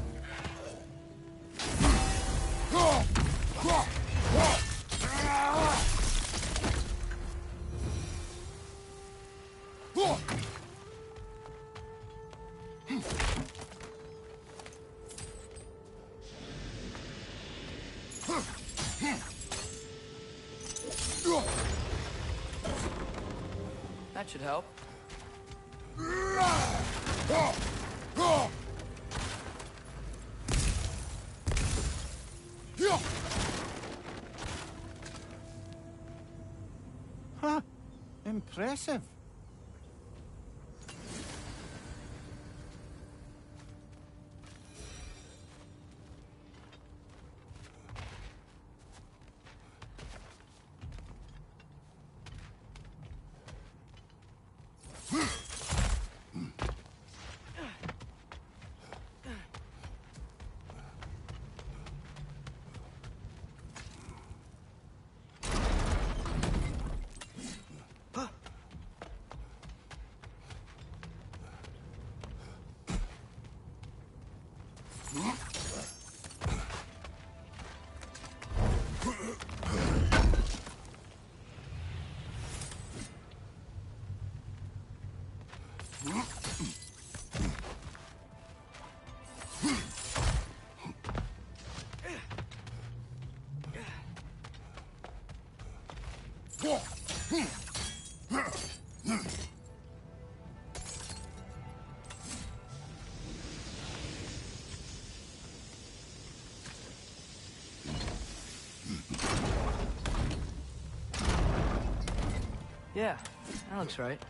That should help. Huh. Impressive. Yeah, that looks right.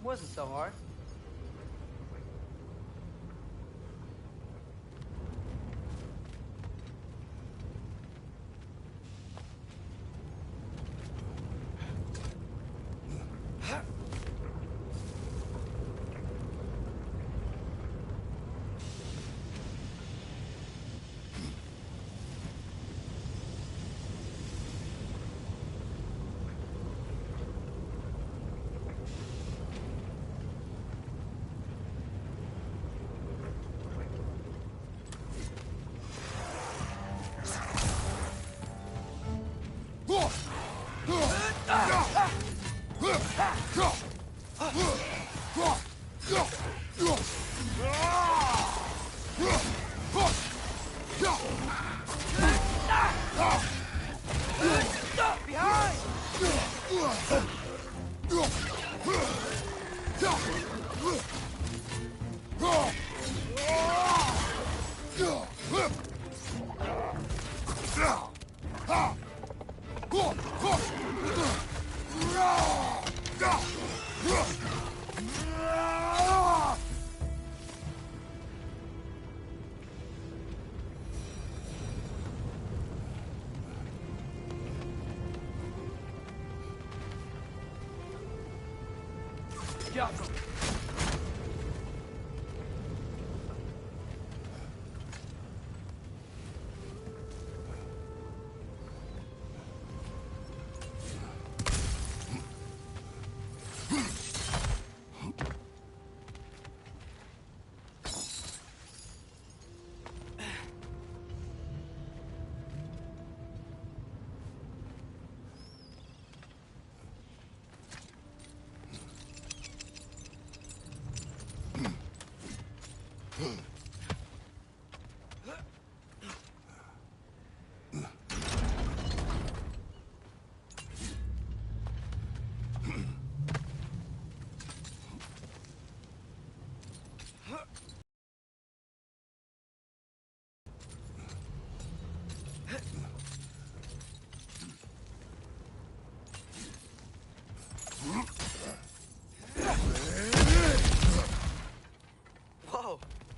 Wasn't so hard.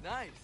Nice.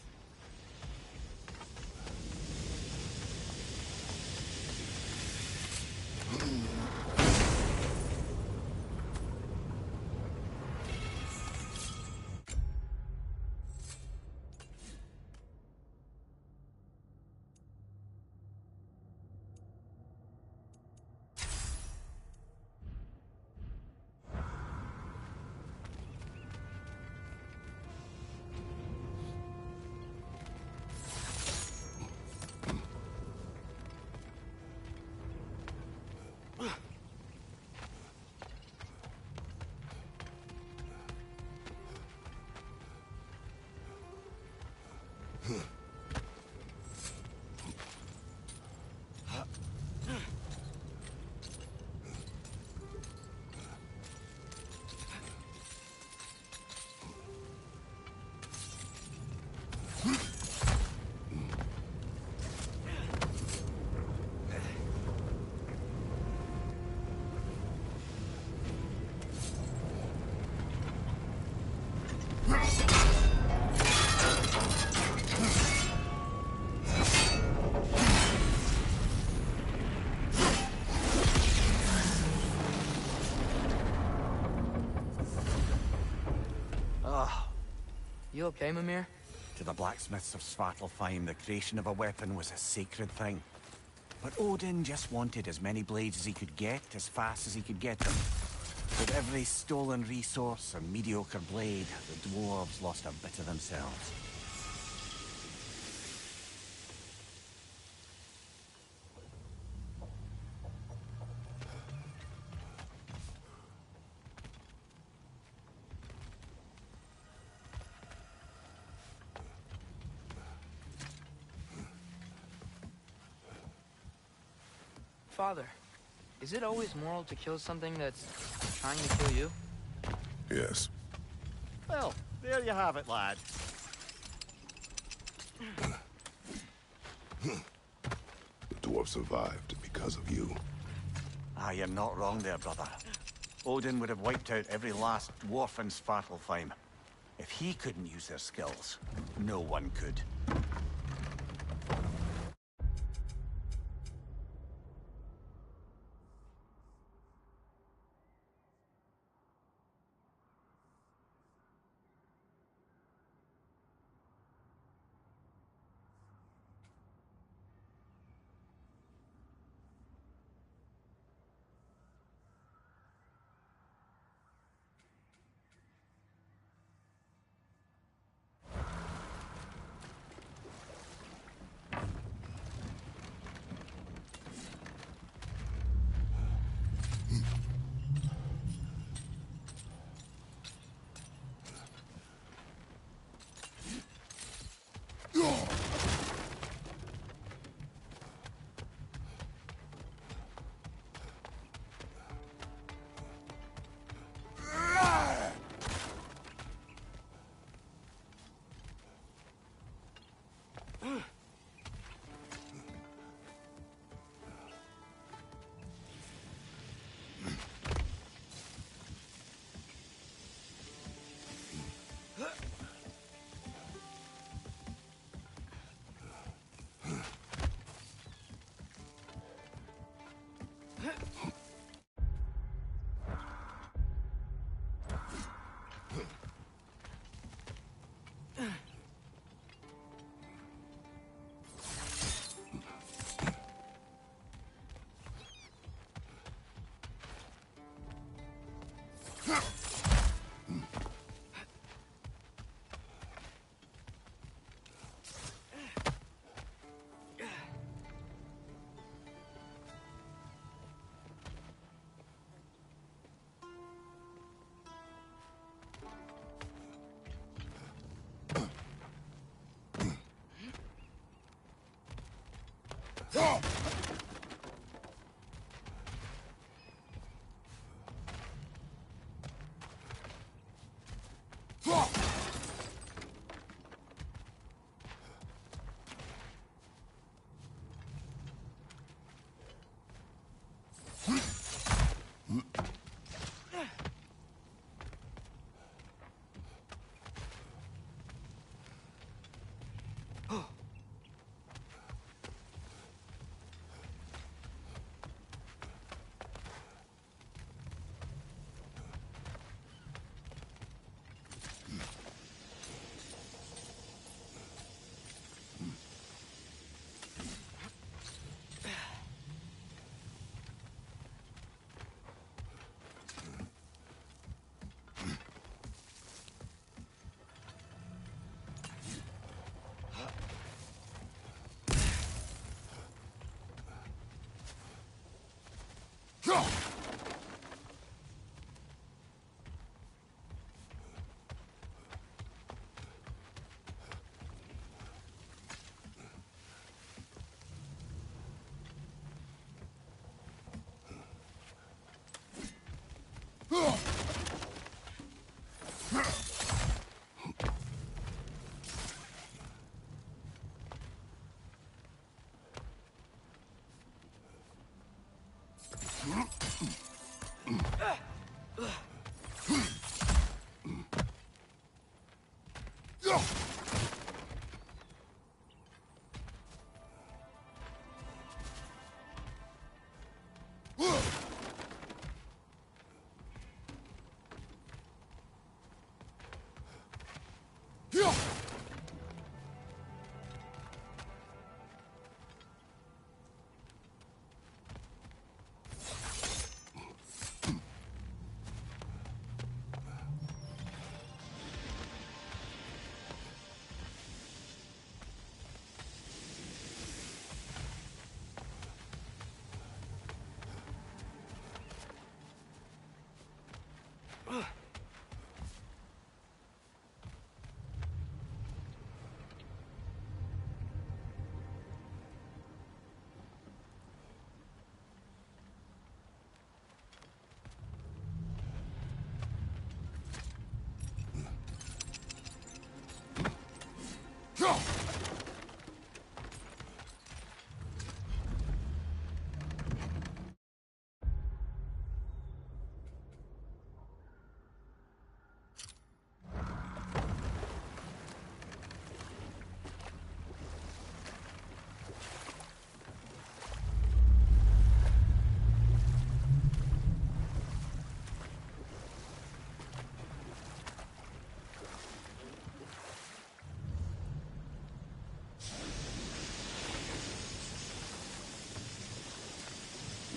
You okay, Mimir? To the blacksmiths of Svartalfheim, the creation of a weapon was a sacred thing. But Odin just wanted as many blades as he could get, as fast as he could get them. With every stolen resource and mediocre blade, the dwarves lost a bit of themselves. Father, is it always moral to kill something that's trying to kill you? Yes. Well, there you have it, lad. The dwarf survived because of you. Ah, you're not wrong there, brother. Odin would have wiped out every last dwarf in Svartalfheim. If he couldn't use their skills, no one could.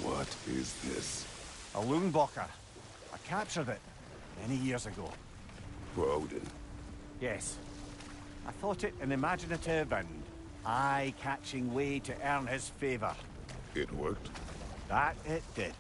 What is this? A Loonbocker. I captured it many years ago. For Odin. Yes. I thought it an imaginative and eye-catching way to earn his favor. It worked? That it did.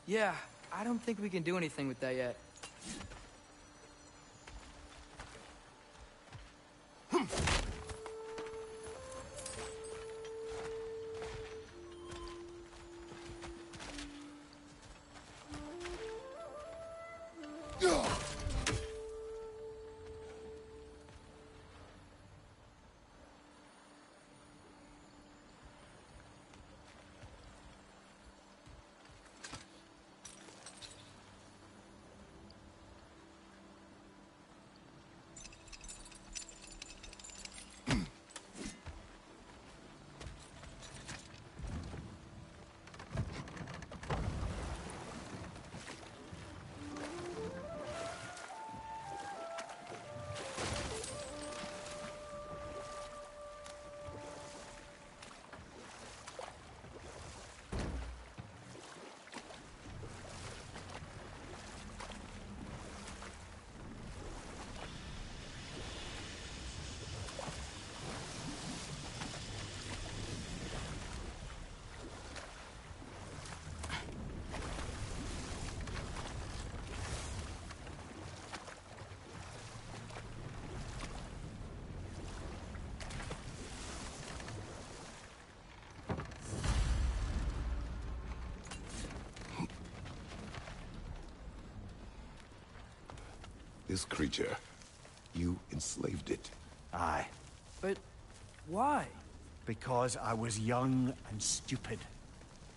Yeah, I don't think we can do anything with that yet. This creature, you enslaved it. Aye. But why? Because I was young and stupid.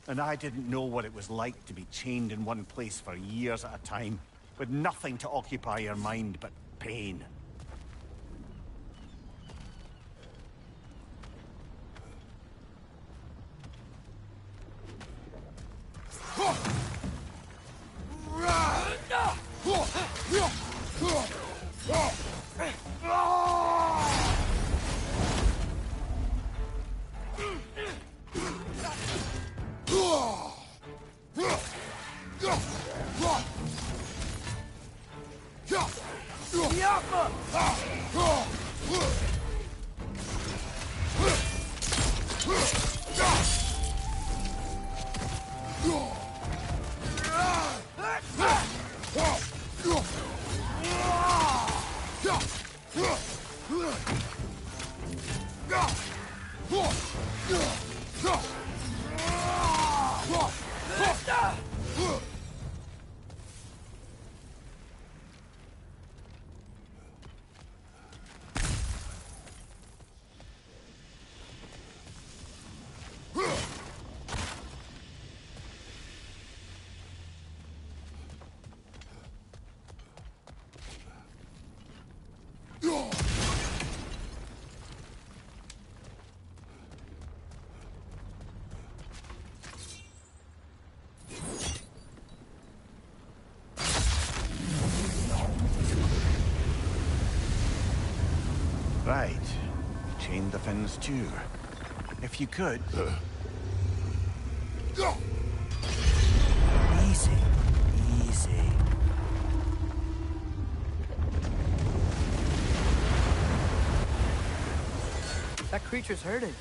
And I didn't know what it was like to be chained in one place for years at a time, with nothing to occupy your mind but pain. Right. Chain the fins too. If you could... Easy. Easy. That creature's hurting.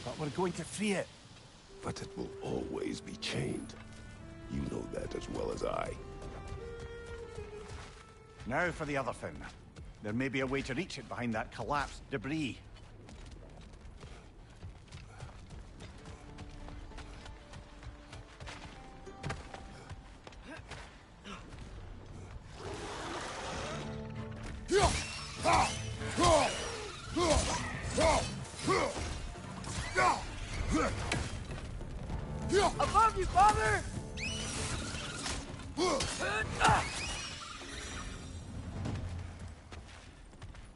But we're going to free it. But it will always be chained. You know that as well as I. Now for the other fin. There may be a way to reach it behind that collapsed debris. Above you, father!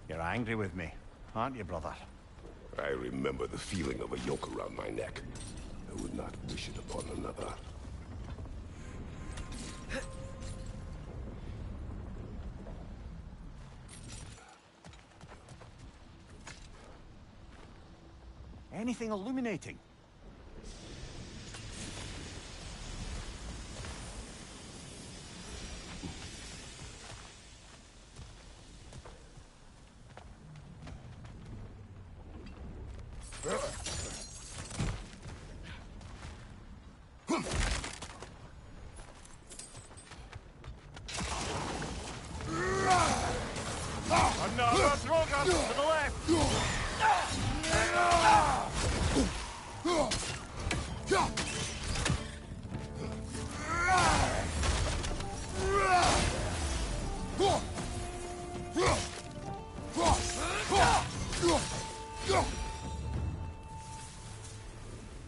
You're angry with me, aren't you, brother? I remember the feeling of a yoke around my neck. I would not wish it upon another. Anything illuminating? Another throw to the left!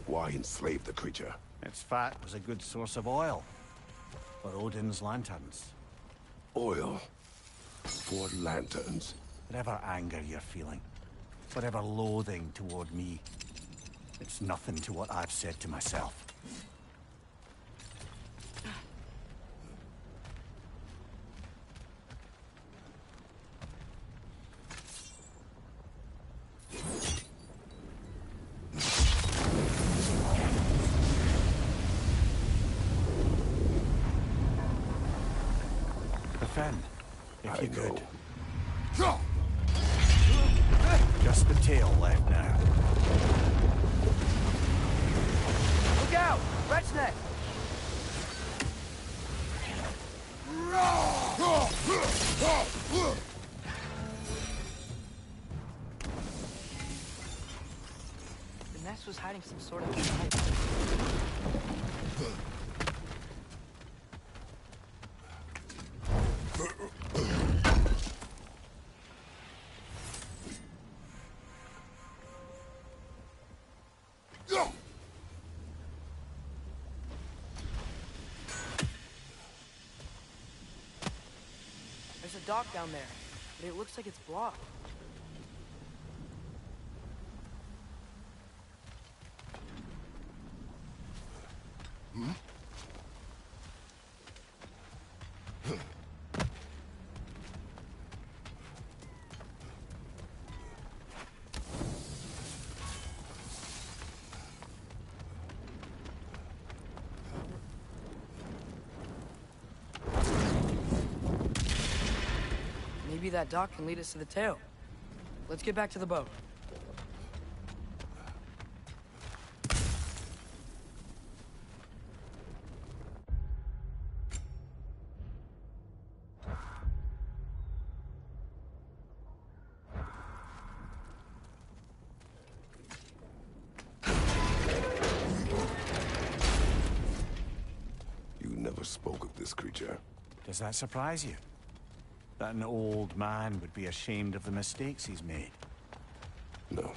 Why enslave the creature? Its fat was a good source of oil for Odin's lanterns. Oil for lanterns. Whatever anger you're feeling, whatever loathing toward me, it's nothing to what I've said to myself. Defend, if you could. Just the tail left now. Look out! Rat's neck! The nest was hiding some sort of device. dock down there, but it looks like it's blocked. Maybe that dock can lead us to the tail. Let's get back to the boat. You never spoke of this creature. Does that surprise you? That an old man would be ashamed of the mistakes he's made? No.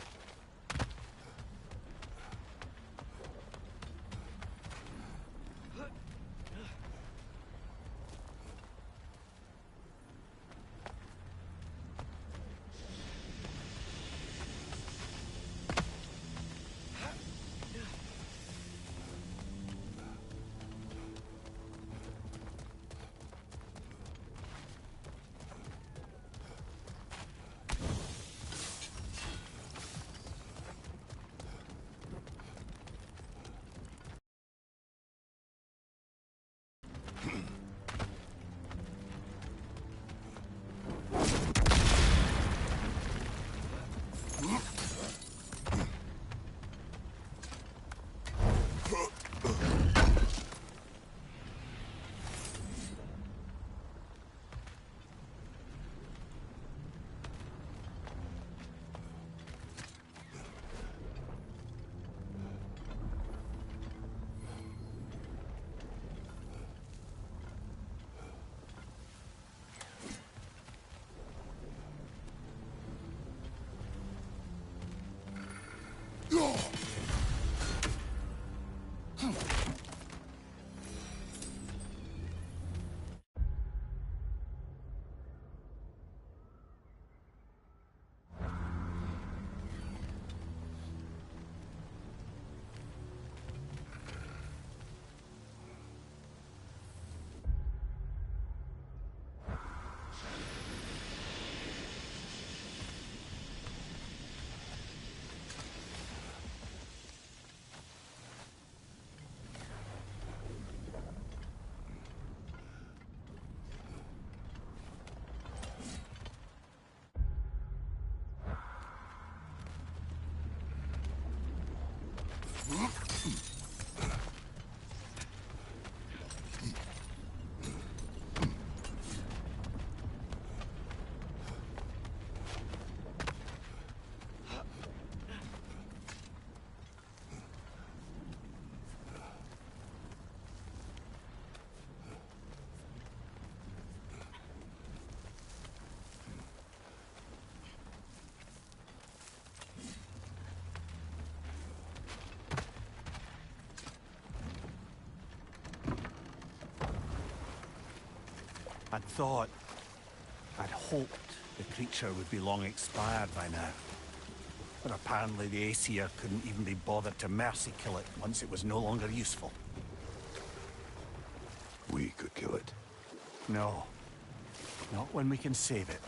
I'd thought, I'd hoped the creature would be long expired by now. But apparently the Aesir couldn't even be bothered to mercy kill it once it was no longer useful. We could kill it. No. Not when we can save it.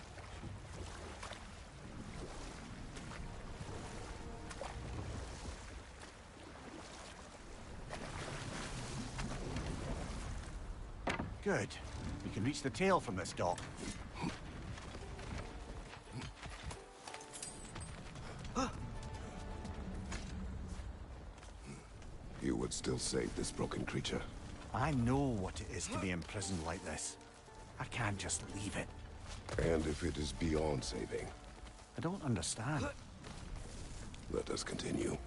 Good. We can reach the tail from this dock. You would still save this broken creature. I know what it is to be imprisoned like this. I can't just leave it. And if it is beyond saving? I don't understand. Let us continue.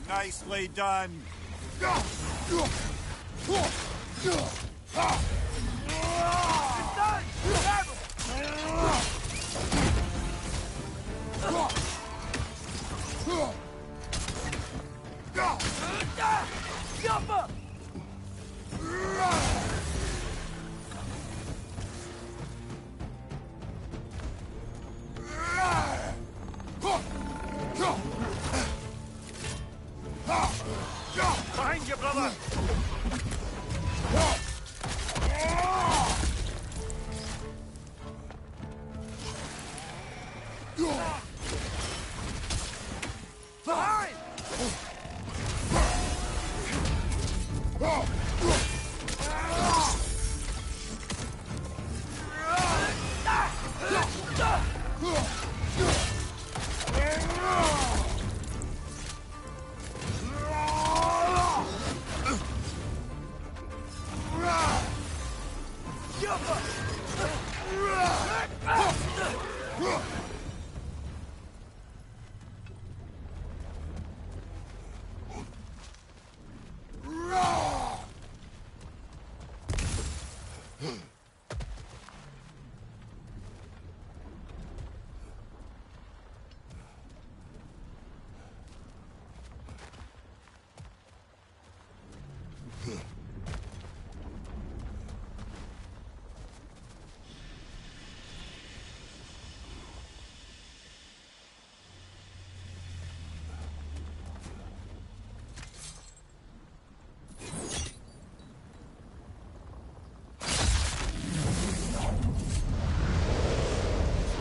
Nicely done. Behind you, brother! Behind!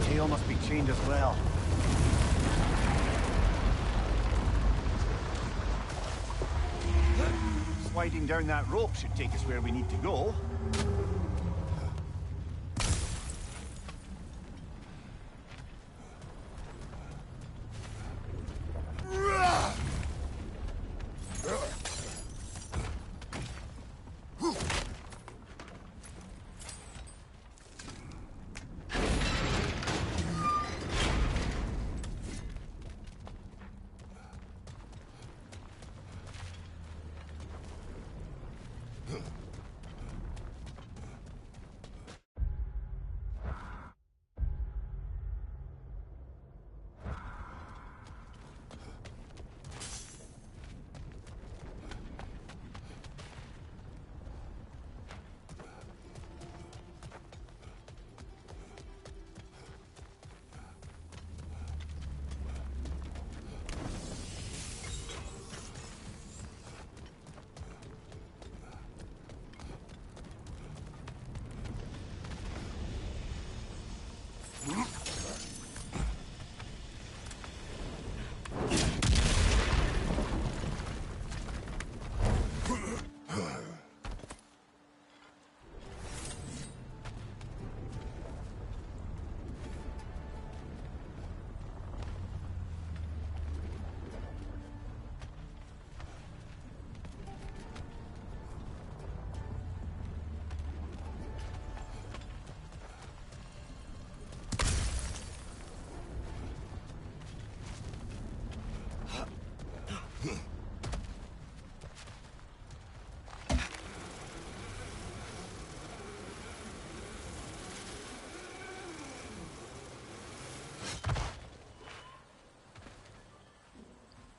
Tail must be chained as well. Sliding down that rope should take us where we need to go.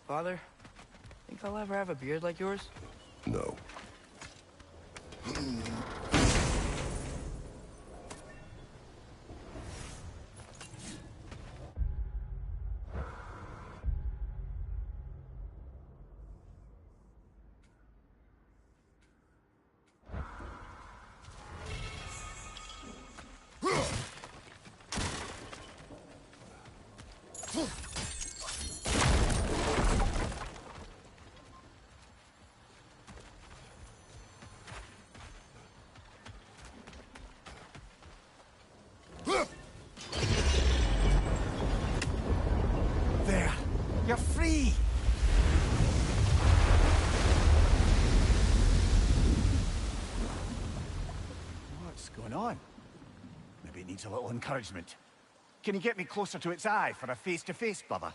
Father, think I'll ever have a beard like yours? No. There! You're free! What's going on? Maybe it needs a little encouragement. Can you get me closer to its eye for a face-to-face, brother?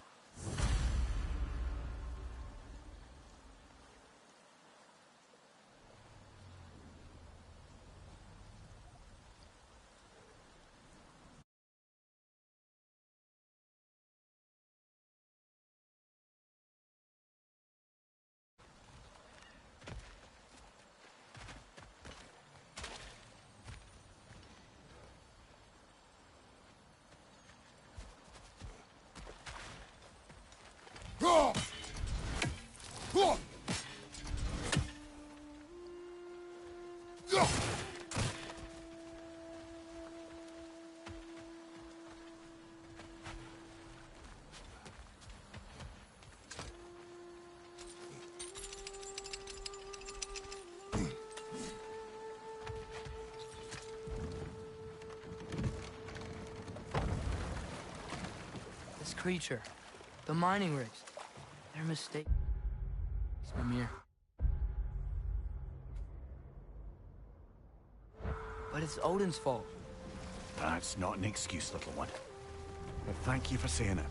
creature. The mining rigs. They're mistaken. It's Mimir. But it's Odin's fault. That's not an excuse, little one. But thank you for saying it.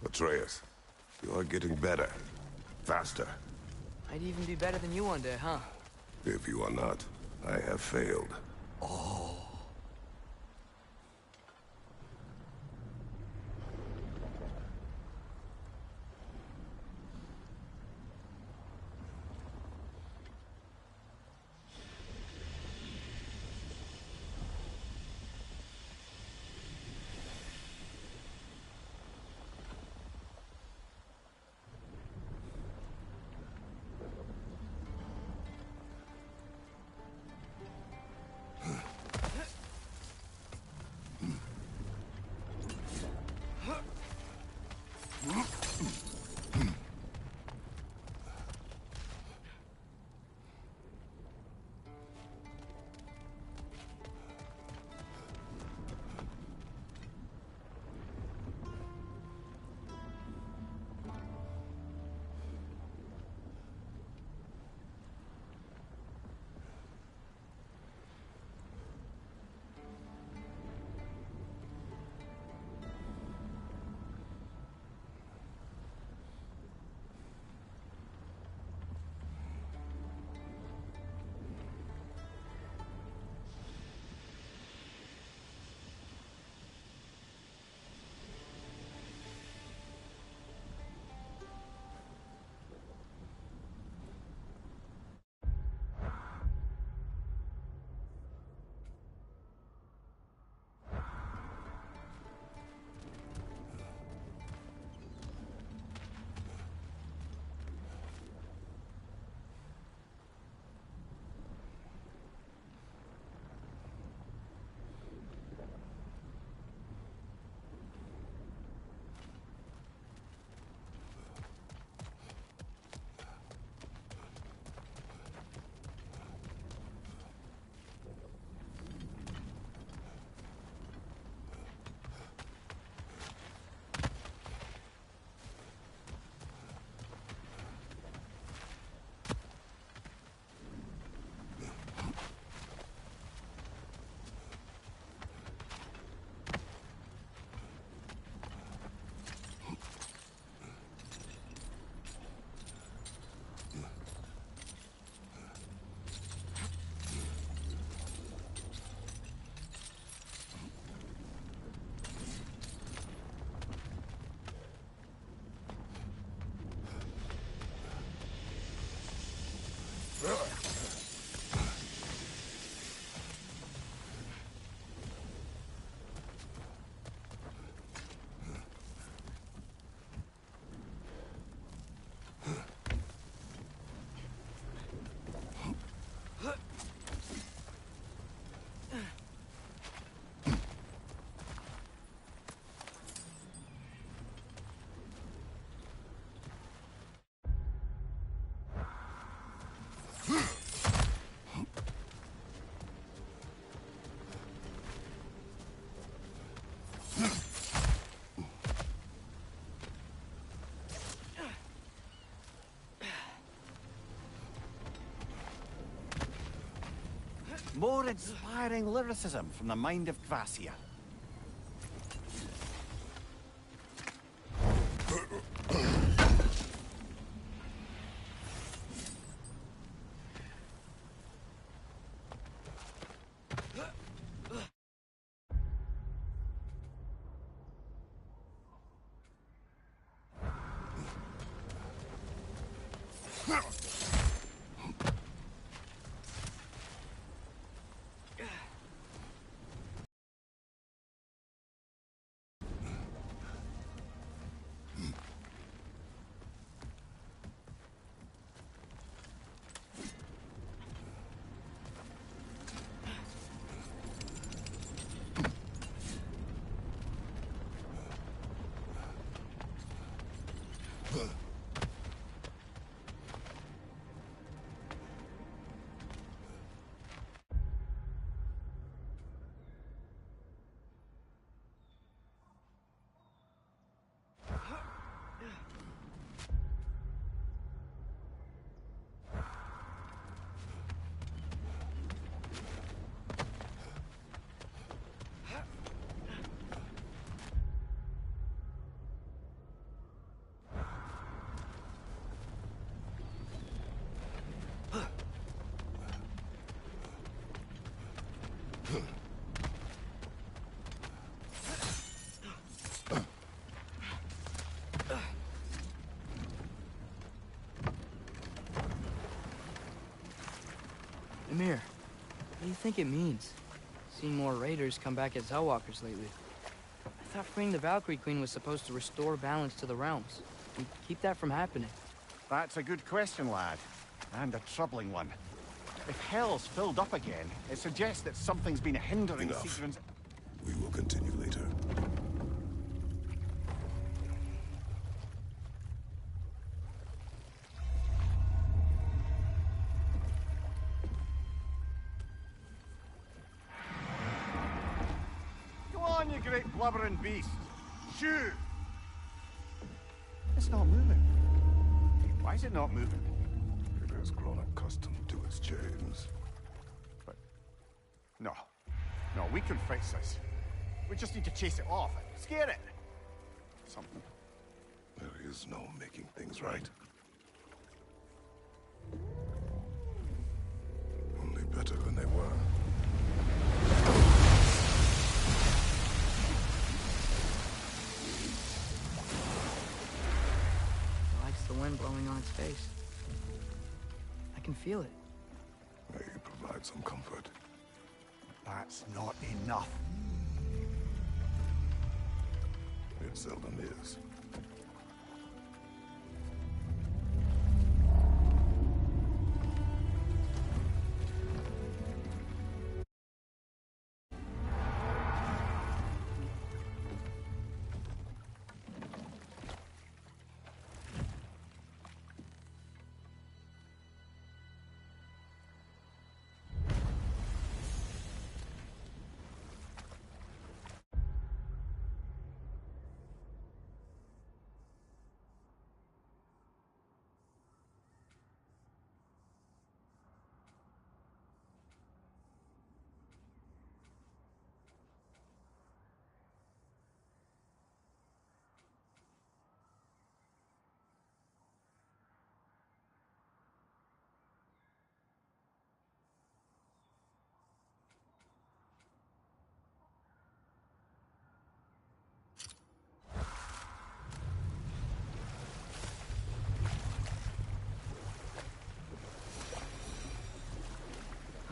Atreus, you are getting better. Faster. I'd even be better than you one day, huh? If you are not, I have failed. More inspiring lyricism from the mind of Gracia. Amir, what do you think it means? Seen more raiders come back as Hellwalkers lately. I thought freeing the Valkyrie Queen was supposed to restore balance to the realms and keep that from happening. That's a good question, lad. And a troubling one. If Hell's filled up again, it suggests that something's been hindering Sigrun's... We will continue later. Go on, you great blubbering beast. Shoot! It's not moving. Why is it not moving? It has grown accustomed to its chains. But... No. No, we can fix this. We just need to chase it off. Scare it. Something. There is no making things right. Only better than they were. It likes the wind blowing on its face. I can feel it. May you provide some comfort. That's not enough. It seldom is.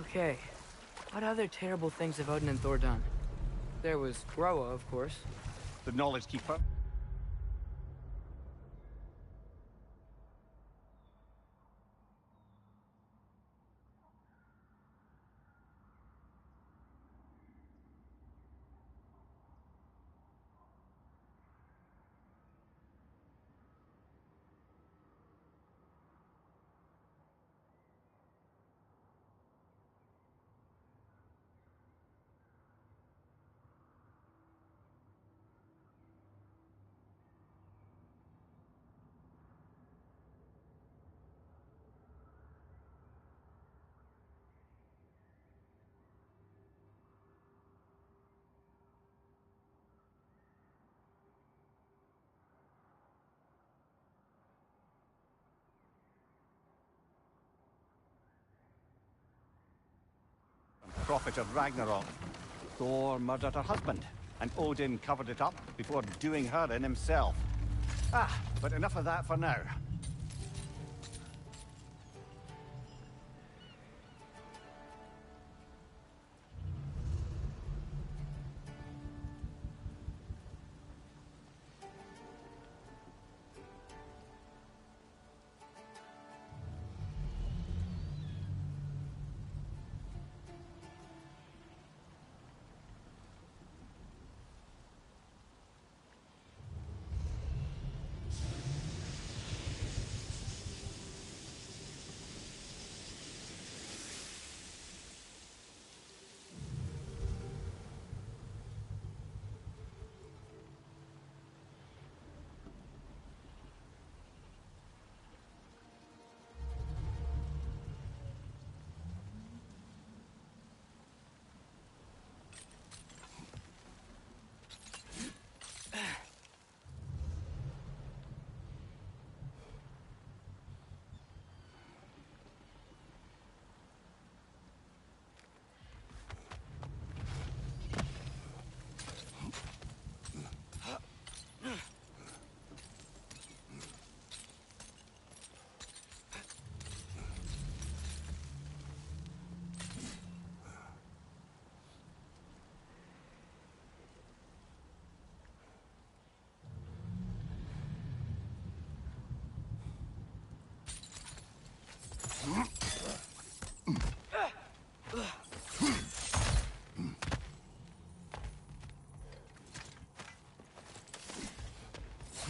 Okay, what other terrible things have Odin and Thor done? There was Groa, of course. The Knowledge Keeper. Prophet of Ragnarok. Thor murdered her husband, and Odin covered it up before doing her in himself. Ah, but enough of that for now.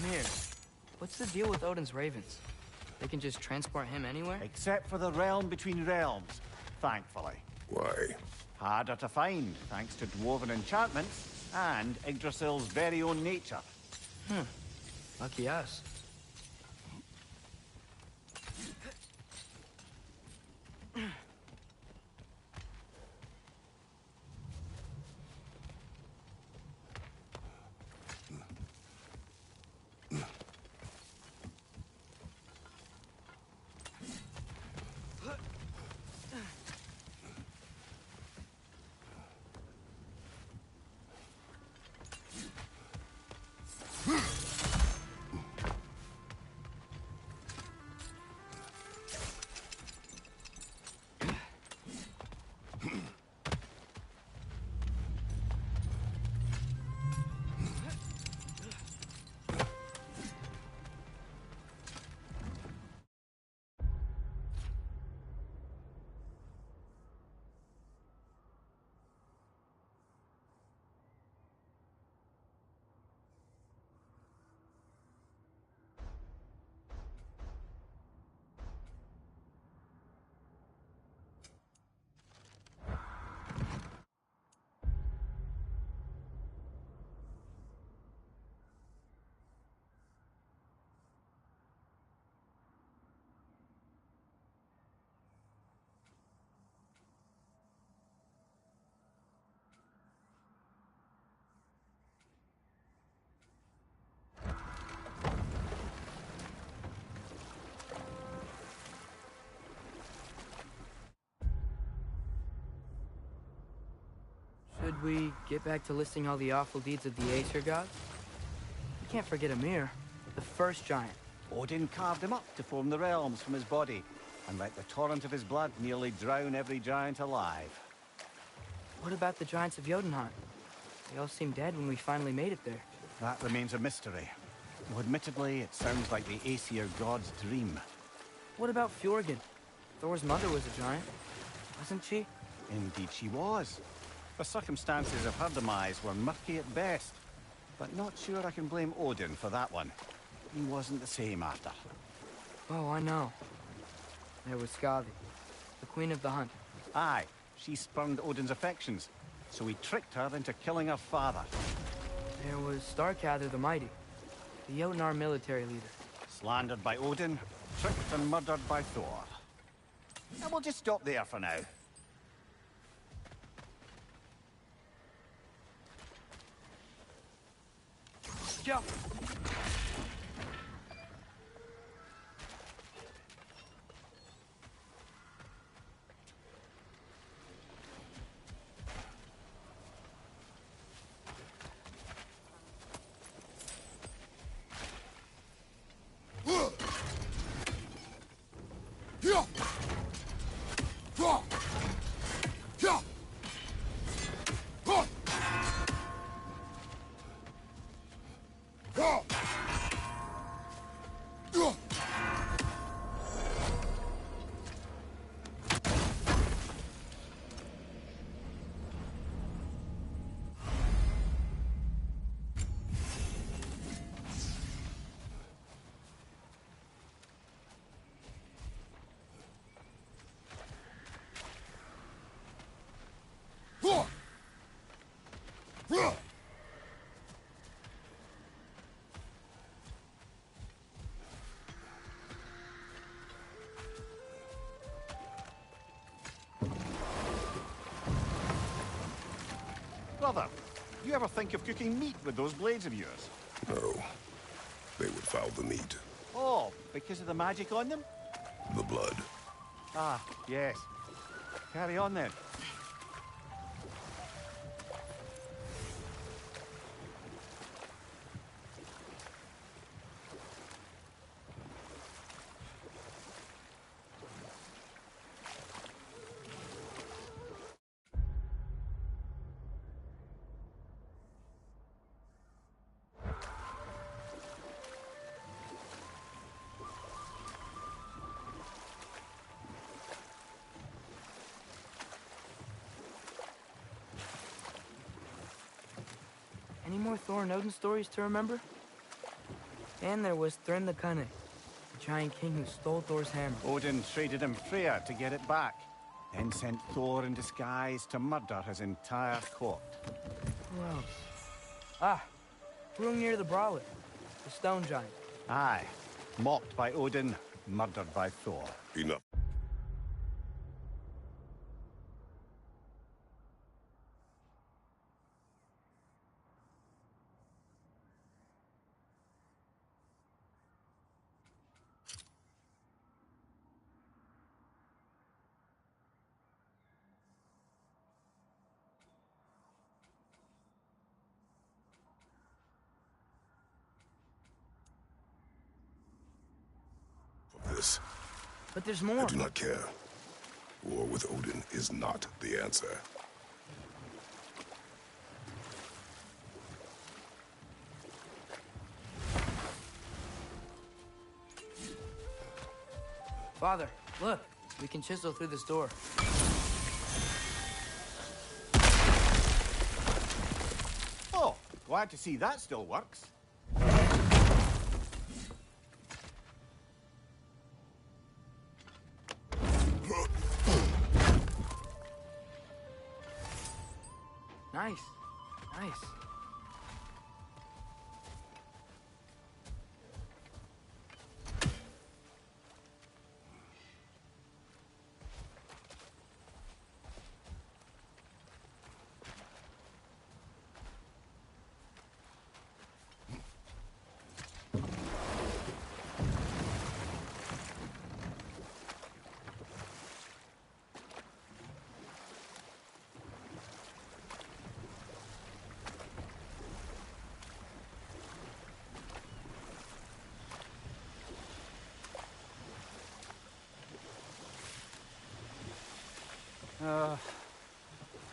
Mir, what's the deal with Odin's ravens? They can just transport him anywhere? Except for the realm between realms, thankfully. Why? Harder to find, thanks to dwarven enchantments and Yggdrasil's very own nature. Lucky us. Should we get back to listing all the awful deeds of the Aesir gods? We can't forget Ymir, the first giant. Odin carved him up to form the realms from his body, and let the torrent of his blood nearly drown every giant alive. What about the giants of Jotunheim? They all seemed dead when we finally made it there. That remains a mystery. Though admittedly, it sounds like the Aesir god's dream. What about Fjorgyn? Thor's mother was a giant, wasn't she? Indeed she was. The circumstances of her demise were murky at best, but not sure I can blame Odin for that one. He wasn't the same after. Oh, I know. There was Skavi, the queen of the hunt. Aye, she spurned Odin's affections, so he tricked her into killing her father. There was Starkather the Mighty, the Jotnar military leader. Slandered by Odin, tricked and murdered by Thor. And we'll just stop there for now. Jump! Brother, you ever think of cooking meat with those blades of yours? No. They would foul the meat. Oh, because of the magic on them? The blood. Ah, yes. Carry on then. Any more Thor and Odin stories to remember? And there was Thrym the Cunning, the giant king who stole Thor's hammer. Odin traded him Freya to get it back, then sent Thor in disguise to murder his entire court. Who else? Ah, Hrungnir the Brawler, the stone giant. Aye, mocked by Odin, murdered by Thor. Enough. This. But there's more. I do not care. War with Odin is not the answer. Father, look. We can chisel through this door. Oh, glad to see that still works. Nice. Nice.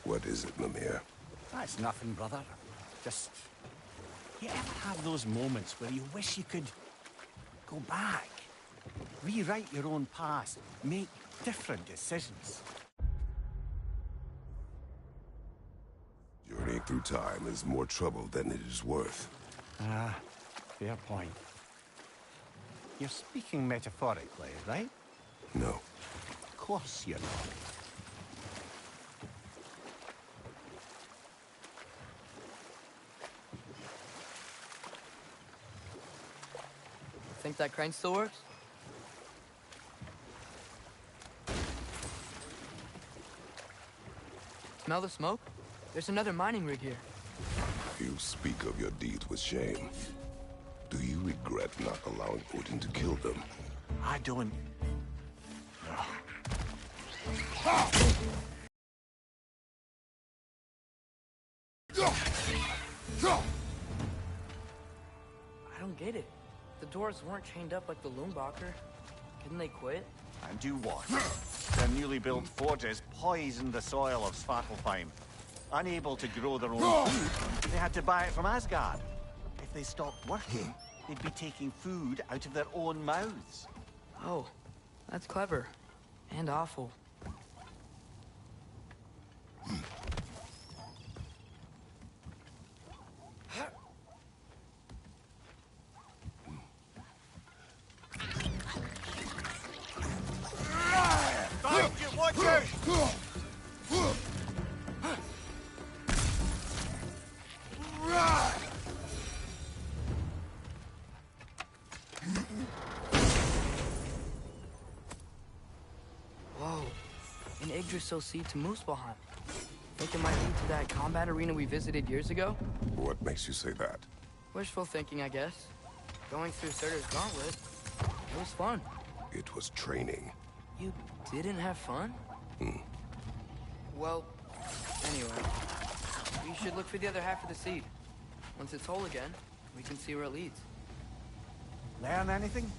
What is it, Mimir? That's nothing, brother. Just... You ever have those moments where you wish you could go back? Rewrite your own past, make different decisions? Journeying through time is more trouble than it is worth. Ah, fair point. You're speaking metaphorically, right? No. Of course you're not. Think that crane still works? Smell the smoke? There's another mining rig here. You speak of your deeds with shame. Do you regret not allowing Odin to kill them? I don't... I don't get it. The doors weren't chained up like the Loombacher. Couldn't they quit? And do what? Their newly built forges poisoned the soil of Svartalfheim. Unable to grow their own food, they had to buy it from Asgard. If they stopped working, they'd be taking food out of their own mouths. Oh, that's clever. And awful. Watch out! Whoa. An Yggdrasil seed to Muspelheim. Think it might lead to that combat arena we visited years ago? What makes you say that? Wishful thinking, I guess. Going through Surtur's gauntlet. It was fun. It was training. You didn't have fun? Well, anyway. We should look for the other half of the seed. Once it's whole again, we can see where it leads. Learn anything?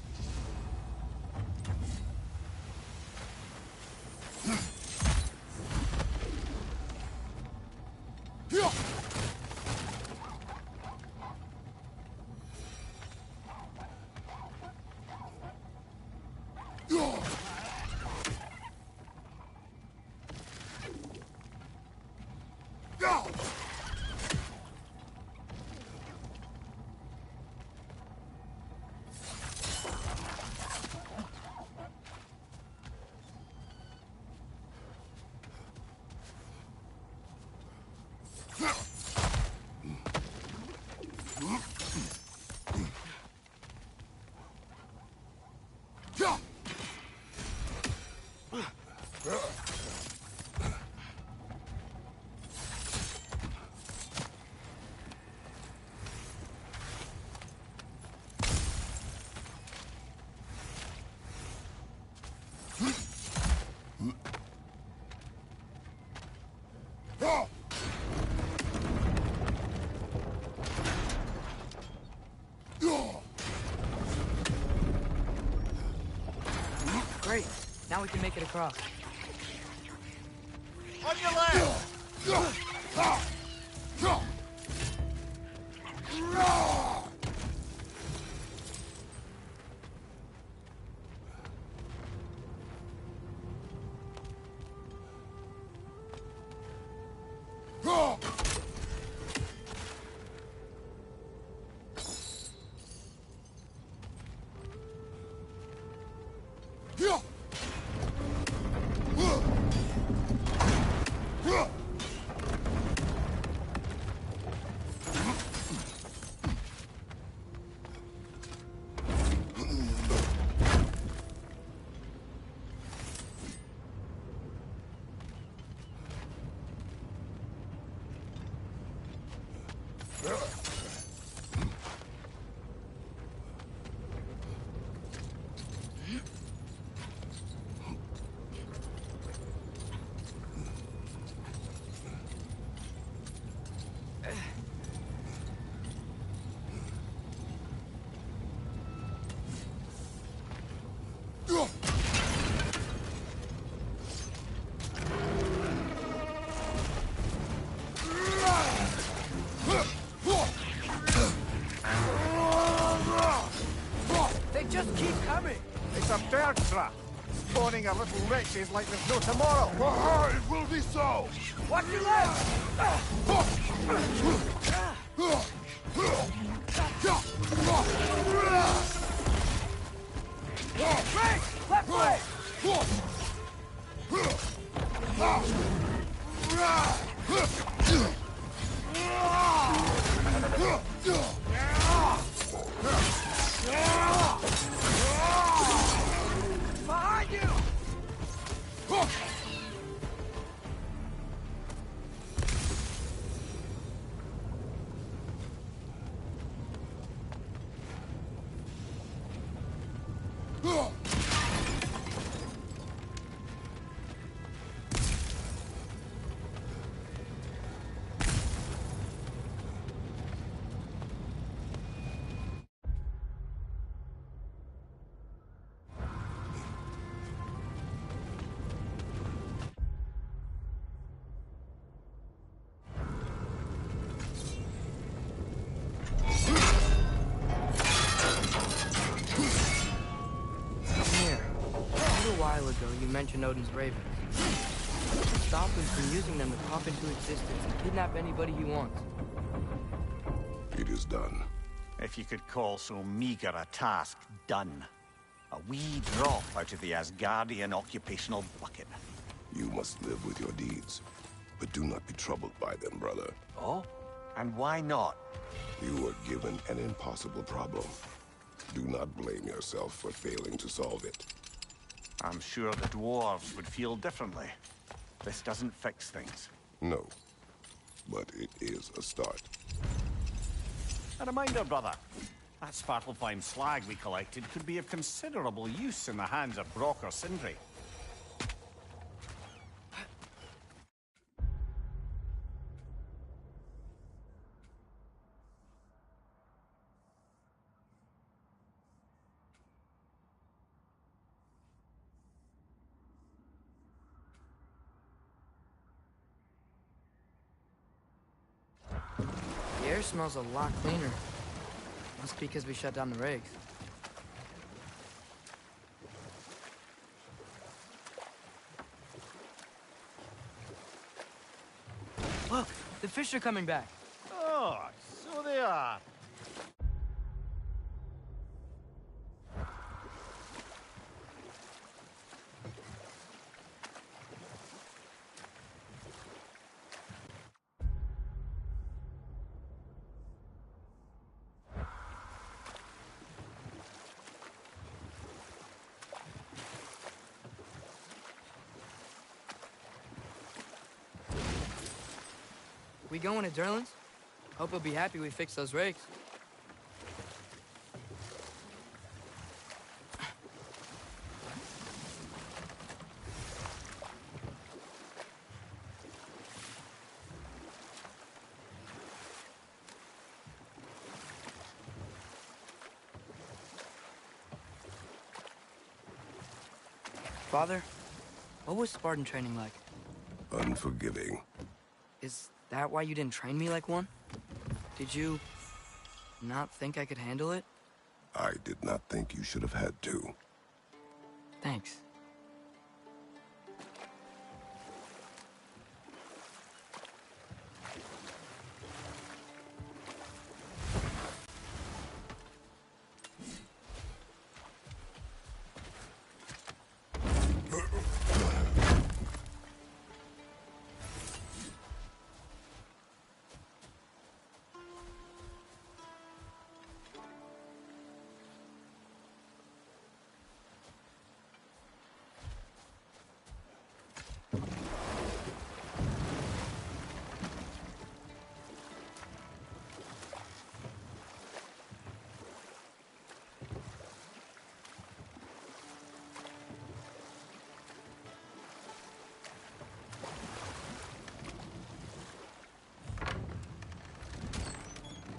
Great. Now we can make it across. On your left! They just keep coming. It's a bird trap. Spawning a little wretches like there's no tomorrow. It will be so! Watch your left! Right! Left way! Behind you! Ago, you mentioned Odin's ravens. Stop him from using them to pop into existence and kidnap anybody he wants. It is done. If you could call so meager a task done. A wee drop out of the Asgardian occupational bucket. You must live with your deeds, but do not be troubled by them, brother. Oh? And why not? You were given an impossible problem. Do not blame yourself for failing to solve it. I'm sure the dwarves would feel differently. This doesn't fix things. No, but it is a start. A reminder, brother. That Svartalfheim slag we collected could be of considerable use in the hands of Brock or Sindri. The air smells a lot cleaner. Must be because we shut down the rigs. Look, the fish are coming back. Oh, so they are. We going to Derlin's? Hope he'll be happy we fixed those rakes. Father, what was Spartan training like? Unforgiving. Is that why you didn't train me like one? Did you not think I could handle it? I did not think you should have had to. Thanks.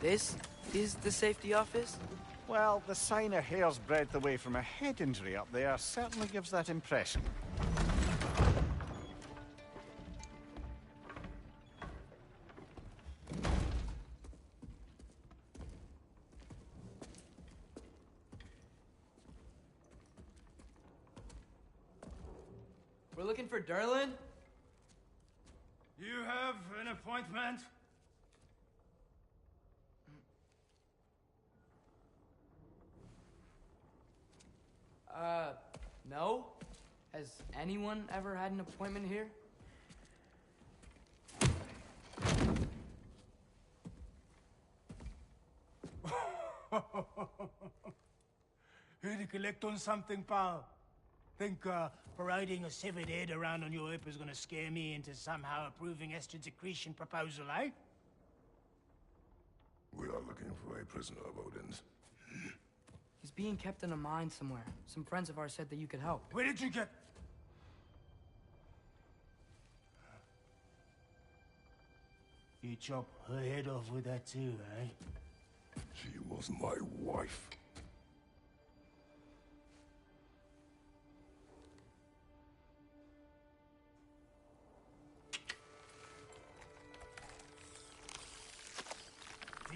This is the safety office? Well, the sign a hair's breadth away from a head injury up there certainly gives that impression. We're looking for Derlin? You have an appointment? No? Has anyone ever had an appointment here? Here to collect on something, pal? Think, parading a severed head around on your hip is gonna scare me into somehow approving estrogen secretion proposal, eh? We are looking for a prisoner of Odin's. He's being kept in a mine somewhere. Some friends of ours said that you could help. Where did you get... You chop her head off with that too, eh? She was my wife.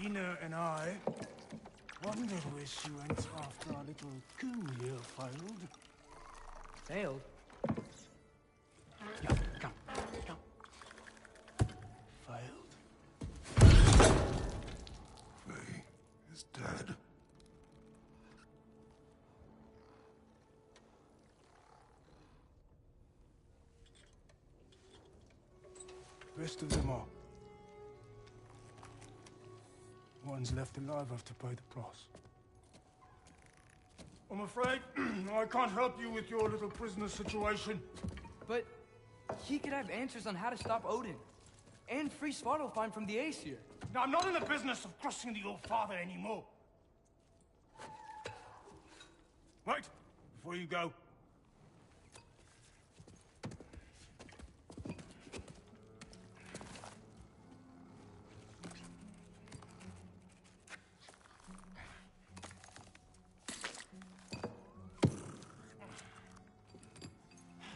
Dina and I wondered where she went after our little coup here failed. Failed? Come. Failed. Faye is dead. Rest of them are. One's left alive have to pay the price. I'm afraid I can't help you with your little prisoner situation. But he could have answers on how to stop Odin. And free Svartalfheim from the Aesir. Now, I'm not in the business of crossing the old father anymore. Right, before you go.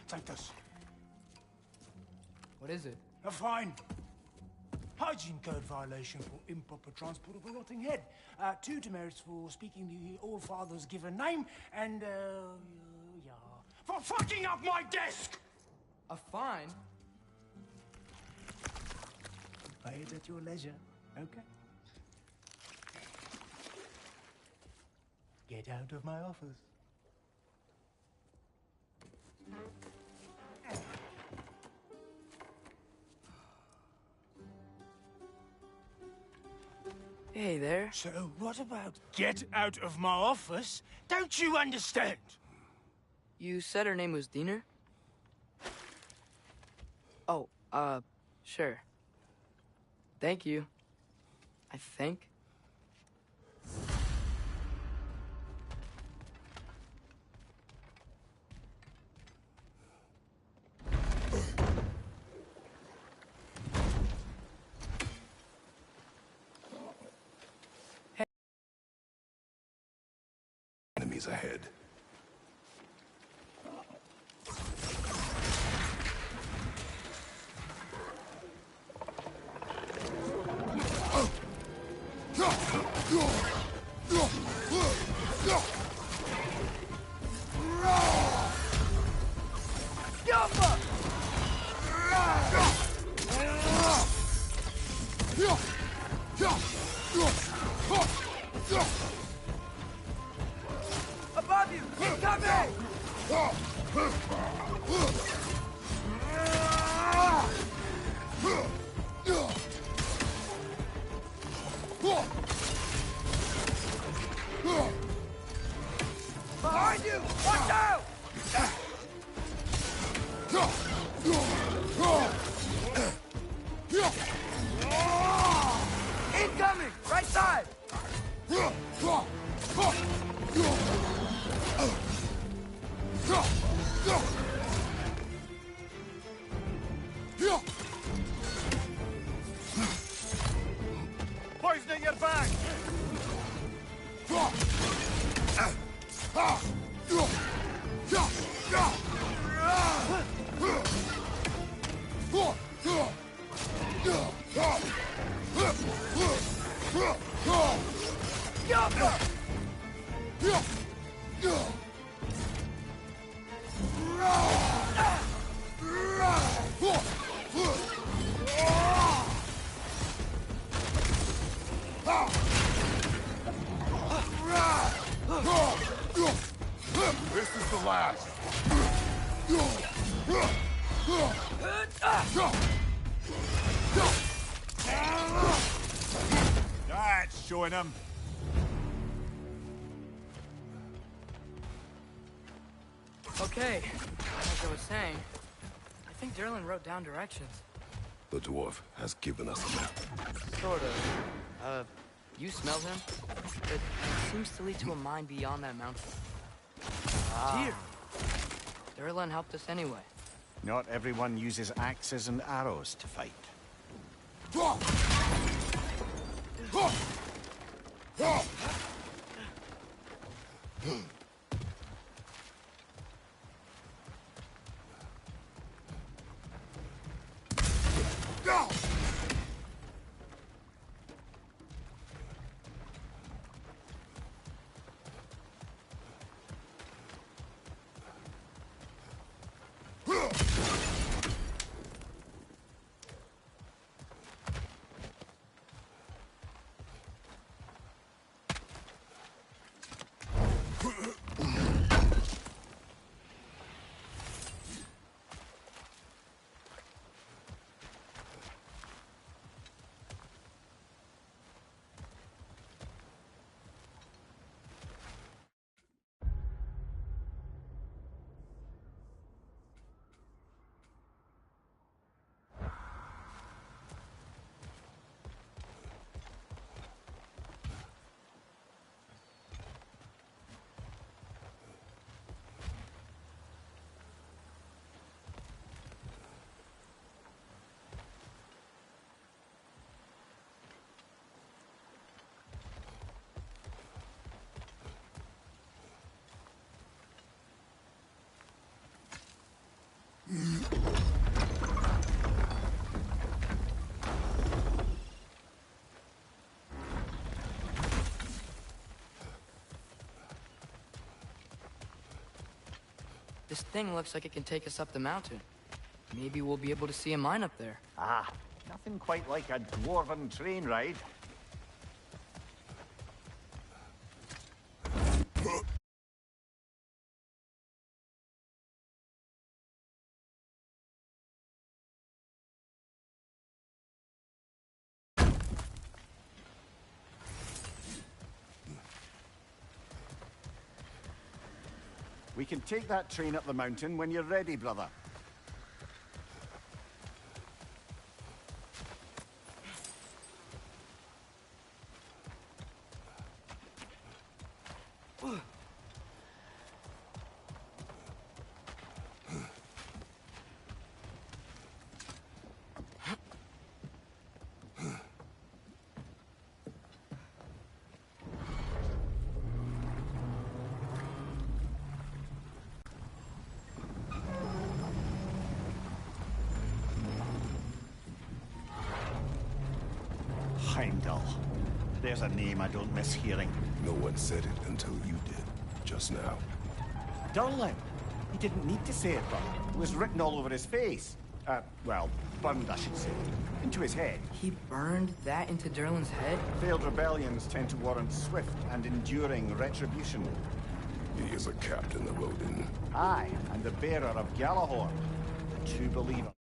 Take this. What is it? A fine. Hygiene code violation for improper transport of a rotting head. 2 demerits for speaking the All-Father's given name, and, yeah. For fucking up my desk! A fine? Pay it at your leisure, okay? Get out of my office. Hey there. So what about get out of my office? Don't you understand? You said her name was Diener? Oh, sure. Thank you. I think. Enemies ahead. Above you! Incoming! Behind you! Watch out! Incoming! Right side! Poisoning your back! This is the last. That's showing him. Okay, like I was saying, I think Derlin wrote down directions. The dwarf has given us a map. Sort of. You smell him? It seems to lead to a mine beyond that mountain. Dear! Derlin helped us anyway. Not everyone uses axes and arrows to fight. This thing looks like it can take us up the mountain. Maybe we'll be able to see a mine up there. Ah, nothing quite like a dwarven train ride. We can take that train up the mountain when you're ready, brother. Durandal. There's a name I don't miss hearing. No one said it until you did, just now. Durlin! He didn't need to say it, but it was written all over his face. Well, burned, I should say. Into his head. He burned that into Durlin's head? Failed rebellions tend to warrant swift and enduring retribution. He is a captain of Odin. Aye, and the bearer of Galahorn. A true believer.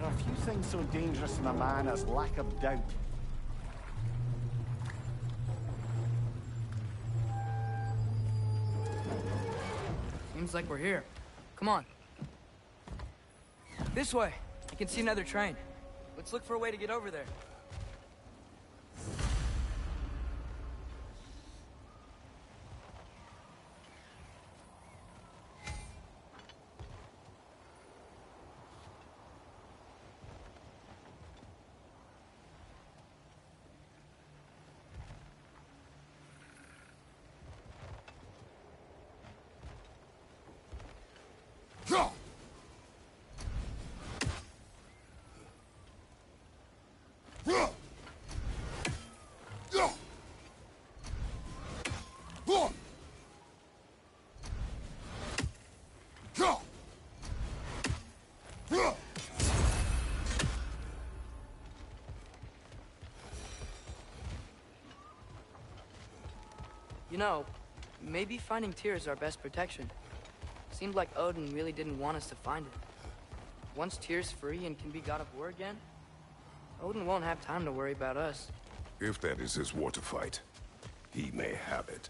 There are few things so dangerous in a man as lack of doubt. Seems like we're here. Come on. This way. I can see another train. Let's look for a way to get over there. You know, maybe finding Tyr is our best protection. Seemed like Odin really didn't want us to find it. Once Tyr's free and can be god of war again, Odin won't have time to worry about us. If that is his war to fight, he may have it.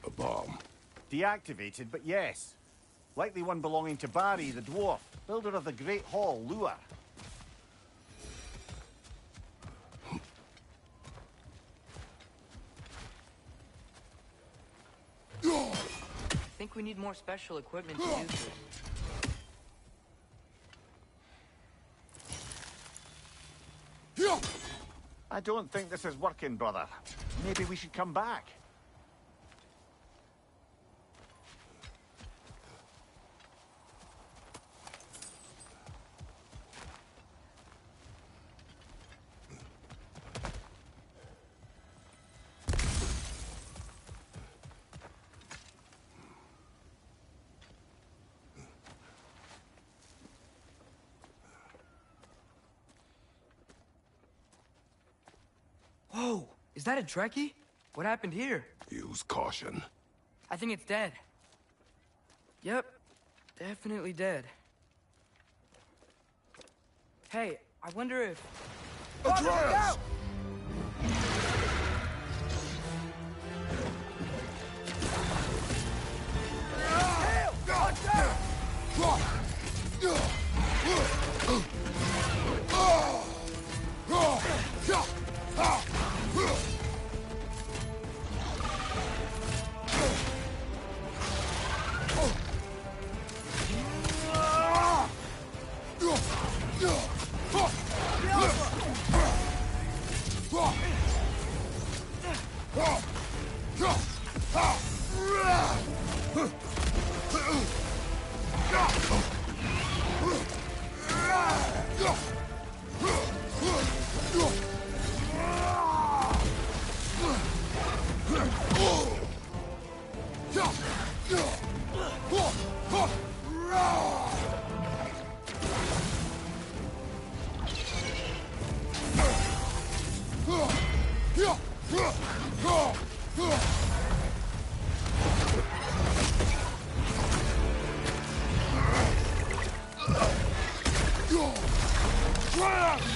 A bomb. Deactivated, but yes. Likely one belonging to Barry, the dwarf, builder of the Great Hall, Lua. I think we need more special equipment to use this. I don't think this is working, brother. Maybe we should come back. Whoa! Is that a Trekkie? What happened here? Use caution. I think it's dead. Yep. Definitely dead. Hey, I wonder if... Atreus!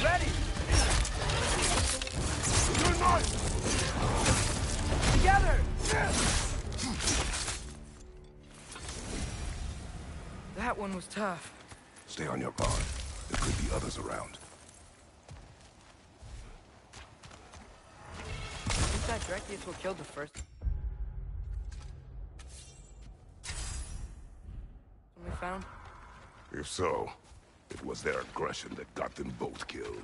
Ready! Together! That one was tough. Stay on your guard. There could be others around. I think that Trekkie is what killed the first. One we found? If so, it was their aggression that got them both killed.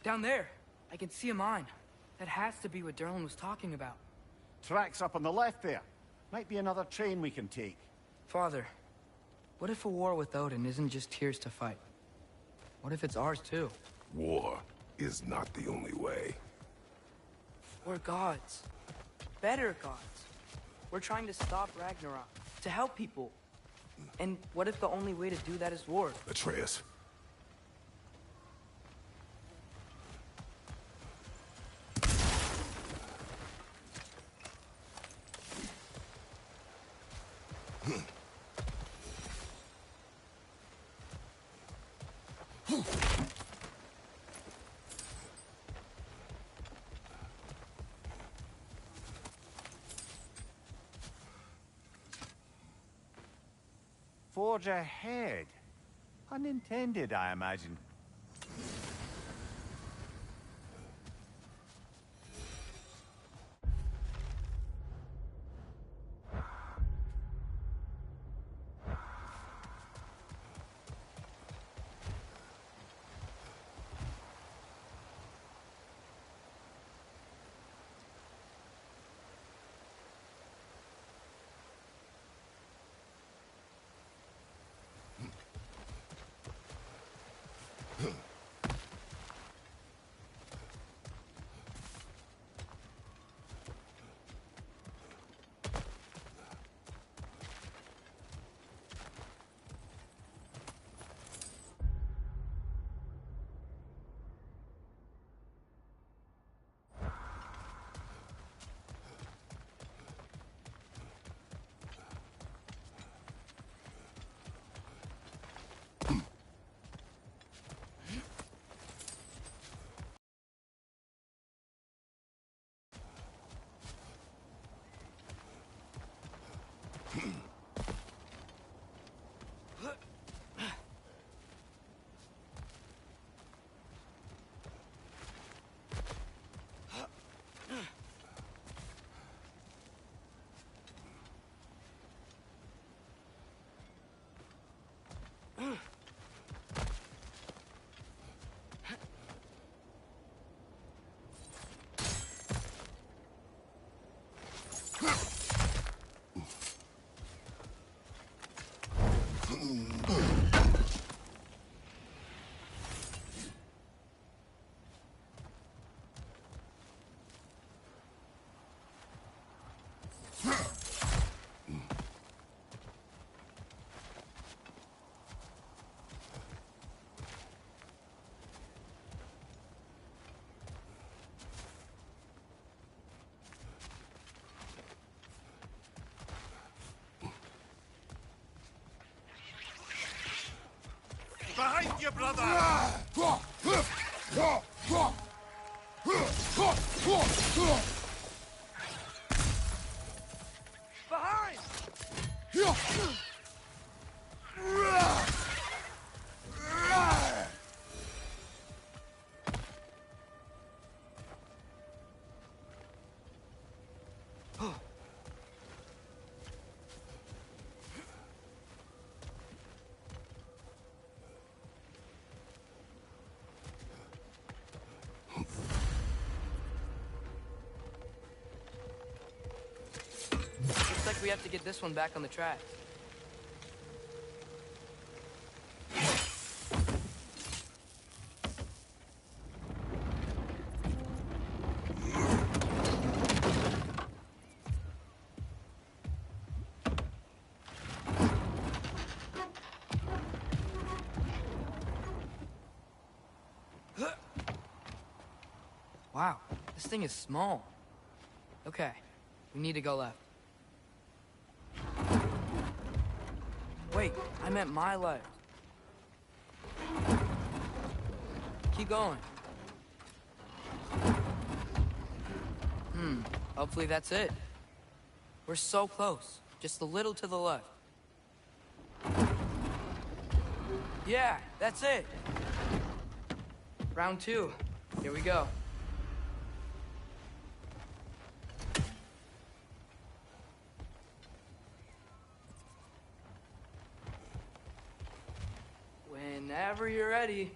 Down there. I can see a mine. That has to be what Durlin was talking about. Tracks up on the left there. Might be another train we can take. Father, what if a war with Odin isn't just Tyr's to fight? What if it's ours too? War is not the only way. We're gods. Better gods. We're trying to stop Ragnarok. To help people. And what if the only way to do that is war? Atreus. Forge ahead. Unintended, I imagine. Behind you, brother! Behind! Looks like we have to get this one back on the track. Wow, this thing is small. Okay, we need to go left. Wait, I meant my left. Keep going. Hopefully that's it. We're so close. Just a little to the left. Yeah, that's it. Round 2. Here we go. Whenever you're ready.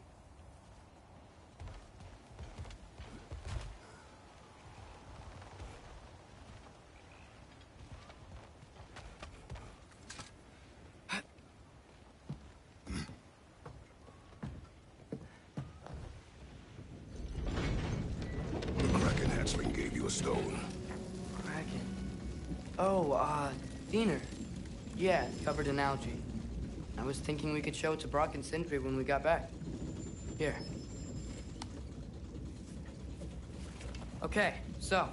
stone? Kraken. Oh, Diener. Yeah, covered in algae. I was thinking we could show it to Brock and Sindri when we got back. Here. Okay, so,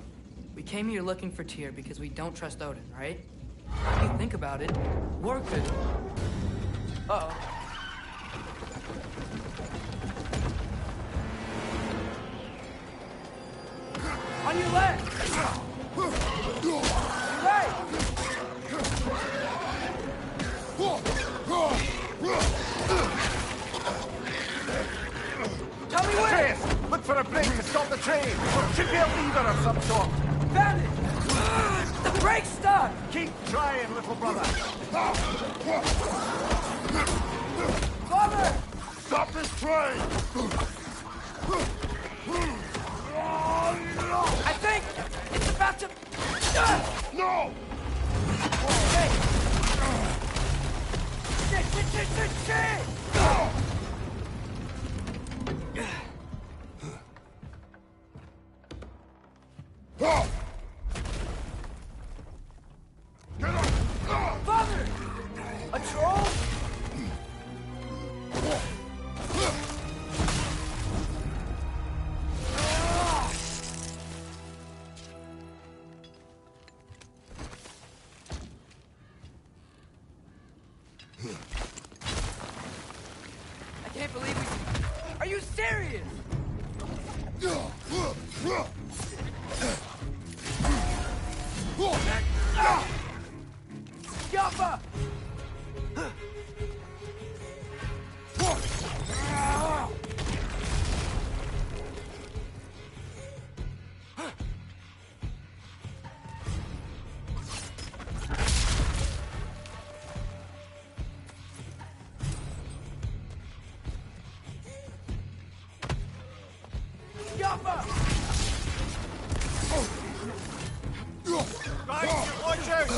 we came here looking for Tyr because we don't trust Odin, right? If you think about it, War could... Uh-oh. On your left! Your right! Tell me where! Trace! Look for a brake to stop the train! Should be a lever of some sort! Found it! The brake's stuck! Keep trying, little brother! Father! Stop this train! I think it's about to... No! Hey! Shit! Father! A troll? I can't believe we... Are you serious? Yappa! Yappa! Right, watch out!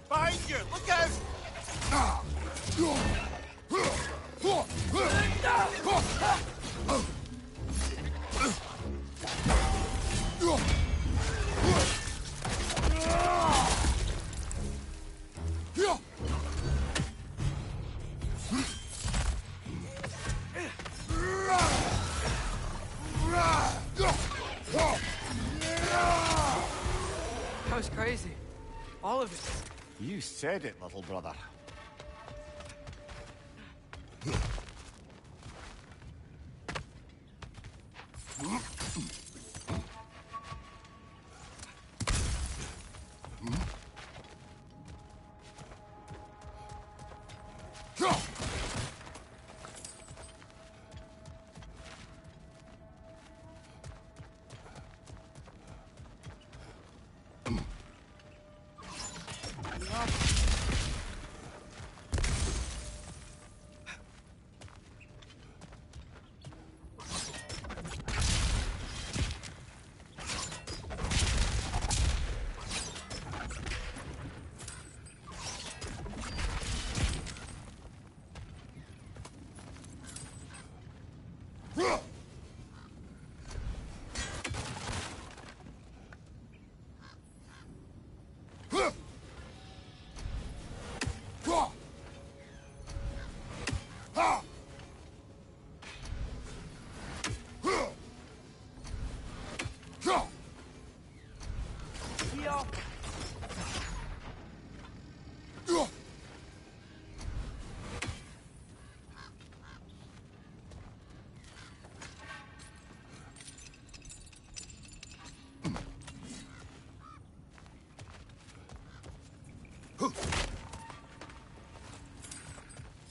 Behind you! Look out! That was crazy. All of it. You said it, little brother.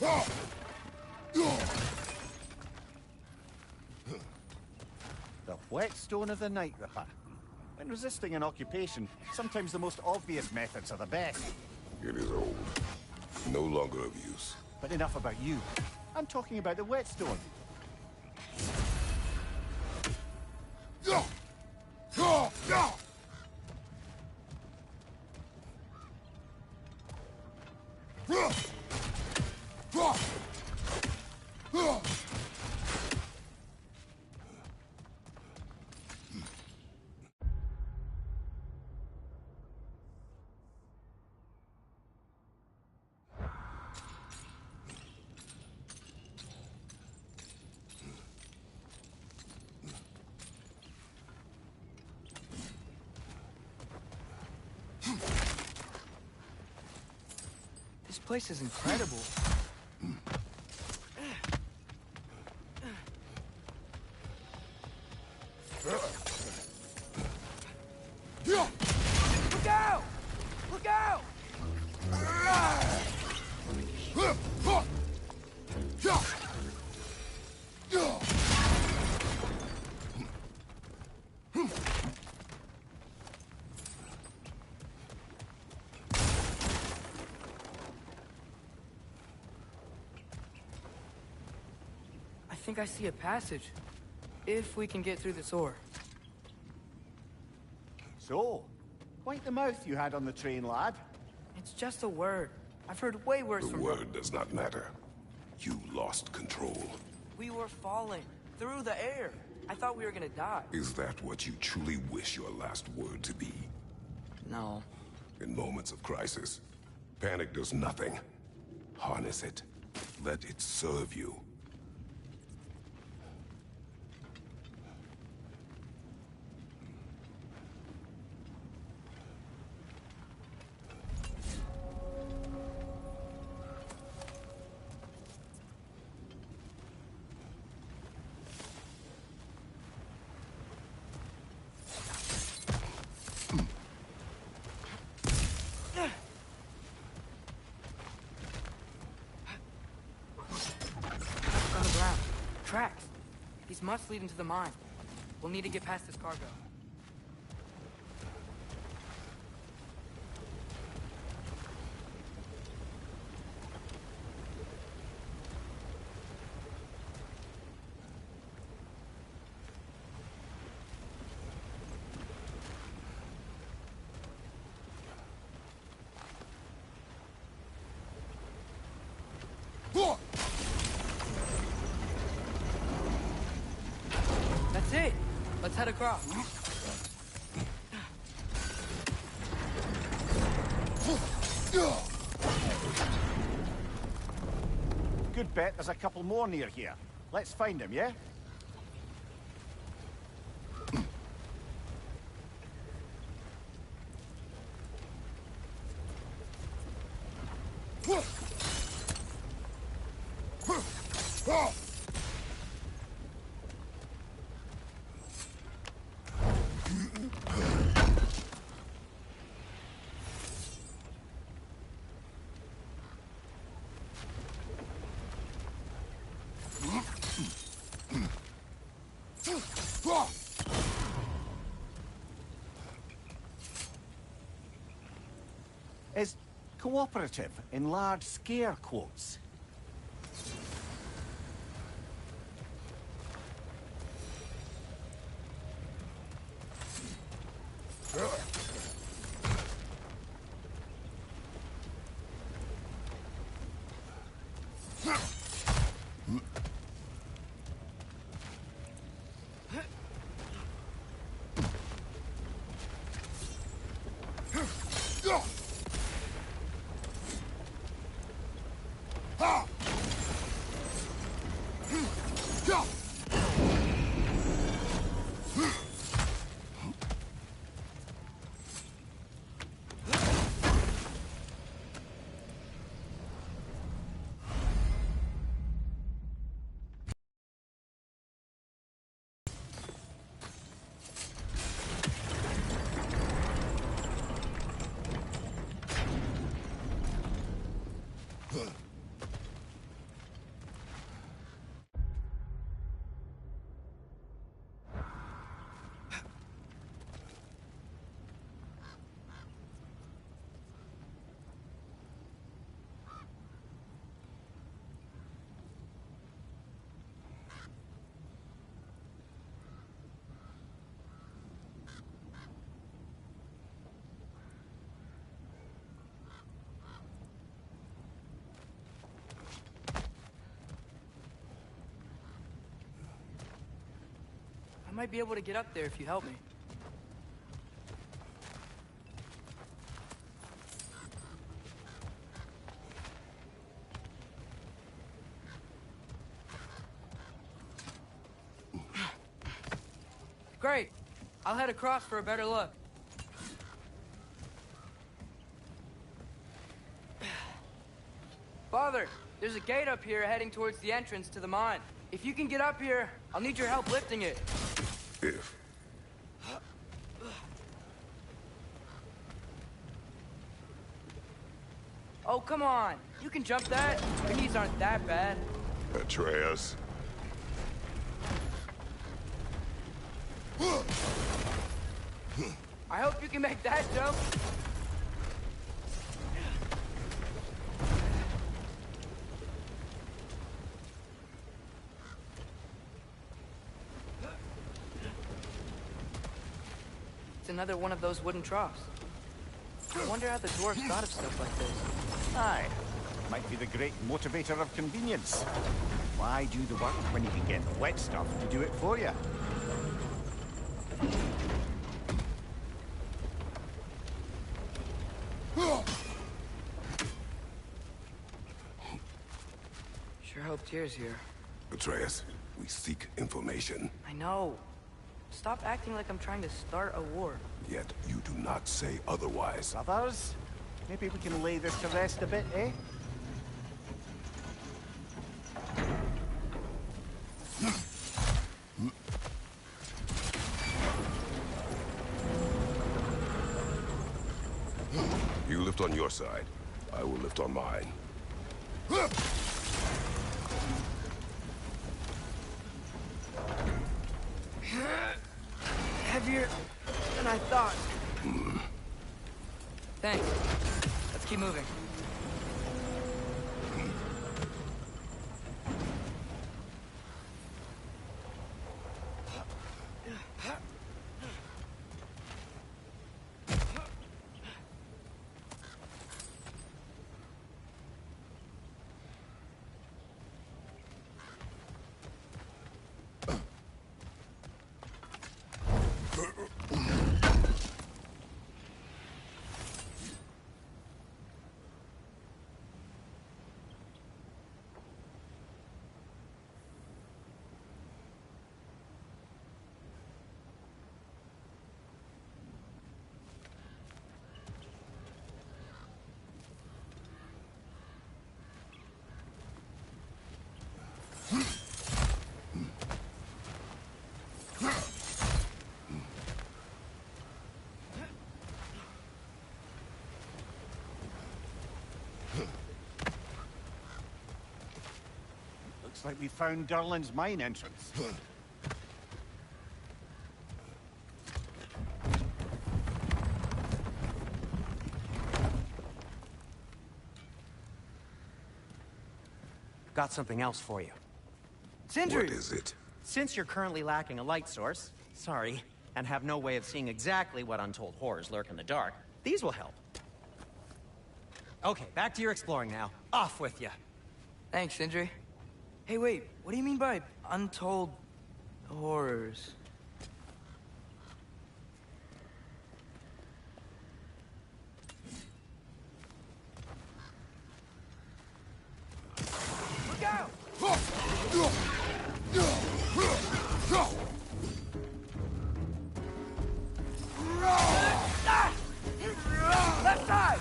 The whetstone of the Night Ripper. When resisting an occupation, sometimes the most obvious methods are the best. It is old. No longer of use. But enough about you. I'm talking about the whetstone. This place is incredible. Look out! Look out! I think I see a passage. If we can get through this door. So, point the mouth you had on the train, lad. It's just a word. I've heard way worse The from word does not matter. You lost control. We were falling through the air. I thought we were gonna die. Is that what you truly wish your last word to be? No. In moments of crisis, panic does nothing. Harness it. Let it serve you. On the ground. Tracks. These must lead into the mine. We'll need to get past this cargo. That's it. Let's head across. Good bet there's a couple more near here. Let's find them, yeah? Is cooperative in large scare quotes. I might be able to get up there if you help me. Great. I'll head across for a better look. Father, there's a gate up here heading towards the entrance to the mine. If you can get up here, I'll need your help lifting it. If. Oh, come on. You can jump that. Your knees aren't that bad. Atreus. I hope you can make that jump. It's another one of those wooden troughs. I wonder how the dwarves thought of stuff like this. Aye. Might be the great motivator of convenience. Why do the work when you can get the wet stuff to do it for you? Sure hope Tyr's here. Atreus, we seek information. I know. Stop acting like I'm trying to start a war. Yet you do not say otherwise. Brothers, maybe we can lay this to rest a bit, eh? You lift on your side. I will lift on mine. Heavier than I thought. Thanks. Let's keep moving. Looks like we found Durlin's mine entrance. Got something else for you. What is it? Since you're currently lacking a light source, sorry, and have no way of seeing exactly what untold horrors lurk in the dark, these will help. Okay, back to your exploring now. Off with you. Thanks, Sindri. Hey, wait, what do you mean by untold horrors? Look out! Left side!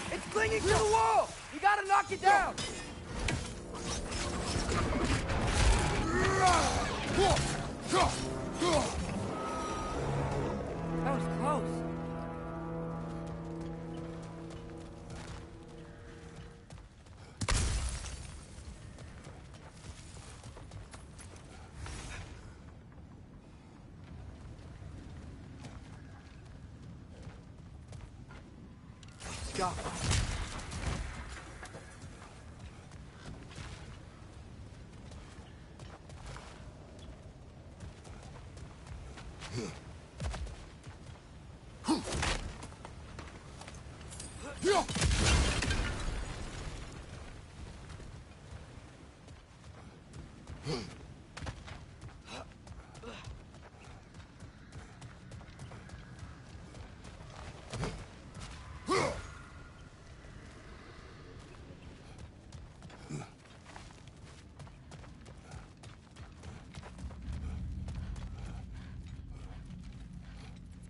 It's clinging to the wall! You gotta knock it down! That was close. Let's go.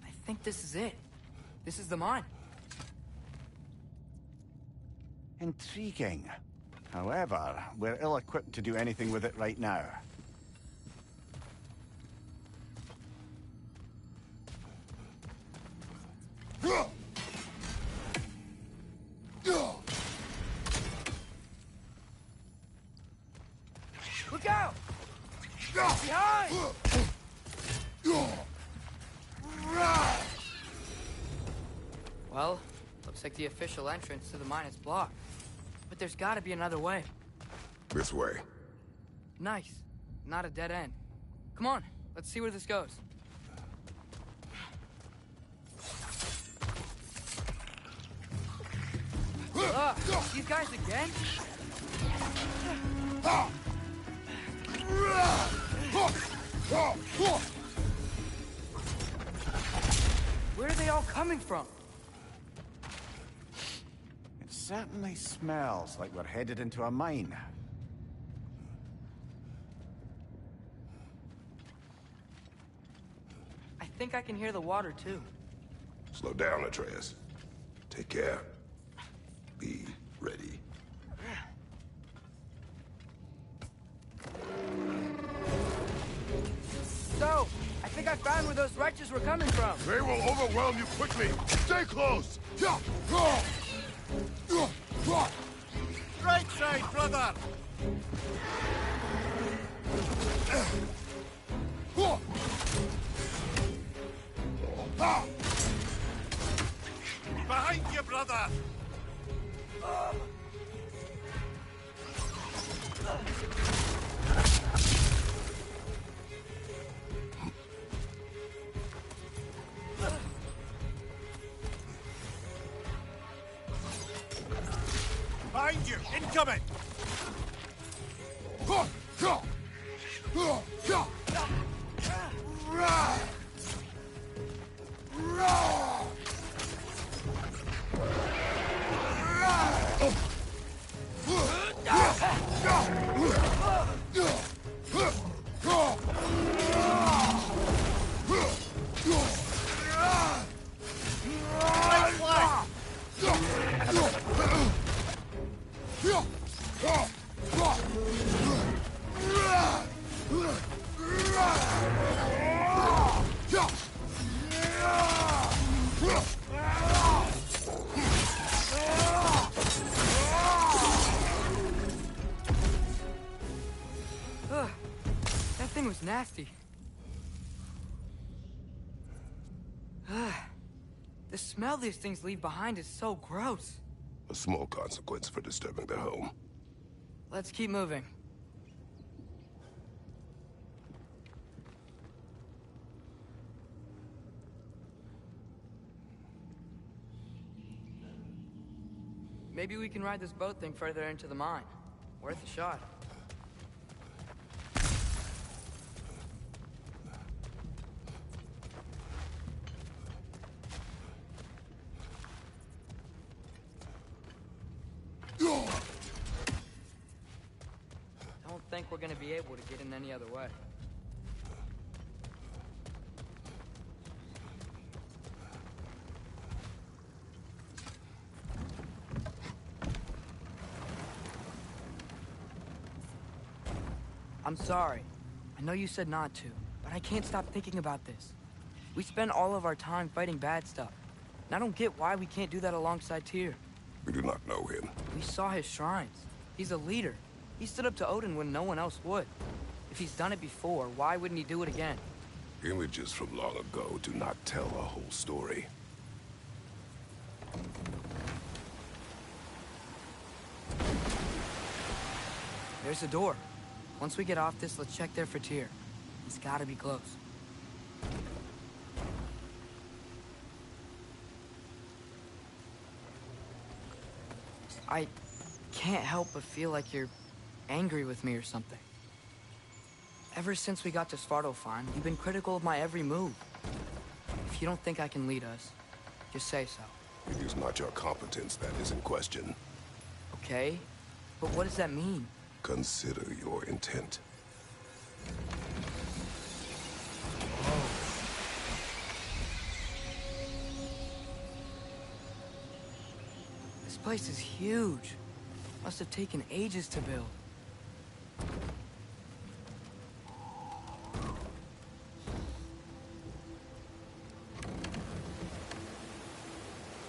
I think this is it. This is the mine. Intriguing. However, we're ill-equipped to do anything with it right now. Look out! Behind! Well, looks like the official entrance to the mine is blocked. But there's gotta be another way. This way. Nice. Not a dead end. Come on, let's see where this goes. These guys again? Where are they all coming from? It certainly smells like we're headed into a mine. I think I can hear the water, too. Slow down, Atreus. Take care. Be ready. So, I think I found where those wretches were coming from. They will overwhelm you quickly. Stay close. Right side, brother! Behind you, brother. Behind you! Incoming! That thing was nasty. The smell these things leave behind is so gross. A small consequence for disturbing their home. Let's keep moving. Maybe we can ride this boat thing further into the mine. Worth a shot. Don't think we're gonna be able to get in any other way. I'm sorry. I know you said not to, but I can't stop thinking about this. We spend all of our time fighting bad stuff. And I don't get why we can't do that alongside Tyr. We do not know him. We saw his shrines. He's a leader. He stood up to Odin when no one else would. If he's done it before, why wouldn't he do it again? Images from long ago do not tell a whole story. There's a door. Once we get off this, let's check there for Tyr. He's gotta be close. I can't help but feel like you're angry with me or something. Ever since we got to Svartalfheim, you've been critical of my every move. If you don't think I can lead us, just say so. It is not your competence that is in question. Okay, but what does that mean? Consider your intent. This place is huge. Must have taken ages to build.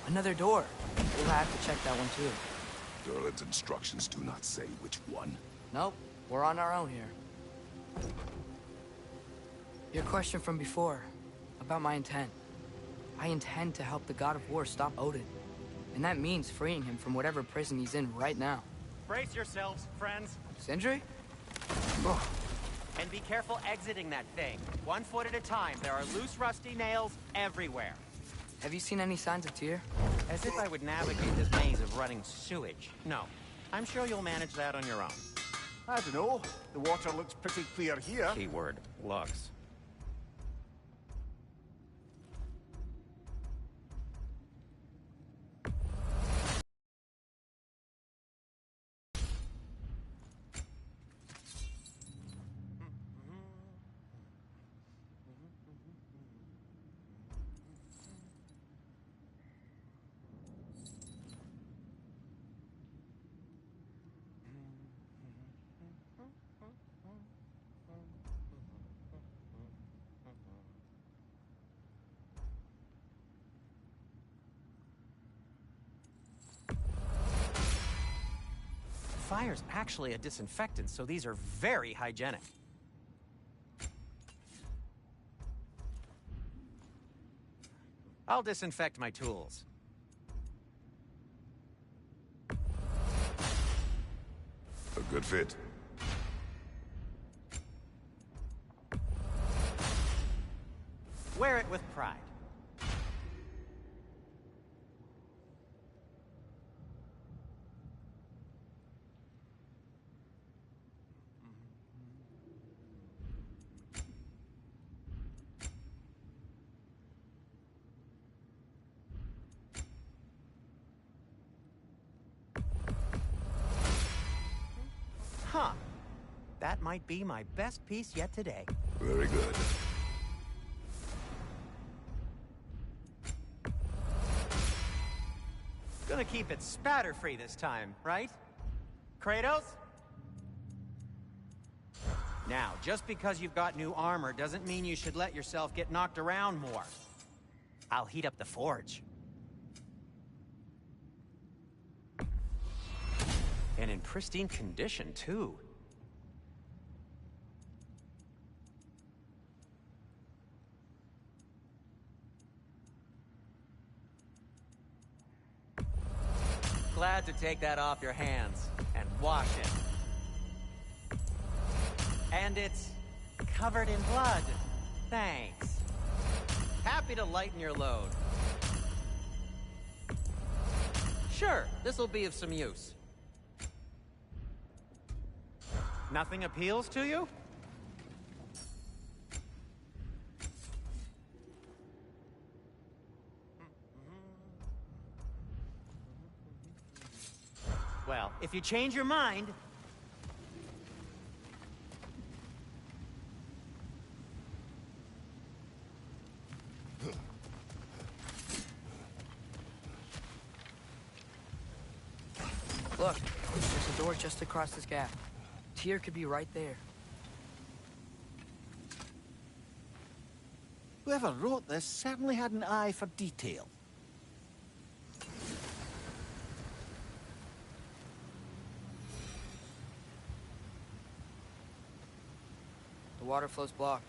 Another door. We'll have to check that one too. Durlin's instructions do not say which one. Nope, we're on our own here. Your question from before, about my intent. I intend to help the God of War stop Odin. And that means freeing him from whatever prison he's in right now. Brace yourselves, friends. Sindri? And be careful exiting that thing. 1 foot at a time. There are loose, rusty nails everywhere. Have you seen any signs of Tyr? As if I would navigate this maze of running sewage. No. I'm sure you'll manage that on your own. I don't know. The water looks pretty clear here. Keyword, looks. Fire's actually a disinfectant, so these are very hygienic. I'll disinfect my tools. A good fit. Wear it with pride. Huh. That might be my best piece yet today. Very good. Gonna keep it spatter-free this time, right? Kratos? Now, just because you've got new armor doesn't mean you should let yourself get knocked around more. I'll heat up the forge. And in pristine condition, too. Glad to take that off your hands and wash it. And it's covered in blood. Thanks. Happy to lighten your load. Sure, this'll be of some use. Nothing appeals to you? Well, if you change your mind... Look, there's a door just across this gap. Tyr could be right there. Whoever wrote this certainly had an eye for detail. The water flow's blocked.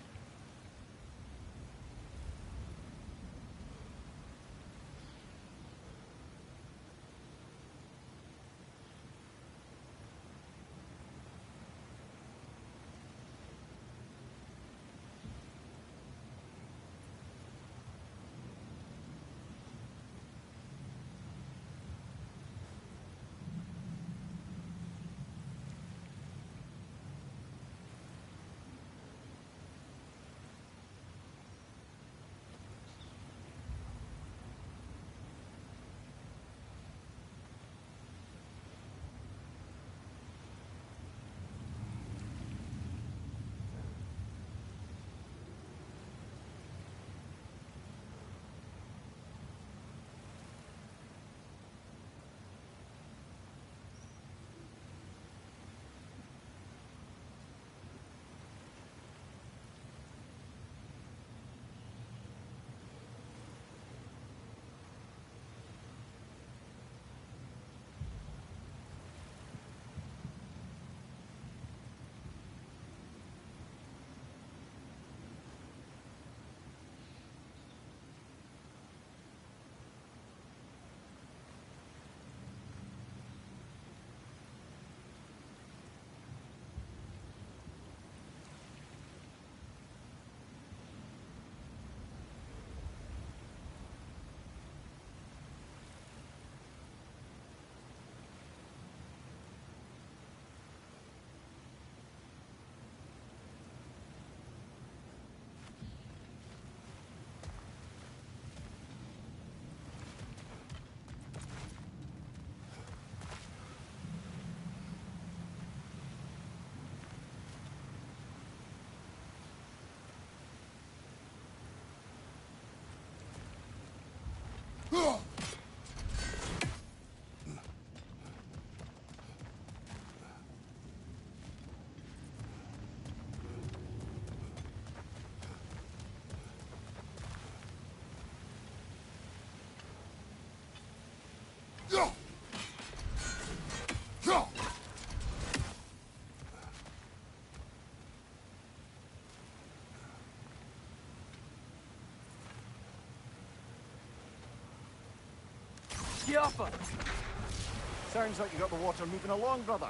Sounds like you got the water moving along, brother.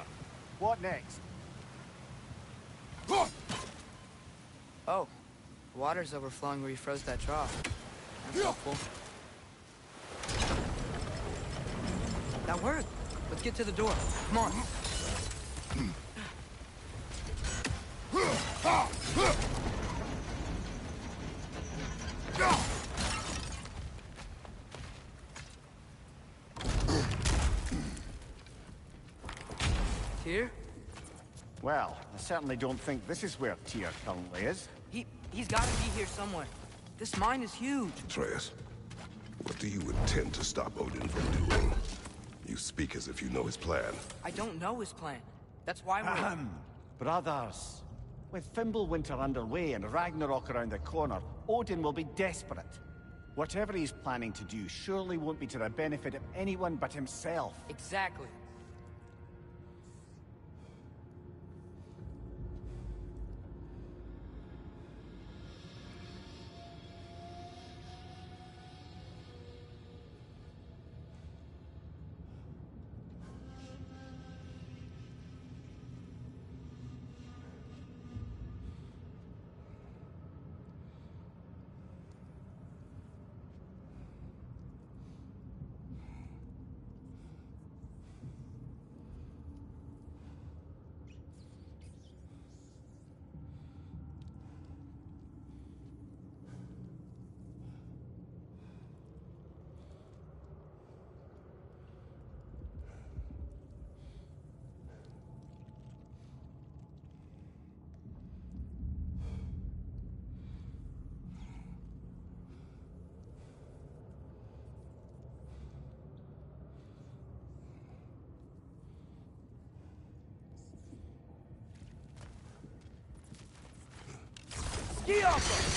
What next? Oh, the water's overflowing where you froze that trough. That's helpful. That worked. Let's get to the door. Come on. Here? Well, I certainly don't think this is where Tyr currently is. He's got to be here somewhere. This mine is huge. Atreus, what do you intend to stop Odin from doing? You speak as if you know his plan. I don't know his plan. That's why we're... Ahem. Brothers, with Fimbulwinter underway and Ragnarok around the corner, Odin will be desperate. Whatever he's planning to do surely won't be to the benefit of anyone but himself. Exactly. Ski off!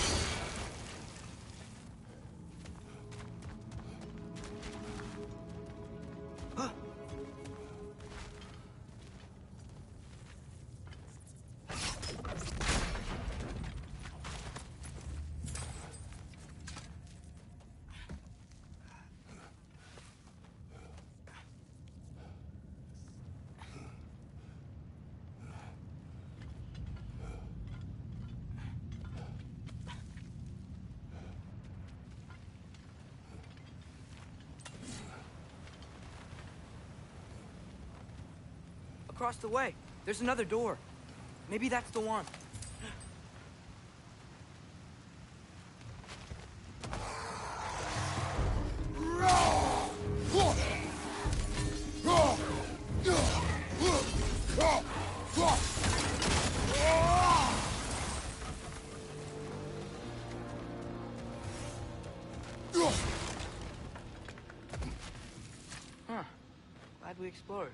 Across the way, there's another door. Maybe that's the one. Huh. Glad we explored.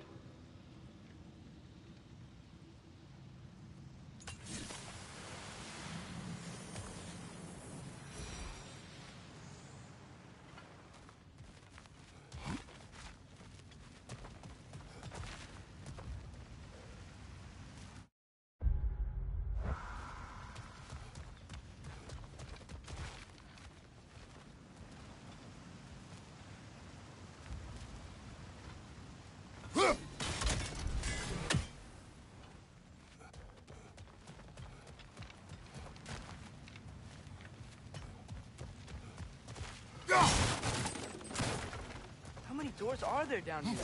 How many doors are there down here?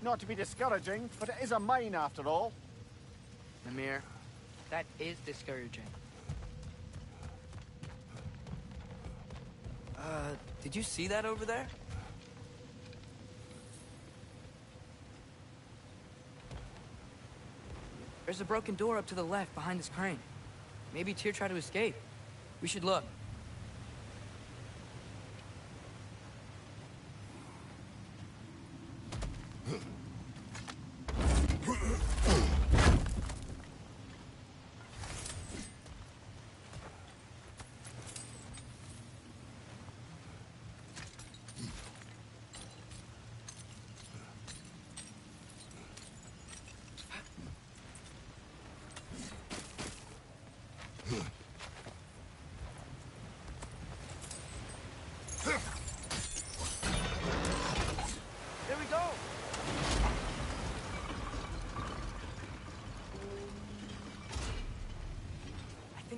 Not to be discouraging, but it is a mine after all. Namir, that is discouraging. Did you see that over there? There's a broken door up to the left behind this crane. Maybe Tyr tried to escape. We should look.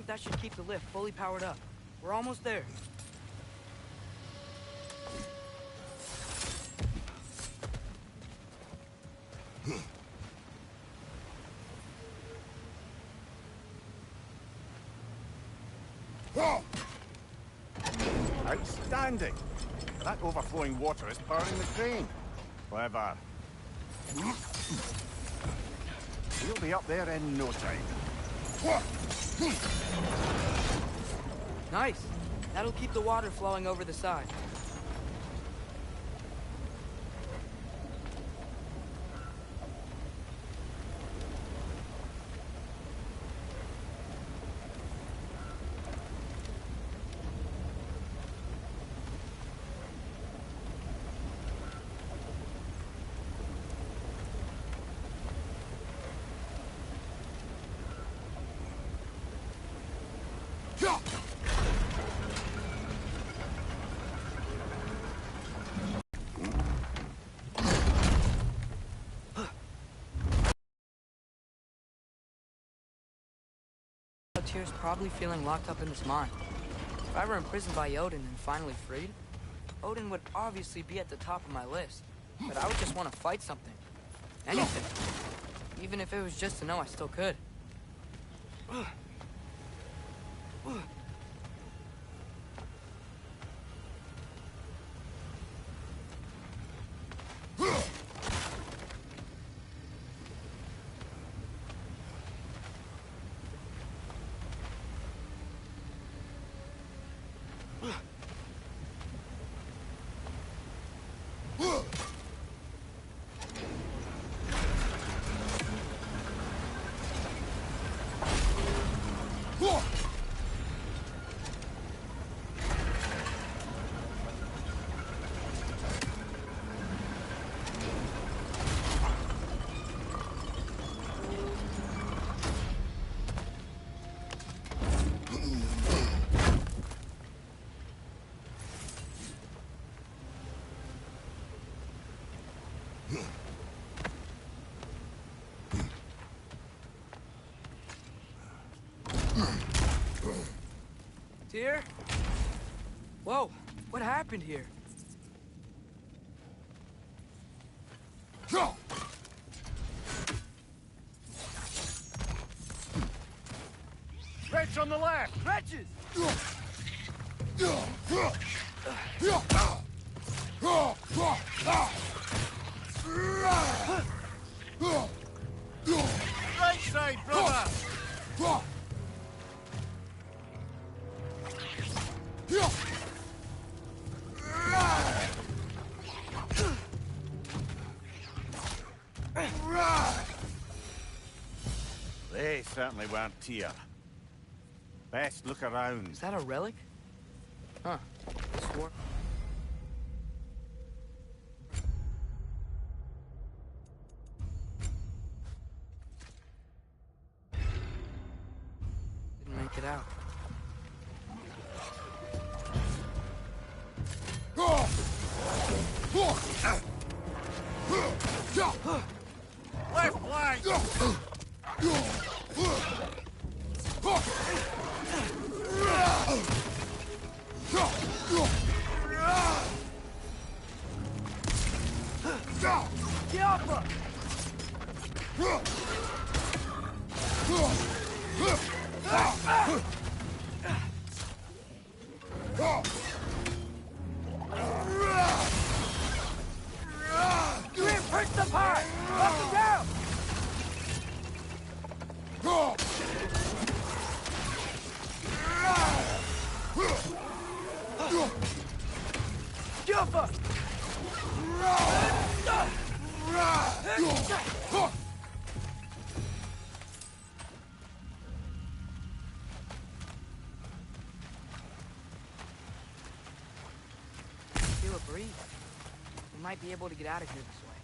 that should keep the lift fully powered up. We're almost there. Outstanding! That overflowing water is powering the crane. Clever. We'll be up there in no time. Nice. That'll keep the water flowing over the side. Tyr's probably feeling locked up in his mind. If I were imprisoned by Odin and finally freed, Odin would obviously be at the top of my list. But I would just want to fight something. Anything. Even if it was just to know I still could. Tyr? Whoa, what happened here? Wretch on the left! Wretches! Right side, brother! They certainly weren't Tyr. Best look around. Is that a relic? Huh. Swore. Didn't make it out. Left flank! Get off her! You ain't pricked the part! Knock him down! Jump her! Feel a breeze. We might be able to get out of here this way.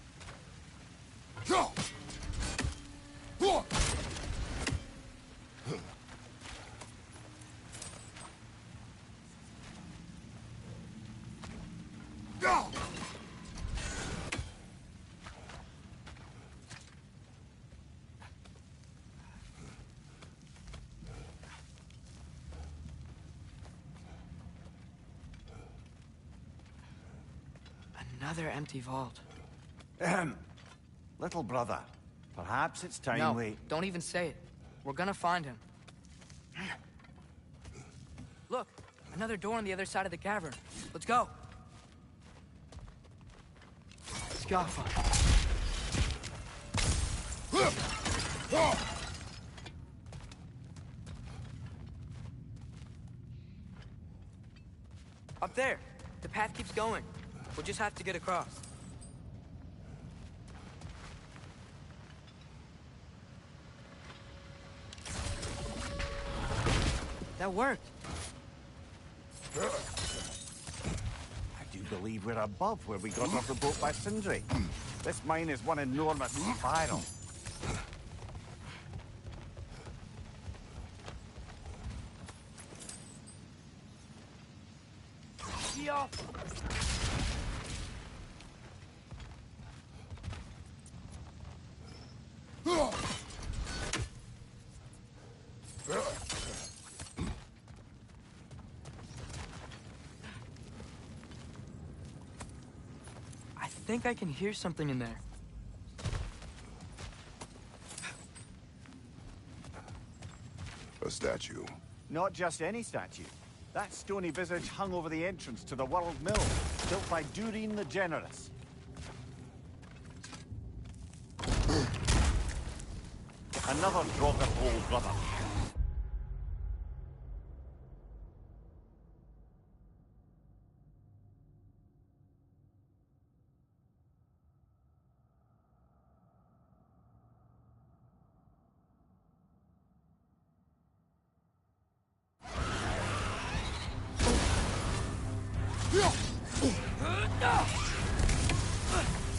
Another empty vault. Ahem. Little brother, perhaps it's time No, we... don't even say it. We're gonna find him. Look, another door on the other side of the cavern. Let's go. Scaffa. Up there. The path keeps going. We'll just have to get across. That worked. I do believe we're above where we got off the boat by Sindri. This mine is one enormous spiral. I think I can hear something in there. A statue. Not just any statue. That stony visage hung over the entrance to the World Mill, built by Durin the Generous. Another Draugr hole, brother.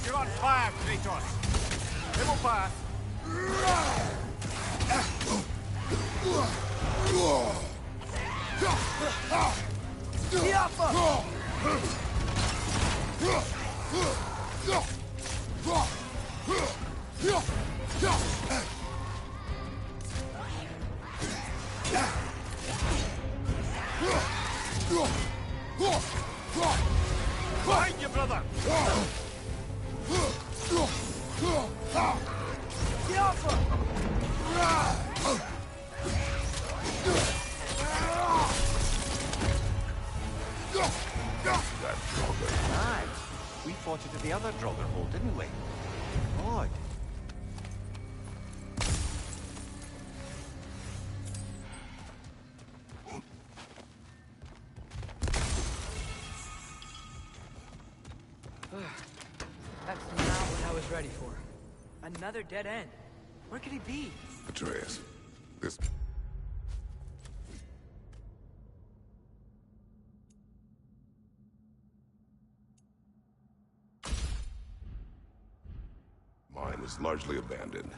You're on fire, Kratos! It will pass! Behind you, brother! That Draugr. Aye. We fought it at the other Draugr hole, didn't we? Odd. That's not what I was ready for. Another dead end. Where could he be? Atreus, this... Mine is largely abandoned.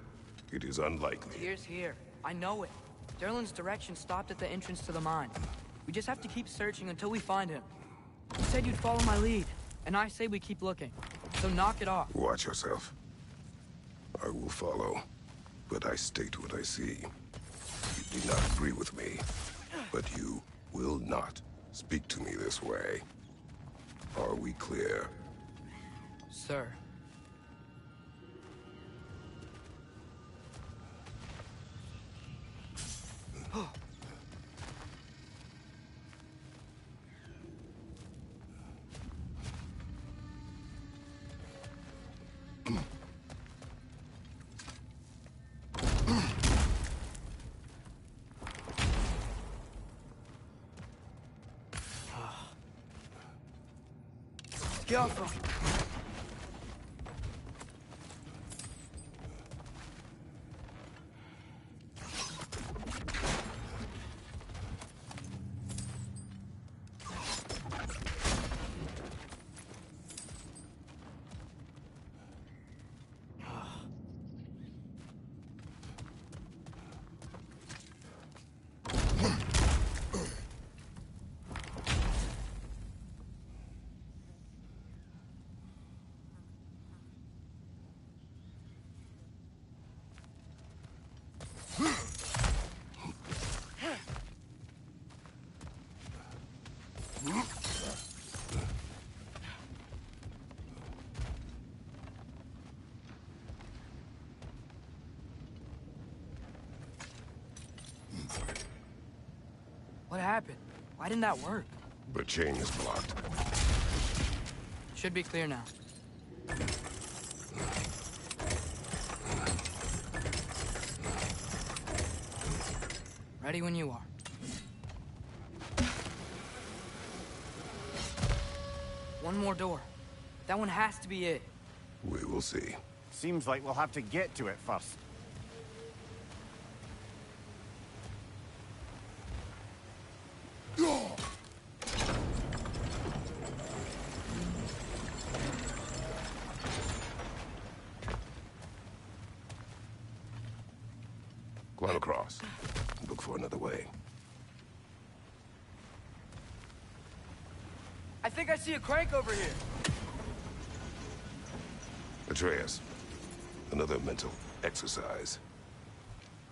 It is unlikely. Tyr's here. I know it. Derlin's direction stopped at the entrance to the mine. We just have to keep searching until we find him. You said you'd follow my lead, and I say we keep looking. So knock it off. Watch yourself. I will follow, but I state what I see. You do not agree with me, but you will not speak to me this way. Are we clear? Sir. Careful. Why didn't that work? The chain is blocked. Should be clear now. Ready when you are. One more door. That one has to be it. We will see. Seems like we'll have to get to it first. Climb across. Look for another way. I think I see a crank over here. Atreus, another mental exercise.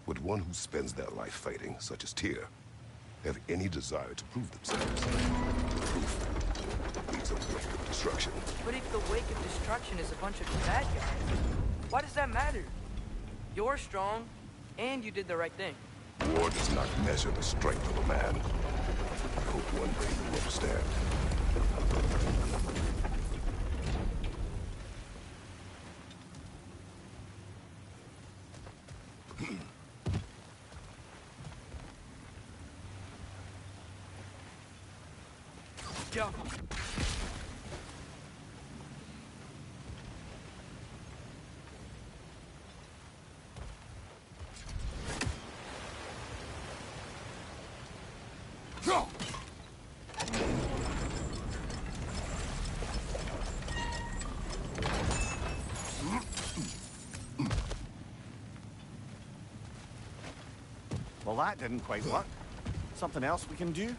Would one who spends their life fighting, such as Tyr, have any desire to prove themselves? Proof leads a wake of destruction. But if the wake of destruction is a bunch of bad guys, why does that matter? You're strong, and you did the right thing. War does not measure the strength of a man. I hope one day you understand. Go. Go! Well, that didn't quite work. Something else we can do?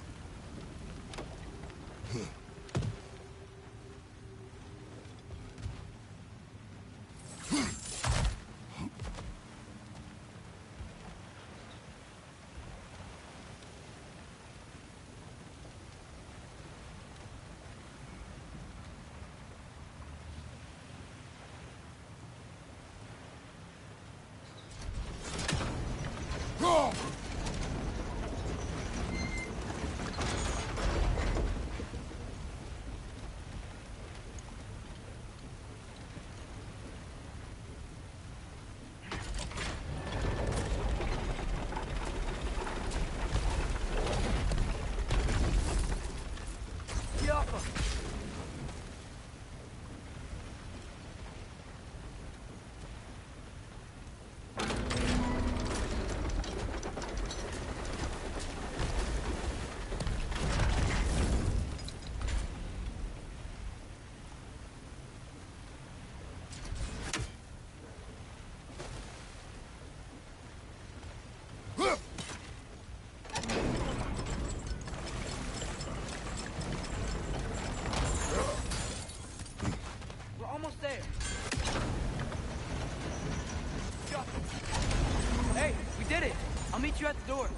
I'll meet you at the door.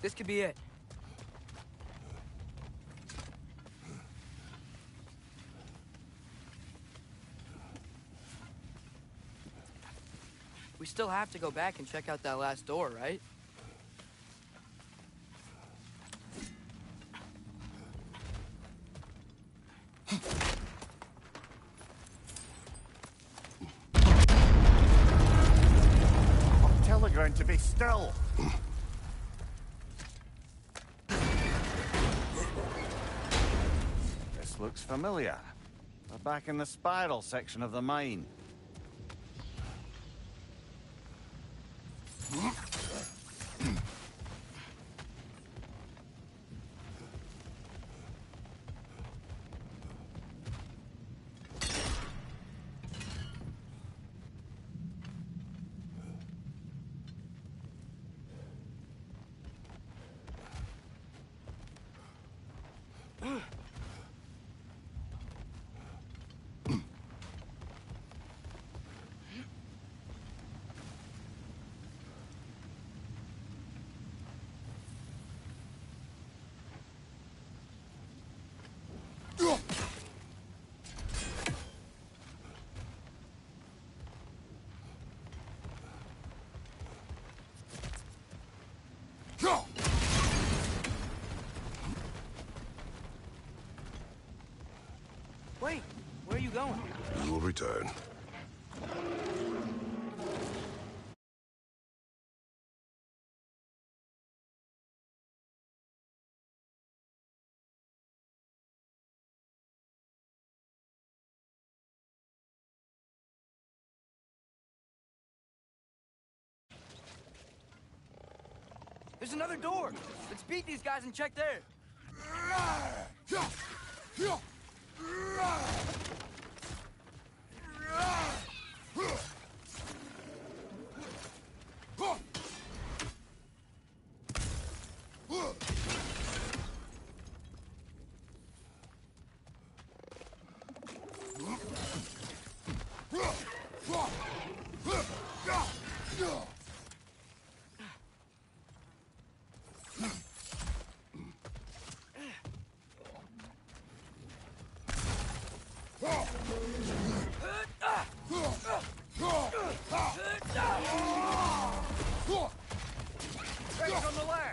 This could be it. We still have to go back and check out that last door, right? Tell the ground to be still. This looks familiar. We're back in the spiral section of the mine. going? We will return. There's another door. Let's beat these guys and check there. Right on the left!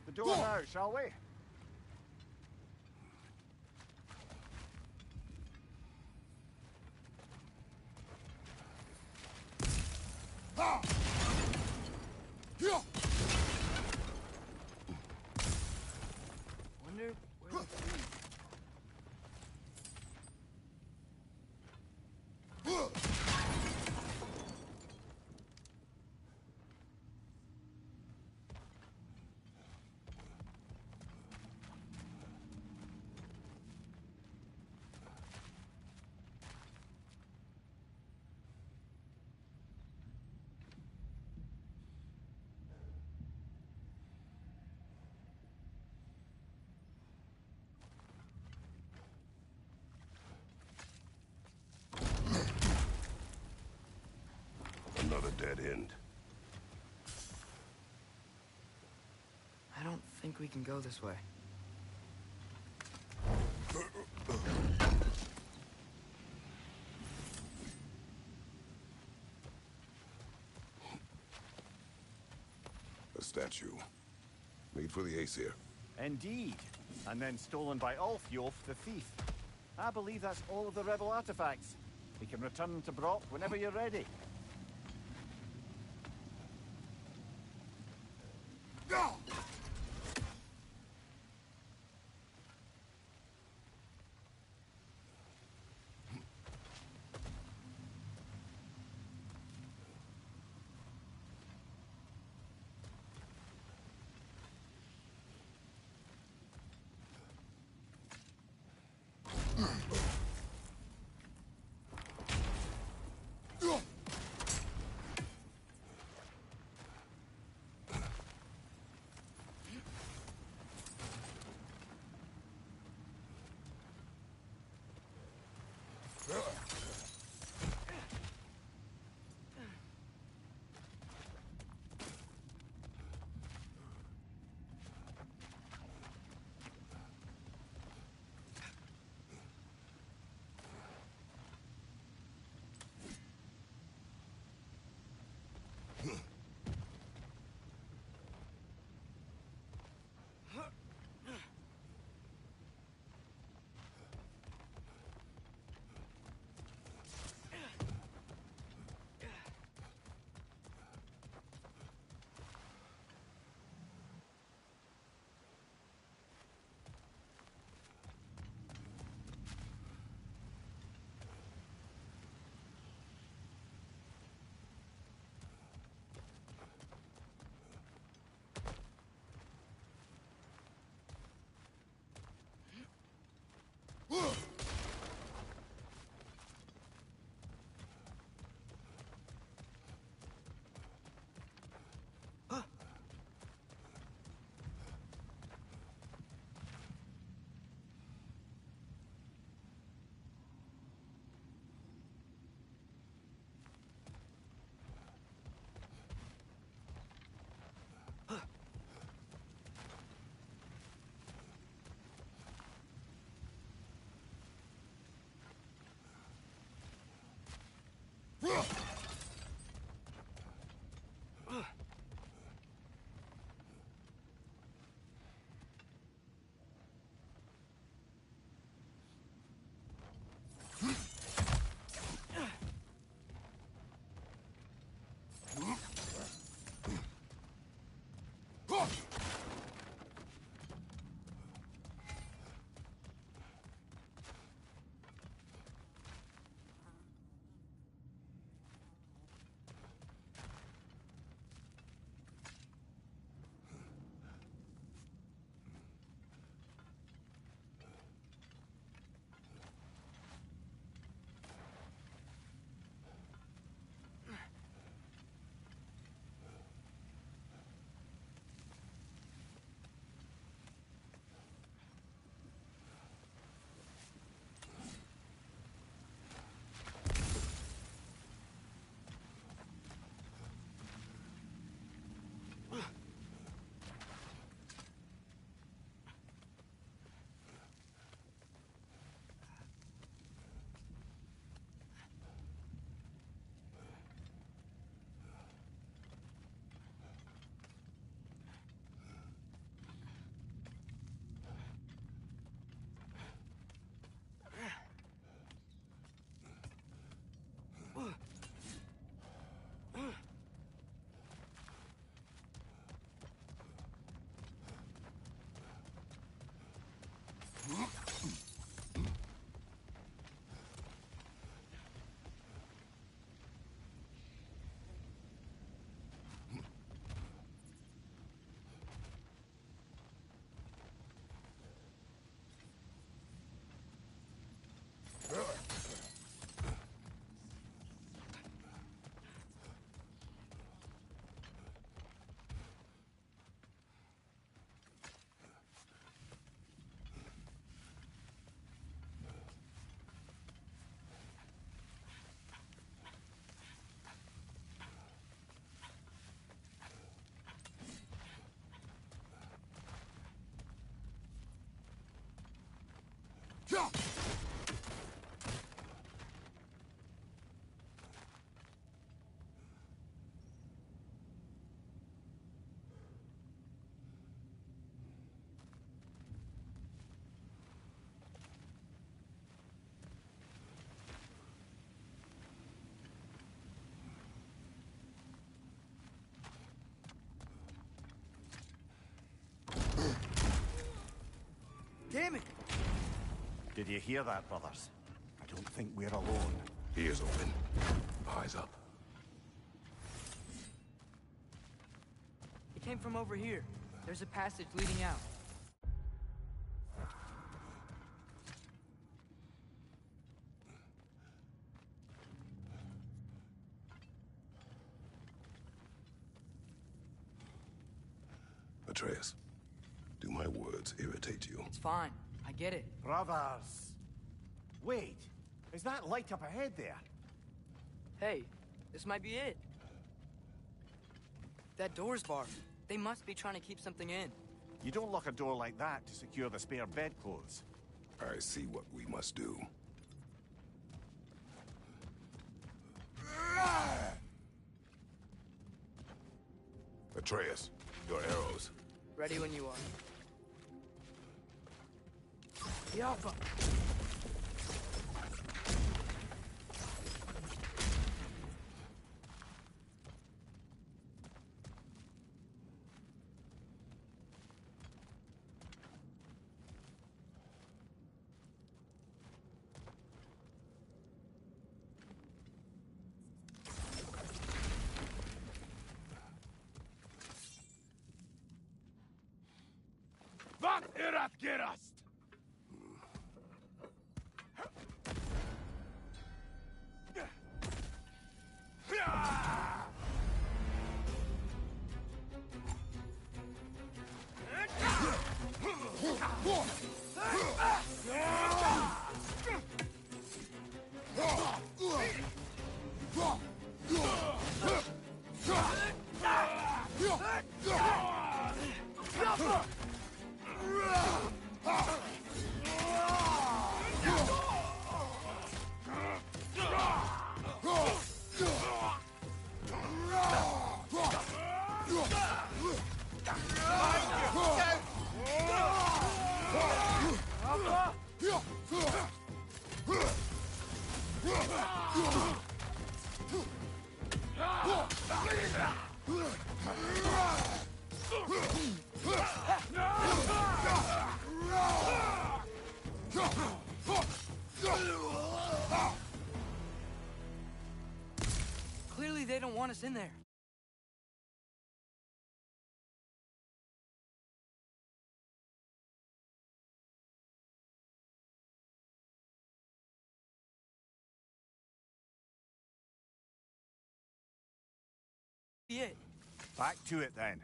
The door now, shall we? Wonder where it's leading. dead end. I don't think we can go this way. A statue. Made for the Aesir. Indeed. And then stolen by Ulfjolf, the thief. I believe that's all of the rebel artifacts. We can return them to Brock whenever you're ready. Damn it! Did you hear that, brothers? I don't think we're alone. Ears open. Eyes up. It came from over here. There's a passage leading out. Atreus, do my words irritate you? It's fine. I get it. Brothers! Wait! Is that light up ahead there? Hey, this might be it. That door's barred. They must be trying to keep something in. You don't lock a door like that to secure the spare bedclothes. I see what we must do. Atreus, your arrows. Ready when you are. The Alpha! Wat erat gerast! Clearly they don't want us in there. Be it. Back to it then.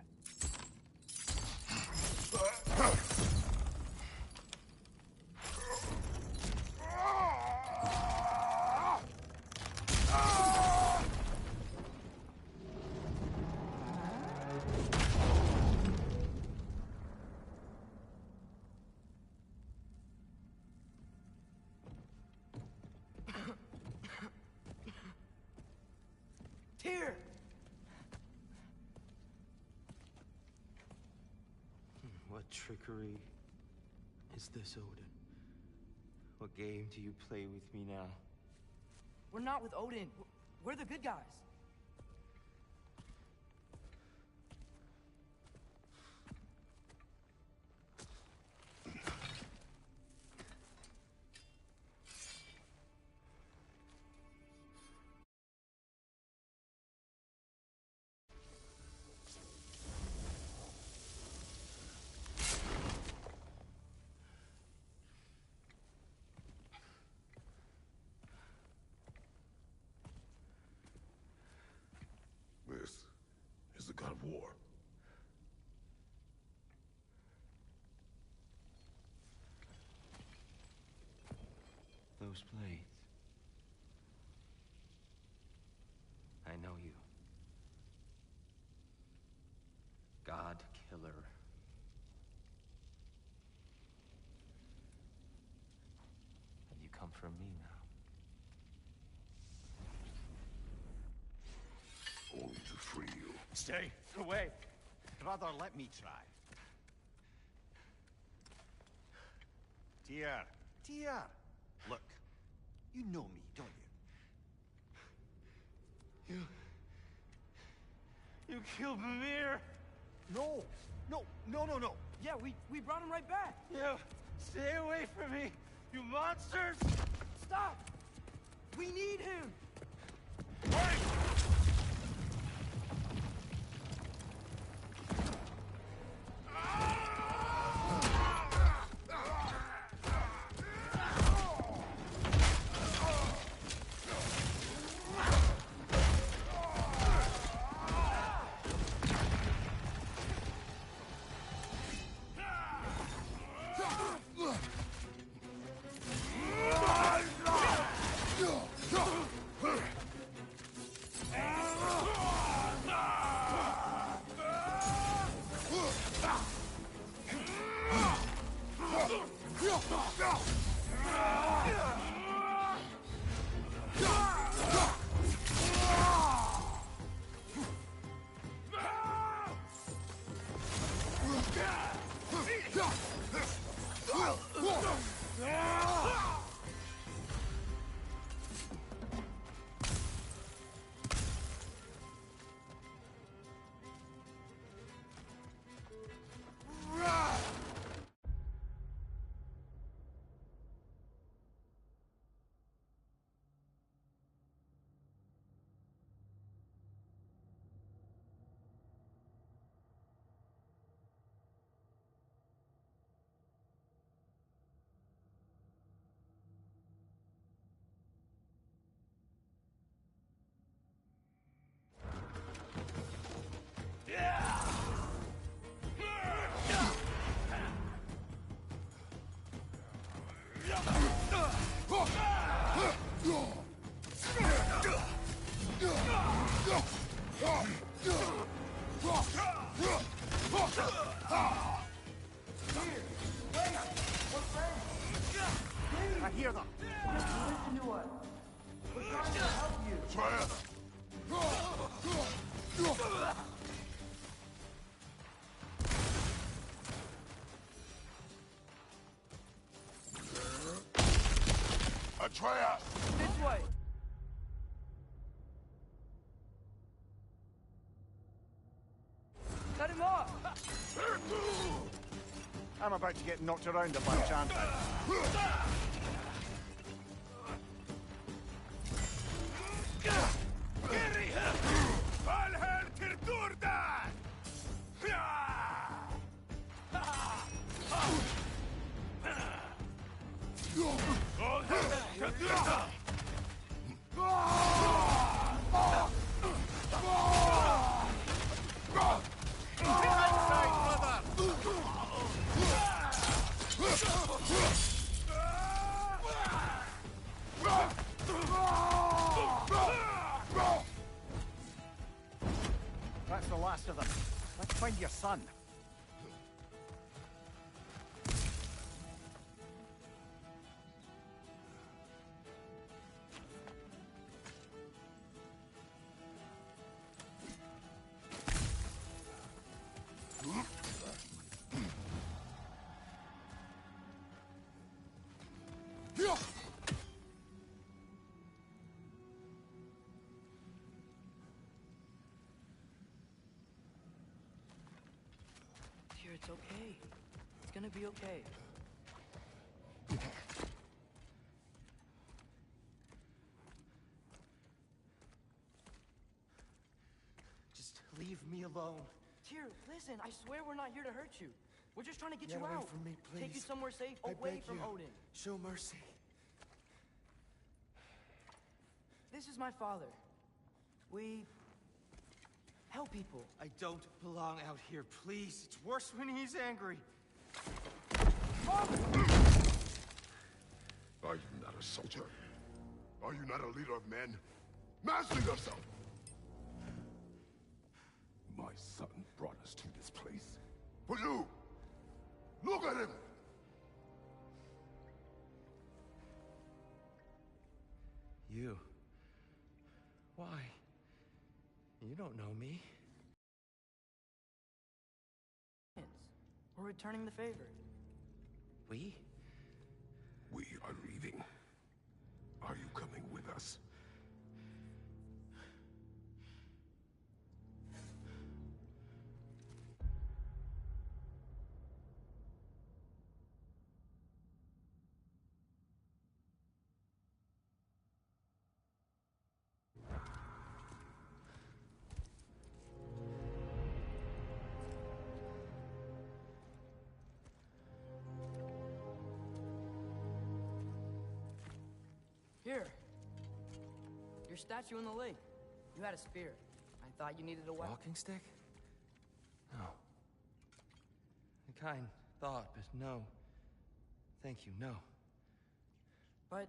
Here. What trickery is this, Odin? What game do you play with me now? We're not with Odin. We're the good guys. This is the god of war. Those blades. I know you. God Killer. from me now. Only to free you. Stay away. Rather, let me try. Dear, dear. Look, you know me, don't you? You killed Mimir! No! No! Yeah, we brought him right back. You stay away from me, you monsters! Stop! We need him! Wait! I hear them. Listen to us. We're trying to help you. Atreus! This way! Cut him off! I'm about to get knocked around by chance. That's the last of them. Let's find your son. Dear, it's okay. It's gonna be okay. Just leave me alone. Tyr, listen, I swear we're not here to hurt you. We're just trying to get Get you away out. from me, Take you please. somewhere safe, I away beg from you. Odin. Show mercy. This is my father. We help people. I don't belong out here, please. It's worse when he's angry. Are you not a soldier? Are you not a leader of men? Master yourself! My son brought us to this place. For you! Look at him! don't know me. We're returning the favor. We? We are leaving. Are you coming with us? Here. Your statue in the lake. You had a spear. I thought you needed a weapon. Walking stick? No. A kind thought, but no. Thank you, no. But...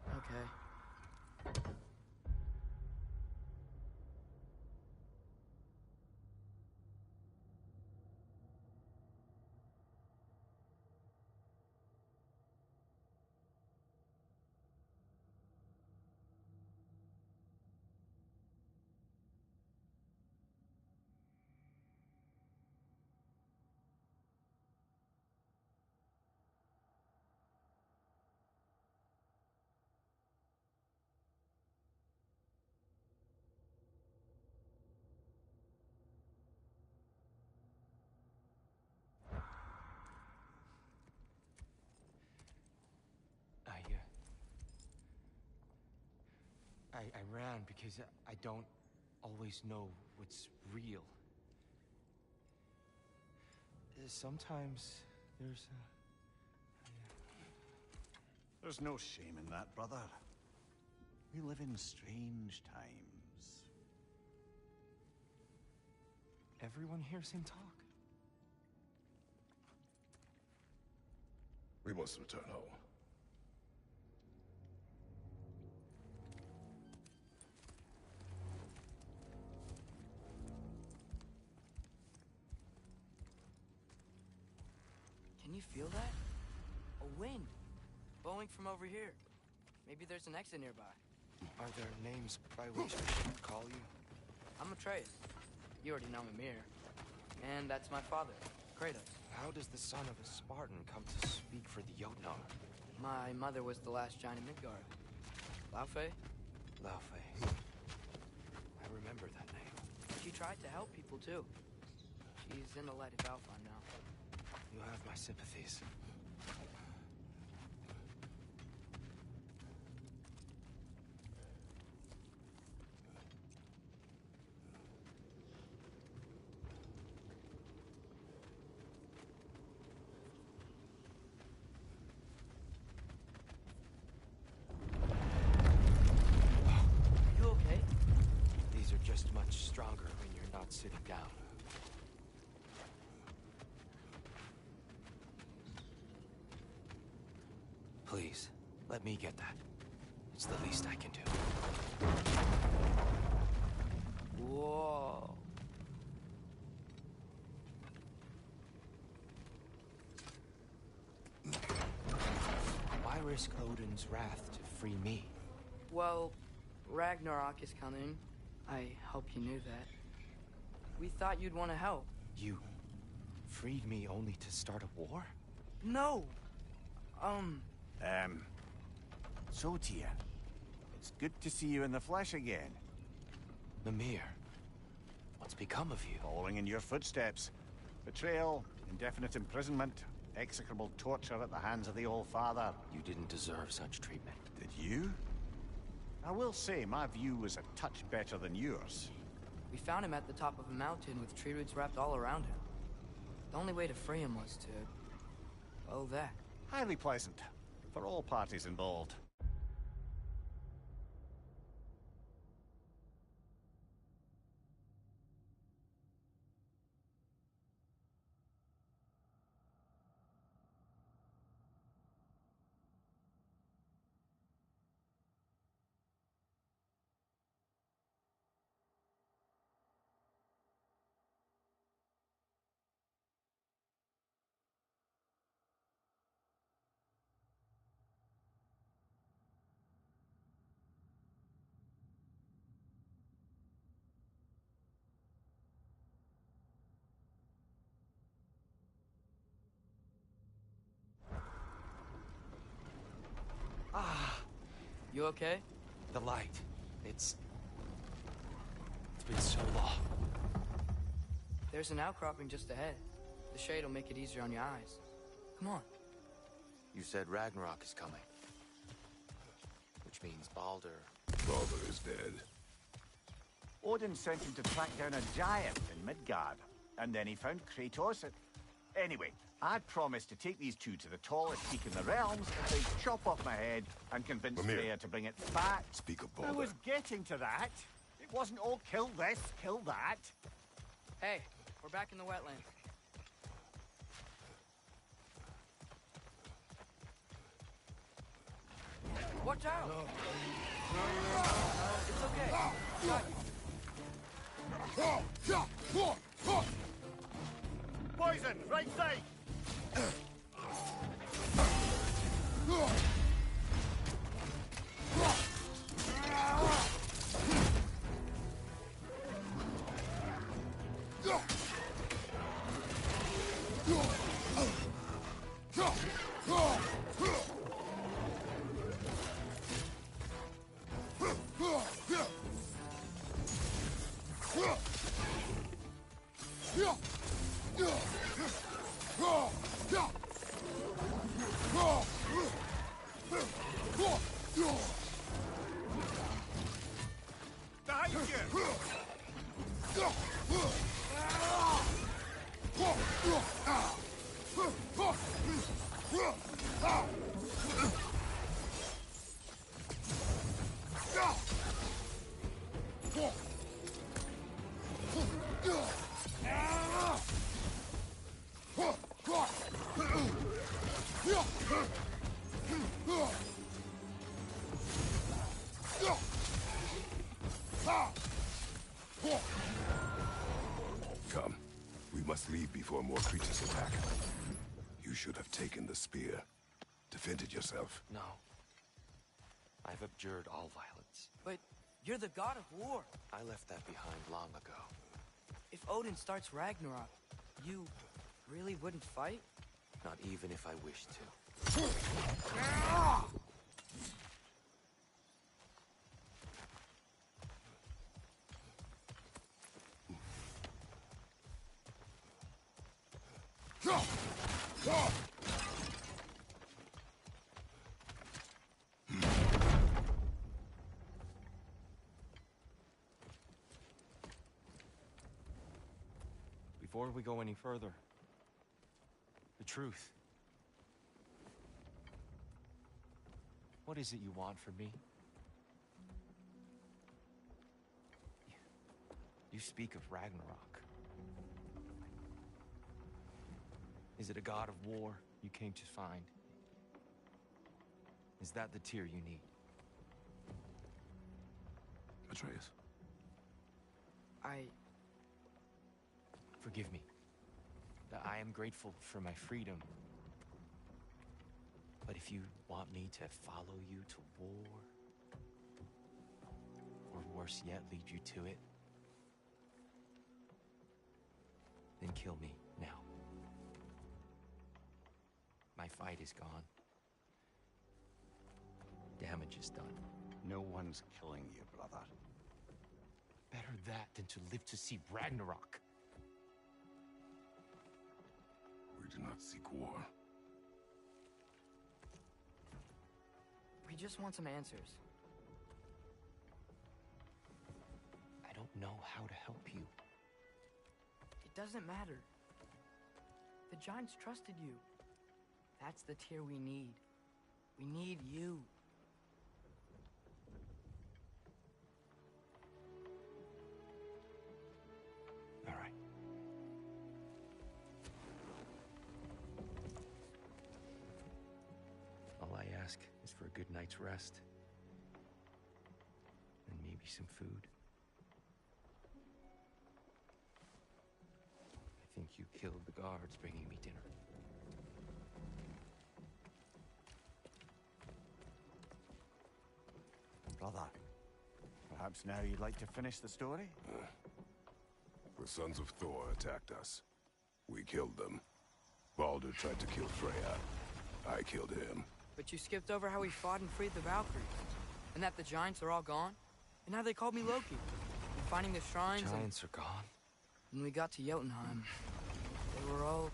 Okay. I ran because I don't always know what's real. Sometimes there's There's no shame in that, brother. We live in strange times. Everyone hears him talk. We must return home. Can you feel that? A wind. Blowing from over here. Maybe there's an exit nearby. Are there names by which I should call you? I'm Atreus. You already know me here. And that's my father, Kratos. How does the son of a Spartan come to speak for the Jotnar? My mother was the last giant in Midgard. Laufey? Laufey. I remember that name. She tried to help people, too. She's in the light of Alpha now. You have my sympathies. You okay? These are just much stronger when you're not sitting down. Please, let me get that. It's the least I can do. Whoa. Why risk Odin's wrath to free me? Well, Ragnarok is coming. I hope you knew that. We thought you'd want to help. You freed me only to start a war? No. So, Tia, it's good to see you in the flesh again. Mimir, what's become of you? Following in your footsteps. Betrayal, indefinite imprisonment, execrable torture at the hands of the Old Father. You didn't deserve such treatment. Did you? I will say, my view was a touch better than yours. We found him at the top of a mountain with tree roots wrapped all around him. The only way to free him was to... well, that. Highly pleasant, for all parties involved. You okay? The light. It's been so long. There's an outcropping just ahead. The shade will make it easier on your eyes. Come on. You said Ragnarok is coming. Which means Baldur. Baldur is dead. Odin sent him to track down a giant in Midgard, and then he found Kratos at... Anyway, I promised to take these two to the tallest peak in the realms if they chop off my head and convince Mimir. Freya to bring it back. Speak of I Baldur. was getting to that. It wasn't all kill this, kill that. Hey, we're back in the wetlands. Watch out! It's okay. Got you. Poison, right side. Come. We must leave before more creatures attack. You should have taken the spear. Defended yourself. No. I've abjured all violence. But you're the god of war. I left that behind long ago. If Odin starts Ragnarok, you really wouldn't fight? Not even if I wished to. Before we go any further, the truth. What is it you want from me? You speak of Ragnarok. Is it a god of war you came to find? Is that the tear you need? Atreus. Forgive me. I am grateful for my freedom. But if you want me to follow you to war, or worse yet, lead you to it, then kill me now. My fight is gone. Damage is done. No one's killing you, brother. Better that than to live to see Ragnarok. We do not seek war. We just want some answers. I don't know how to help you. It doesn't matter. The giants trusted you. That's the tear we need. We need you. All right. All I ask is for a good night's rest. And maybe some food. I think you killed the guards bringing me dinner. Brother, perhaps now you'd like to finish the story? The sons of Thor attacked us. We killed them. Baldur tried to kill Freya. I killed him. But you skipped over how he fought and freed the Valkyries. And that the giants are all gone. And now they called me Loki. And finding the shrines Giants are gone? When we got to Jotunheim, they were all...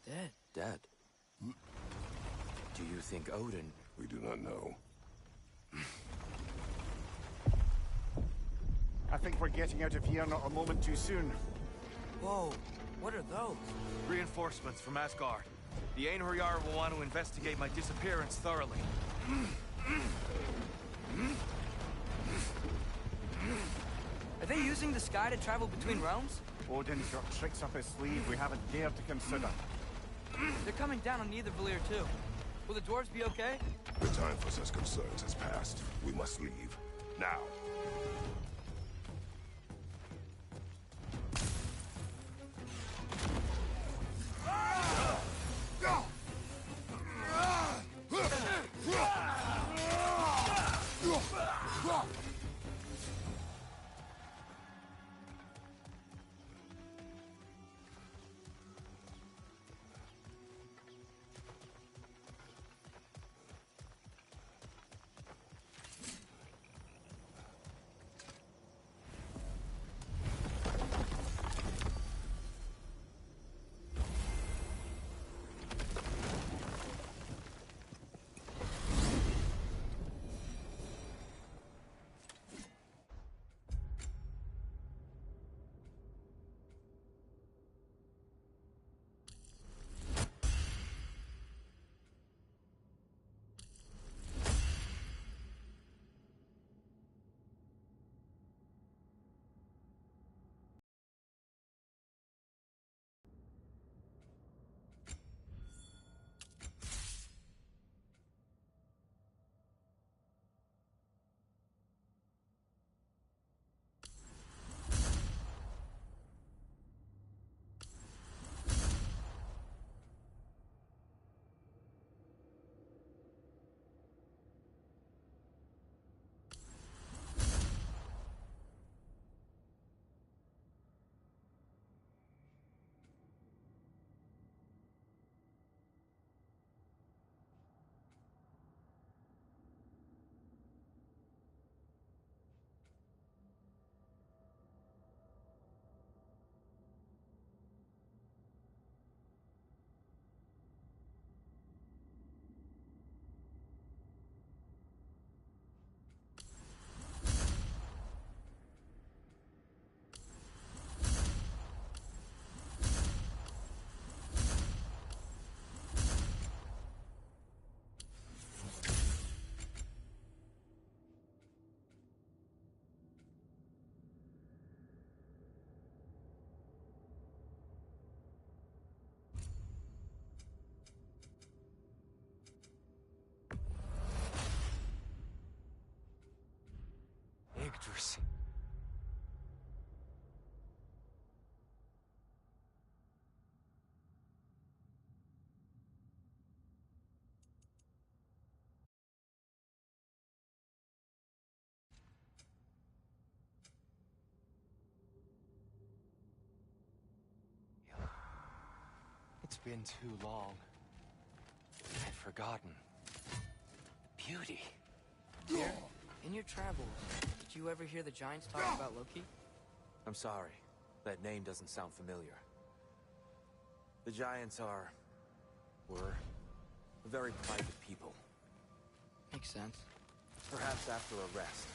dead. Dead? Do you think Odin... We do not know. I think we're getting out of here not a moment too soon. Whoa, what are those? Reinforcements from Asgard. The Einherjar will want to investigate my disappearance thoroughly. Are they using the sky to travel between realms? Odin's got tricks up his sleeve we haven't dared to consider. They're coming down on Nidavellir too. Will the dwarves be okay? The time for such concerns has passed. We must leave. Now. Yggdrasil. It's been too long. I've forgotten. The beauty. Here, in your travels, did you ever hear the giants talk about Loki? I'm sorry. That name doesn't sound familiar. The giants were a very private people. Makes sense. Perhaps after a rest.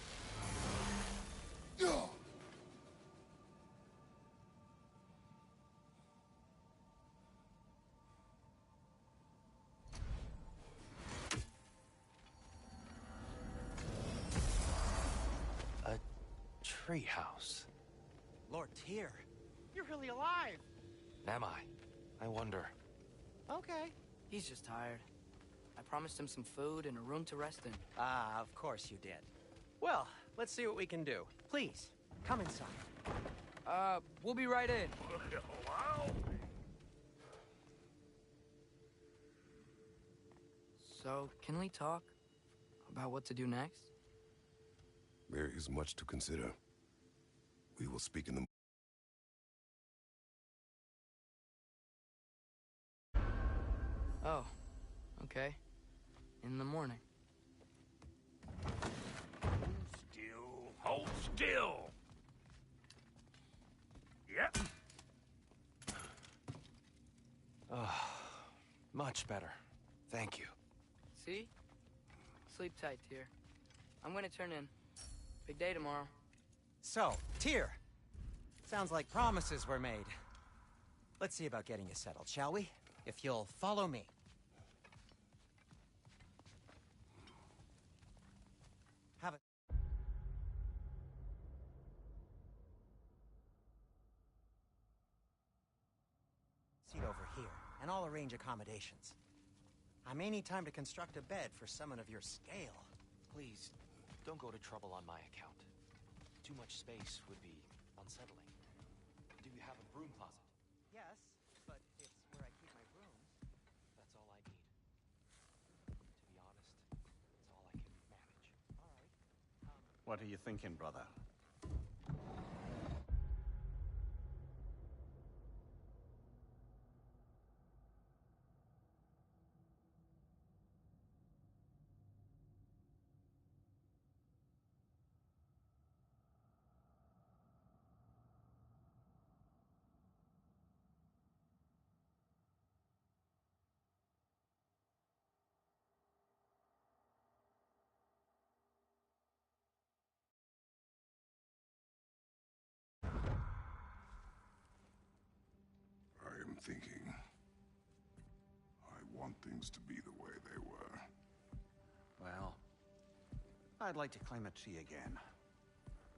A treehouse. Lord Tyr, you're really alive. Am I? I wonder. Okay. He's just tired. I promised him some food and a room to rest in. Ah, of course you did. Well, let's see what we can do. Please, come inside. We'll be right in. So, can we talk about what to do next? There is much to consider. We will speak in the... Oh, okay. In the morning. still. Yep. Oh, much better. Thank you. See? Sleep tight, Tyr. I'm gonna turn in. Big day tomorrow. So, Tyr. Sounds like promises were made. Let's see about getting you settled, shall we? If you'll follow me. Have a seat over here, and I'll arrange accommodations. I may need time to construct a bed for someone of your scale. Please, don't go to trouble on my account. Too much space would be unsettling. Do you have a broom closet? Yes, but it's where I keep my brooms. That's all I need. To be honest, it's all I can manage. All right. What are you thinking, brother? I am thinking. I want things to be the way they were. Well, I'd like to climb a tree again.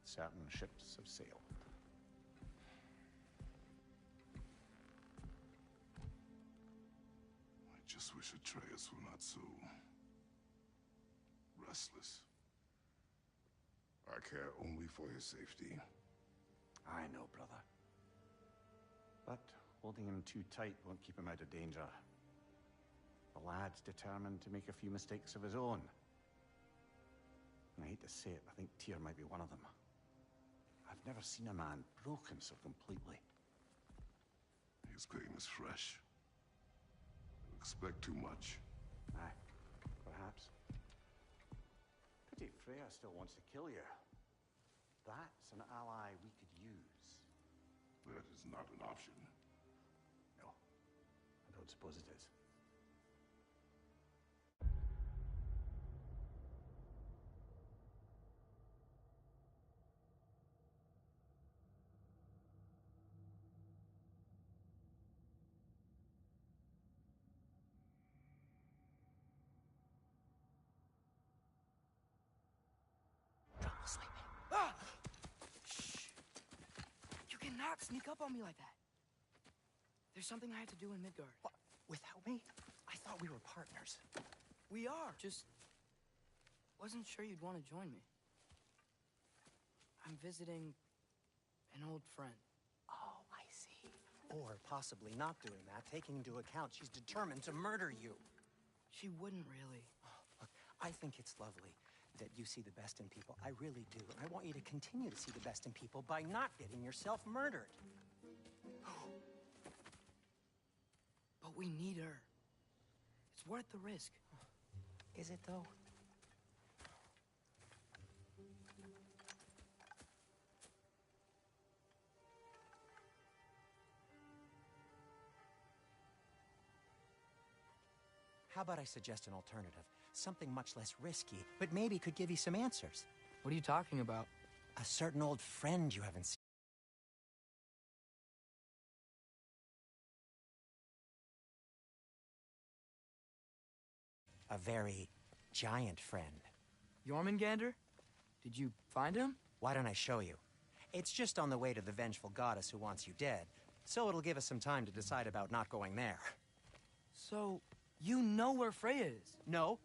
Certain ships have sailed. I just wish Atreus were not so restless. I care only for his safety. I know, brother. But holding him too tight won't keep him out of danger. The lad's determined to make a few mistakes of his own. And I hate to say it, I think Tyr might be one of them. I've never seen a man broken so completely. His pain is fresh. You expect too much. Aye, perhaps. Pity Freya still wants to kill you. That's an ally we could use. That is not an option. No, I don't suppose it is. Double sleeping. Ah! Shh. You cannot sneak up on me like that. There's something I have to do in Midgard. What? Without me? I thought we were partners. We are. Just wasn't sure you'd want to join me. I'm visiting an old friend. Oh, I see. Or possibly not doing that, taking into account she's determined to murder you. She wouldn't really. Look, I think it's lovely that you see the best in people. I really do. And I want you to continue to see the best in people by not getting yourself murdered. But we need her. It's worth the risk. Is it, though? How about I suggest an alternative? Something much less risky, but maybe could give you some answers. What are you talking about? A certain old friend you haven't seen. A very giant friend. Jormungandr? Did you find him? Why don't I show you? It's just on the way to the vengeful goddess who wants you dead, so it'll give us some time to decide about not going there. So, you know where Freya is? No.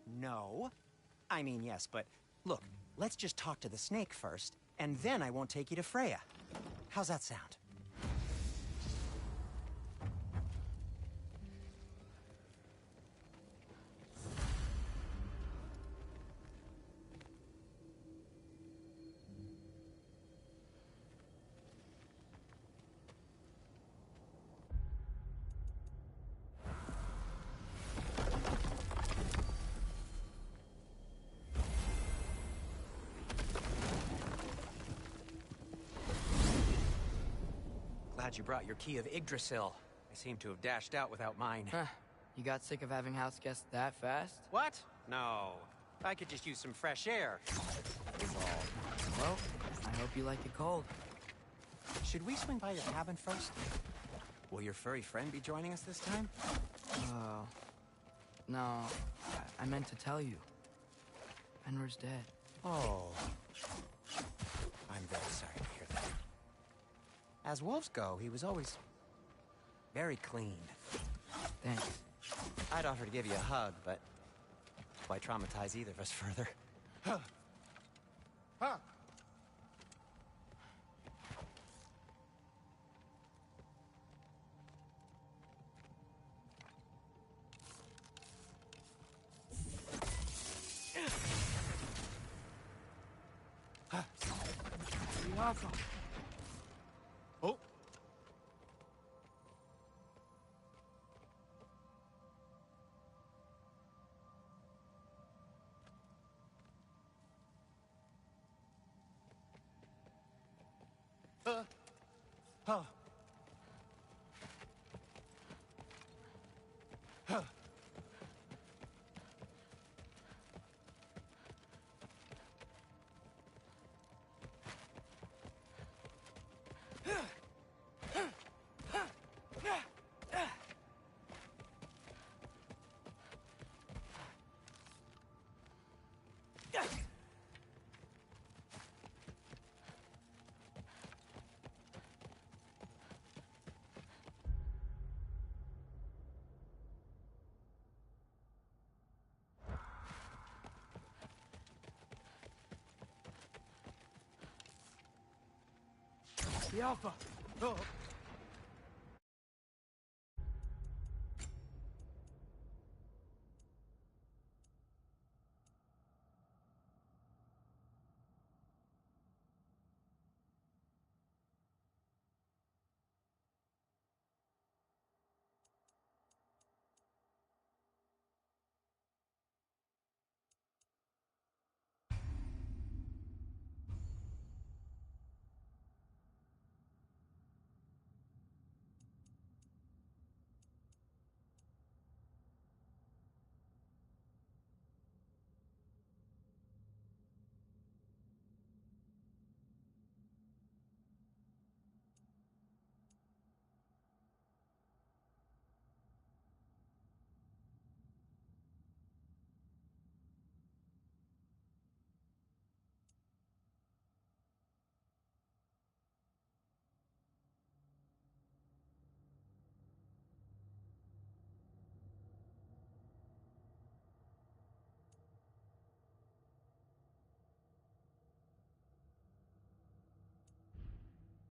I mean, yes, but look, let's just talk to the snake first, and then I won't take you to Freya. How's that sound? Glad you brought your key of Yggdrasil. I seem to have dashed out without mine. You got sick of having house guests that fast? What? No. I could just use some fresh air. Is all. Well, I hope you like it cold. Should we swing by your cabin first? Will your furry friend be joining us this time? No. I meant to tell you. Fenrir's dead. Oh. I'm very sorry to hear that. As wolves go, he was always very clean. Thanks. I'd offer to give you a hug, but why traumatize either of us further? Oh. The Alpha. Oh.